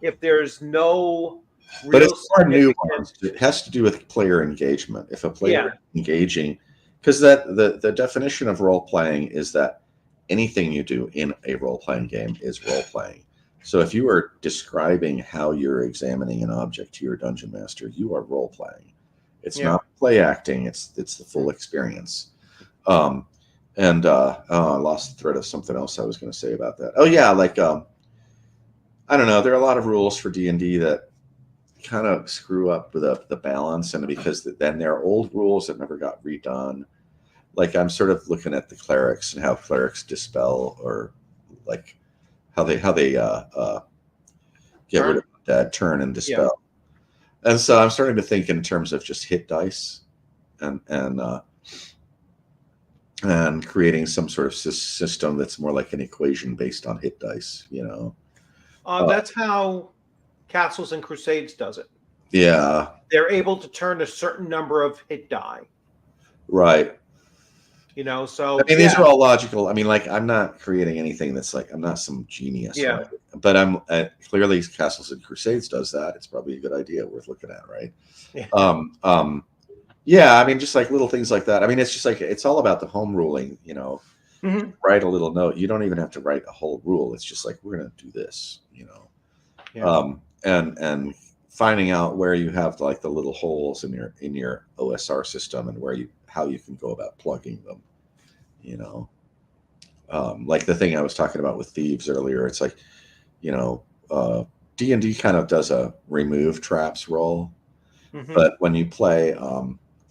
if there's no but it's more nuanced. It has to do with player engagement. If a player is engaging, because the definition of role playing is that anything you do in a role playing game is role playing. So if you are describing how you're examining an object to your dungeon master, you are role playing. It's not play acting. It's the full experience. I lost the thread of something else I was going to say about that. Oh yeah, like I don't know. There are a lot of rules for D&D that kind of screw up the balance, and because then there are old rules that never got redone. Like I'm sort of looking at the clerics and how clerics dispel, or like how they get rid of dead, turn and dispel. And so I'm starting to think in terms of just hit dice and creating some sort of system that's more like an equation based on hit dice, That's how Castles and Crusades does it. Yeah. They're able to turn a certain number of hit die. Right. So I mean, these are all logical. I mean, like, I'm not creating anything that's like, I'm not some genius. Yeah. Right? But I'm clearly Castles and Crusades does that. It's probably a good idea worth looking at, right? Yeah. Yeah, I mean, just like little things like that. I mean, it's just like, it's all about the home ruling, Write a little note. You don't even have to write a whole rule. It's just like, we're going to do this, and finding out where you have like the little holes in your OSR system and how you can go about plugging them, like the thing I was talking about with thieves earlier. It's like, D&D kind of does a remove traps roll, but when you play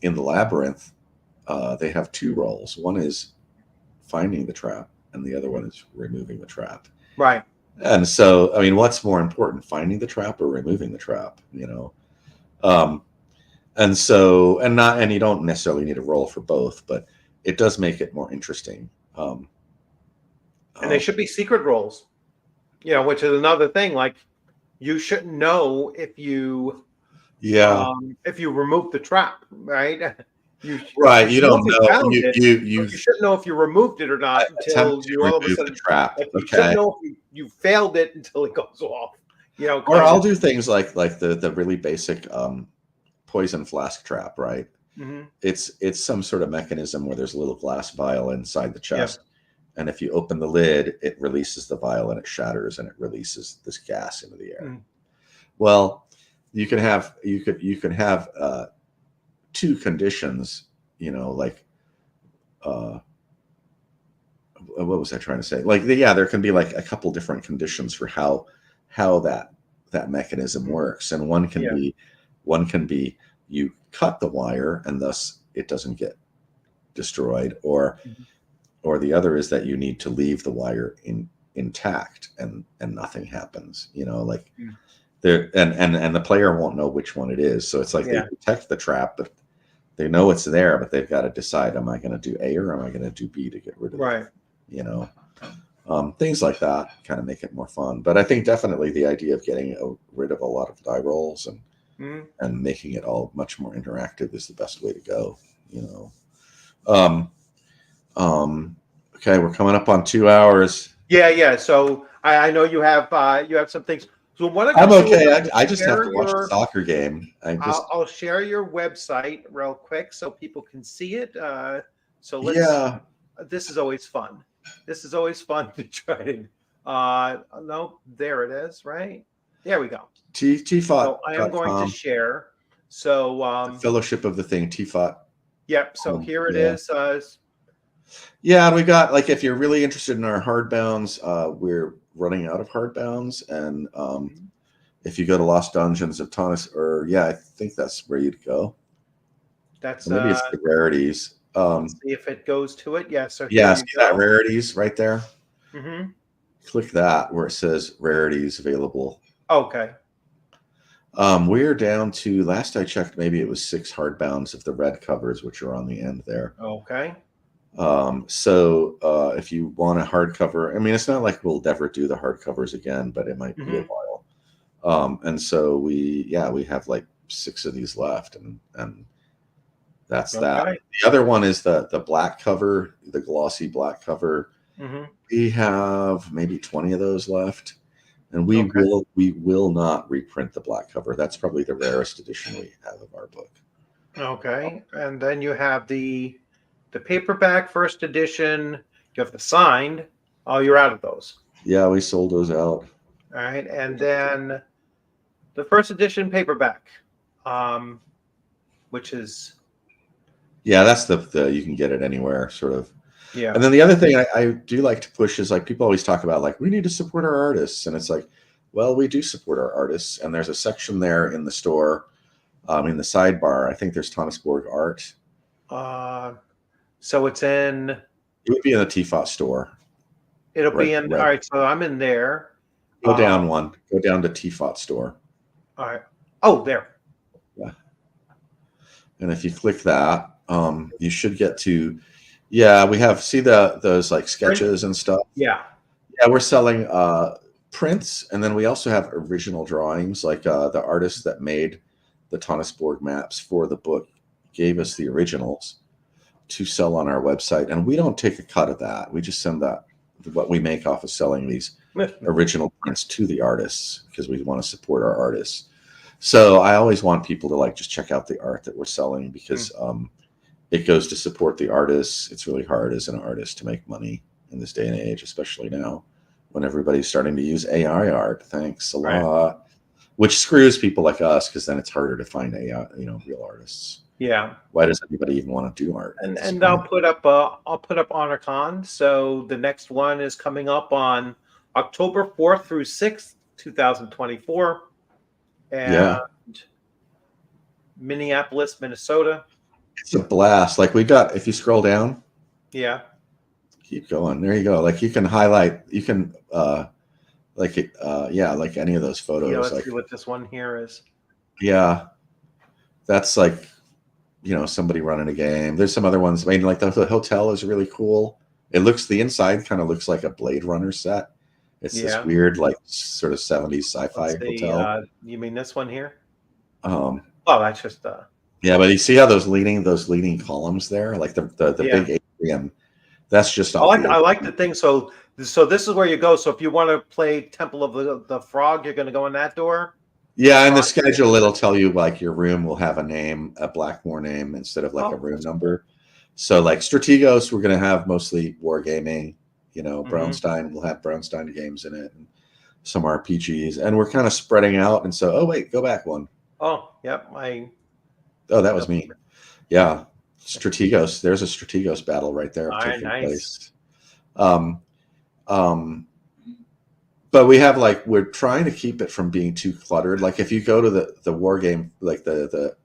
in the Labyrinth, they have two rolls. One is finding the trap, and the other one is removing the trap. Right. And so, I mean, what's more important, finding the trap or removing the trap? And you don't necessarily need a roll for both, but it does make it more interesting. And they should be secret rolls, which is another thing. Like, you shouldn't know if you remove the trap, right? You don't know. You shouldn't know if you removed it or not until you all of a sudden trap. You shouldn't know if you failed it until it goes off. Or I'll do things like the really basic poison flask trap, right? It's some sort of mechanism where there's a little glass vial inside the chest, and if you open the lid, it releases the vial and it shatters and it releases this gas into the air. Well, you can have two conditions, like what was I trying to say? Like there can be like a couple different conditions for how that mechanism works, and one can be you cut the wire and thus it doesn't get destroyed, or the other is that you need to leave the wire intact and nothing happens. There and the player won't know which one it is. So it's like they detect the trap, but they know it's there, but they've got to decide: am I going to do A or am I going to do B to get rid of it? Things like that kind of make it more fun. But I think definitely the idea of getting rid of a lot of die rolls and making it all much more interactive is the best way to go. Okay, we're coming up on 2 hours. Yeah. So I know you have some things. So I'm okay. I just have to watch the soccer game. I'll share your website real quick so people can see it. So let's. Yeah. This is always fun. This is always fun to try to. No, there it is. Right. There we go. TFOT. So I am going to share. So Fellowship of the Thing, TFOT. Yep. So here it is. Yeah, we got like if you're really interested in our hardbounds, we're running out of hardbounds, and if you go to Lost Dungeons of Tonis, or yeah, I think that's where you'd go. That's or maybe it's the rarities. Let's see if it goes to it. Yeah, so here Yeah, you see go. that rarities right there. Mm-hmm. Click that where it says rarities available. Okay. We're down to, last I checked, maybe it was 6 hardbounds of the red covers, which are on the end there. Okay. So if you want a hardcover, I mean, it's not like we'll never do the hardcovers again, but it might be a while. And so we have like 6 of these left, and that's that. The other one is the black cover, the glossy black cover. We have maybe 20 of those left, and we will not reprint the black cover. That's probably the rarest edition we have of our book. Okay, and then you have the paperback first edition. You have the signed. Oh, you're out of those. Yeah, we sold those out. All right, and then the first edition paperback, which is, yeah, that's the you can get it anywhere, sort of. Yeah. And then the other thing I do like to push is, like, people always talk about, like, we need to support our artists, and it's like, well, we do support our artists, and there's a section there in the store, in the sidebar. I think there's Tonis Borg art. So it's in. It would be in the TFOT store. It'll be in. All right, so I'm in there. Go down one. Go down to TFOT store. All right. Oh, there. Yeah. And if you click that, you should get to. Yeah, we have, see those like sketches and stuff. Yeah. Yeah, we're selling prints, and then we also have original drawings. Like the artist that made the Tonis Borg maps for the book gave us the originals to sell on our website, and we don't take a cut of that. We just send that, what we make off of selling these original prints, to the artists, because we want to support our artists. So I always want people to, like, just check out the art that we're selling, because it goes to support the artists. It's really hard as an artist to make money in this day and age, especially now when everybody's starting to use AI art. Thanks a lot. Which screws people like us, because then it's harder to find AI, real artists. Yeah. Why does anybody even want to do art? And I'll put up HonorCon. So the next one is coming up on October 4th through 6th, 2024. And Minneapolis, Minnesota. It's a blast. Like, we got, if you scroll down. Yeah. Keep going. There you go. Like, you can highlight, you can like any of those photos. Yeah, let's like, see what this one here is. Yeah. That's like, somebody running a game. There's some other ones. I mean, like the hotel is really cool. The inside kind of looks like a Blade Runner set. It's this weird, like, sort of 70s sci-fi hotel. You mean this one here? Oh, that's just yeah, but you see how those leaning columns there, like the big atrium. That's just. I like the thing. So this is where you go. So if you want to play Temple of the Frog, you're going to go in that door. Yeah, in the schedule, it'll tell you, like, your room will have a name, a Blackmoor name, instead of like a room number. So, like, Strategos, we're going to have mostly wargaming. Brownstein will have Brownstein games in it, and some RPGs, and we're kind of spreading out. And so, go back one. Oh, yep. That was me. Yeah, Strategos. There's a Strategos battle right there. Nice. Place. But we have, like, we're trying to keep it from being too cluttered. Like, if you go to the war game, like the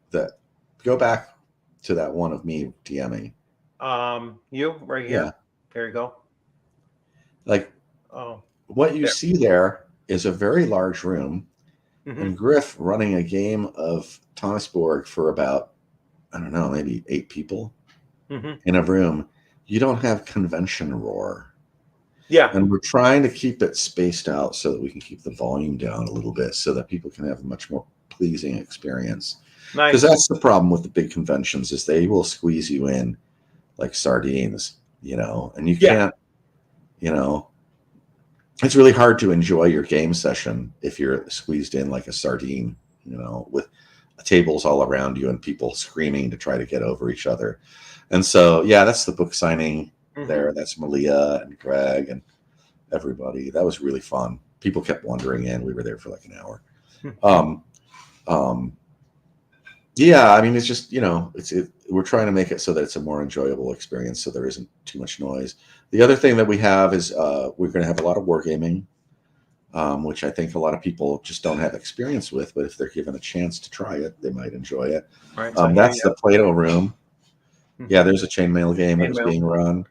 go back to that one of me DMing. You right here. Yeah. There you go. Like, what you see there is a very large room, and Griff running a game of Tonis Borg for about, I don't know, maybe 8 people in a room. You don't have convention roar. Yeah. And we're trying to keep it spaced out so that we can keep the volume down a little bit, so that people can have a much more pleasing experience. Nice. Because that's the problem with the big conventions, is they will squeeze you in like sardines, and you can't, it's really hard to enjoy your game session if you're squeezed in like a sardine, with tables all around you and people screaming to try to get over each other. And so, that's the book signing there. That's Malia and Greg and everybody. That was really fun. People kept wandering in. We were there for like an hour. Yeah, I mean, it's just, we're trying to make it so that it's a more enjoyable experience, so there isn't too much noise. The other thing that we have is we're going to have a lot of wargaming, which I think a lot of people just don't have experience with, but if they're given a chance to try it, they might enjoy it. Right. That's the Play-Doh room. Yeah, there's a chainmail game that was being run.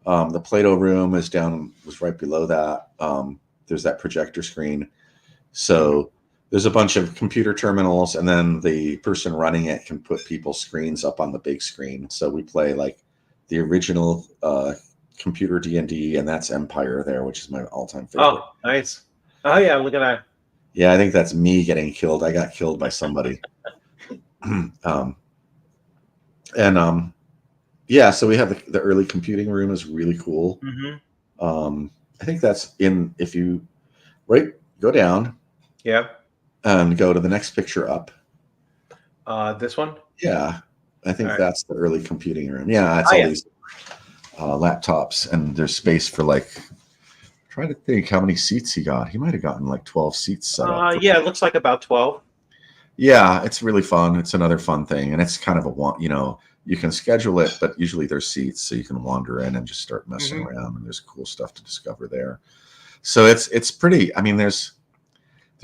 The Play-Doh room was right below that. There's that projector screen. So there's a bunch of computer terminals, and then the person running it can put people's screens up on the big screen. So we play like the original computer D&D, and that's Empire there, which is my all-time favorite. Oh, nice. Oh, yeah, look at that. Yeah, I think that's me getting killed. I got killed by somebody. Yeah, so we have the early computing room is really cool. I think that's if you go down. Yeah. And go to the next picture up. This one? Yeah. I think that's the early computing room. Yeah, it's all these laptops, and there's space for trying to think how many seats he got. He might have gotten 12 seats set up. Yeah, it looks like about 12. Yeah, it's really fun. It's another fun thing, and it's kind of you can schedule it, but usually there's seats, so you can wander in and just start messing around, and there's cool stuff to discover there. So it's pretty. I mean, there's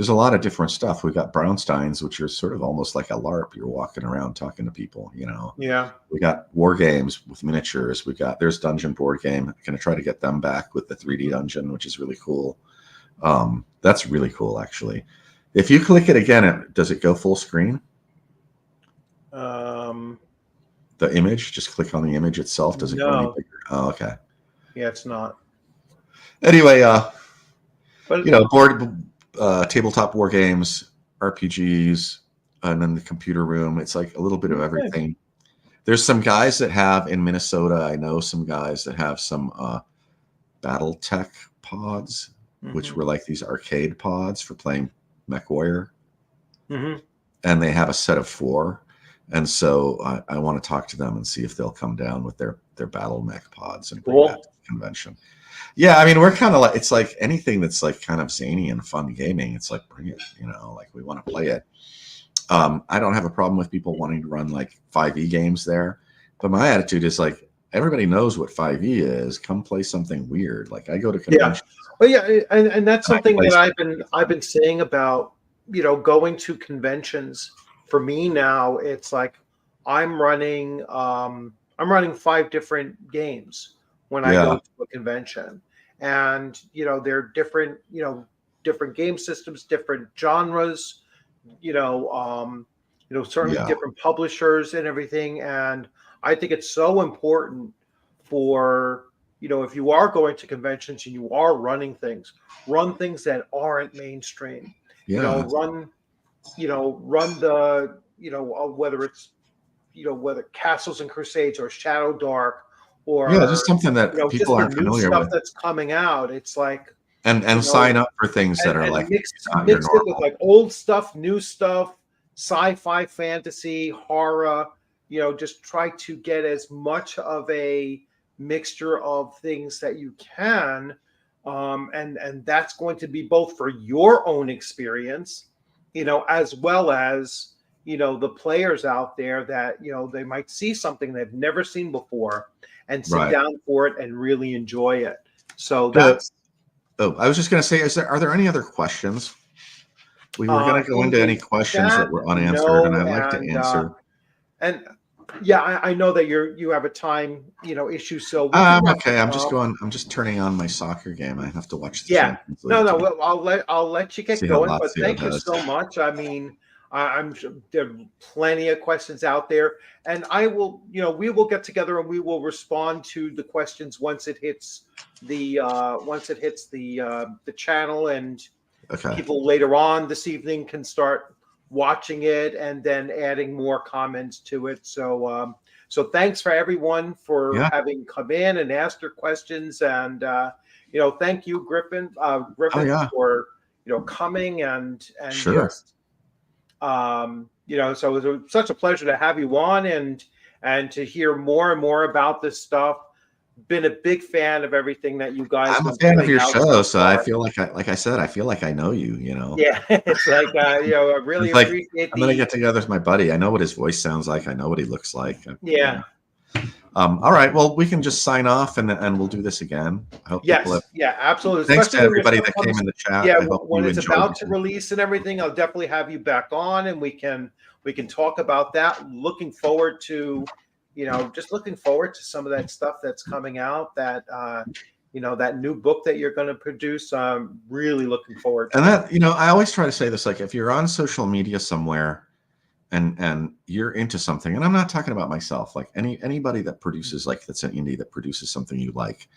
a lot of different stuff. We've got Brownsteins, which are sort of almost like a LARP. You're walking around talking to people, Yeah. We got war games with miniatures. There's Dungeon board game. I'm going to try to get them back with the 3D dungeon, which is really cool. That's really cool, actually. If you click it again, does it go full screen? The image, just click on the image itself. Does it go any bigger? Oh, okay. Yeah, it's not. Anyway, tabletop war games, RPGs, and then the computer room. It's like a little bit of everything. There's some guys that have in Minnesota. I know some guys that have some BattleTech pods, which were like these arcade pods for playing MechWarrior. And they have a set of 4. And so I want to talk to them and see if they'll come down with their Battle Mech pods and bring that to the convention. Yeah, I mean, we're kind of like, it's like anything that's like kind of zany and fun gaming. It's like, bring it, we want to play it. I don't have a problem with people wanting to run like 5e games there, but my attitude is like, everybody knows what 5e is. Come play something weird. Like I go to conventions. Yeah, and that's something that I've been saying about going to conventions. For me now, it's like I'm running 5 different games when I go to a convention, and they're different different game systems, different genres, certainly different publishers and everything. And I think it's so important for if you are going to conventions and you are running things, run things that aren't mainstream. Run the whether it's whether Castles and Crusades or Shadow Dark, or just something that people aren't familiar with. That's coming out. It's like and sign up for things that are like mix it with like old stuff, new stuff, sci-fi, fantasy, horror. Just try to get as much of a mixture of things that you can, and that's going to be both for your own experience, as well as the players out there that they might see something they've never seen before and sit down for it and really enjoy it. So that's. I was just going to say, are there any other questions? We were going to go into any questions that were unanswered, and I'd like to answer. I know that you have a time issue. So I'm okay. I'm just turning on my soccer game. I have to watch the Champions League. No. I'll let you get going. But thank you so much. I mean, I'm sure there are plenty of questions out there, and we will get together and we will respond to the questions once it hits the channel, and people later on this evening can start watching it and then adding more comments to it. So thanks for everyone for having come in and asked your questions, and thank you, Griffin, for coming and sure. So it was such a pleasure to have you on and to hear more and more about this stuff. been a big fan of everything that you guys. I'm a fan of your show, so I feel like I said, I feel like I know you. Yeah, it's like I really appreciate. I'm gonna get together with my buddy. I know what his voice sounds like. I know what he looks like. Yeah. All right. Well, we can just sign off and we'll do this again. I hope absolutely. Thanks to everybody that came in the chat. Yeah, when it's about to release and everything, I'll definitely have you back on, and we can talk about that. Looking forward to, just looking forward to some of that stuff that's coming out. That that new book that you're going to produce. I'm really looking forward to. And that, I always try to say this, like, if you're on social media somewhere and you're into something, and I'm not talking about myself, like anybody that produces, like, that's an indie that produces something you like,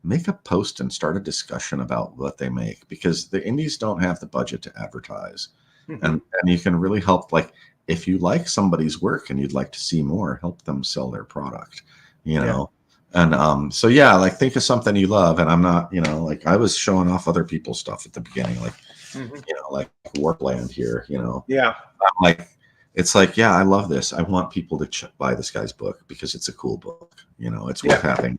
make a post and start a discussion about what they make, because the indies don't have the budget to advertise. And you can really help, like, if you like somebody's work and you'd like to see more, help them sell their product, And so like, think of something you love. And I'm not, like, I was showing off other people's stuff at the beginning, like, like Warpland here, Yeah. I'm like, it's like, yeah, I love this. I want people to buy this guy's book because it's a cool book. It's worth having.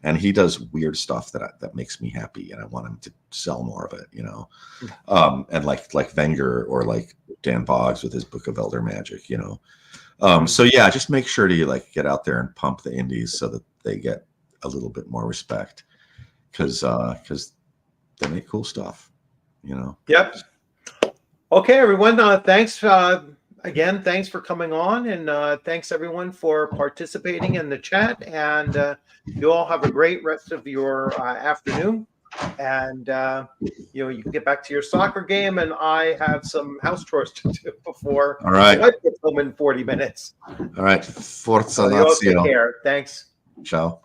And he does weird stuff that makes me happy, and I want him to sell more of it. And like Wenger, or like Dan Boggs with his Book of Elder Magic. So yeah, just make sure to, like, get out there and pump the indies so that they get a little bit more respect, because they make cool stuff. Yep. Okay, everyone. Thanks. Again, thanks for coming on, and thanks everyone for participating in the chat. And you all have a great rest of your afternoon. And you can get back to your soccer game, and I have some house chores to do before. All right. I get home in 40 minutes. All right. Forza So you all take Lazio. care. Thanks. Ciao.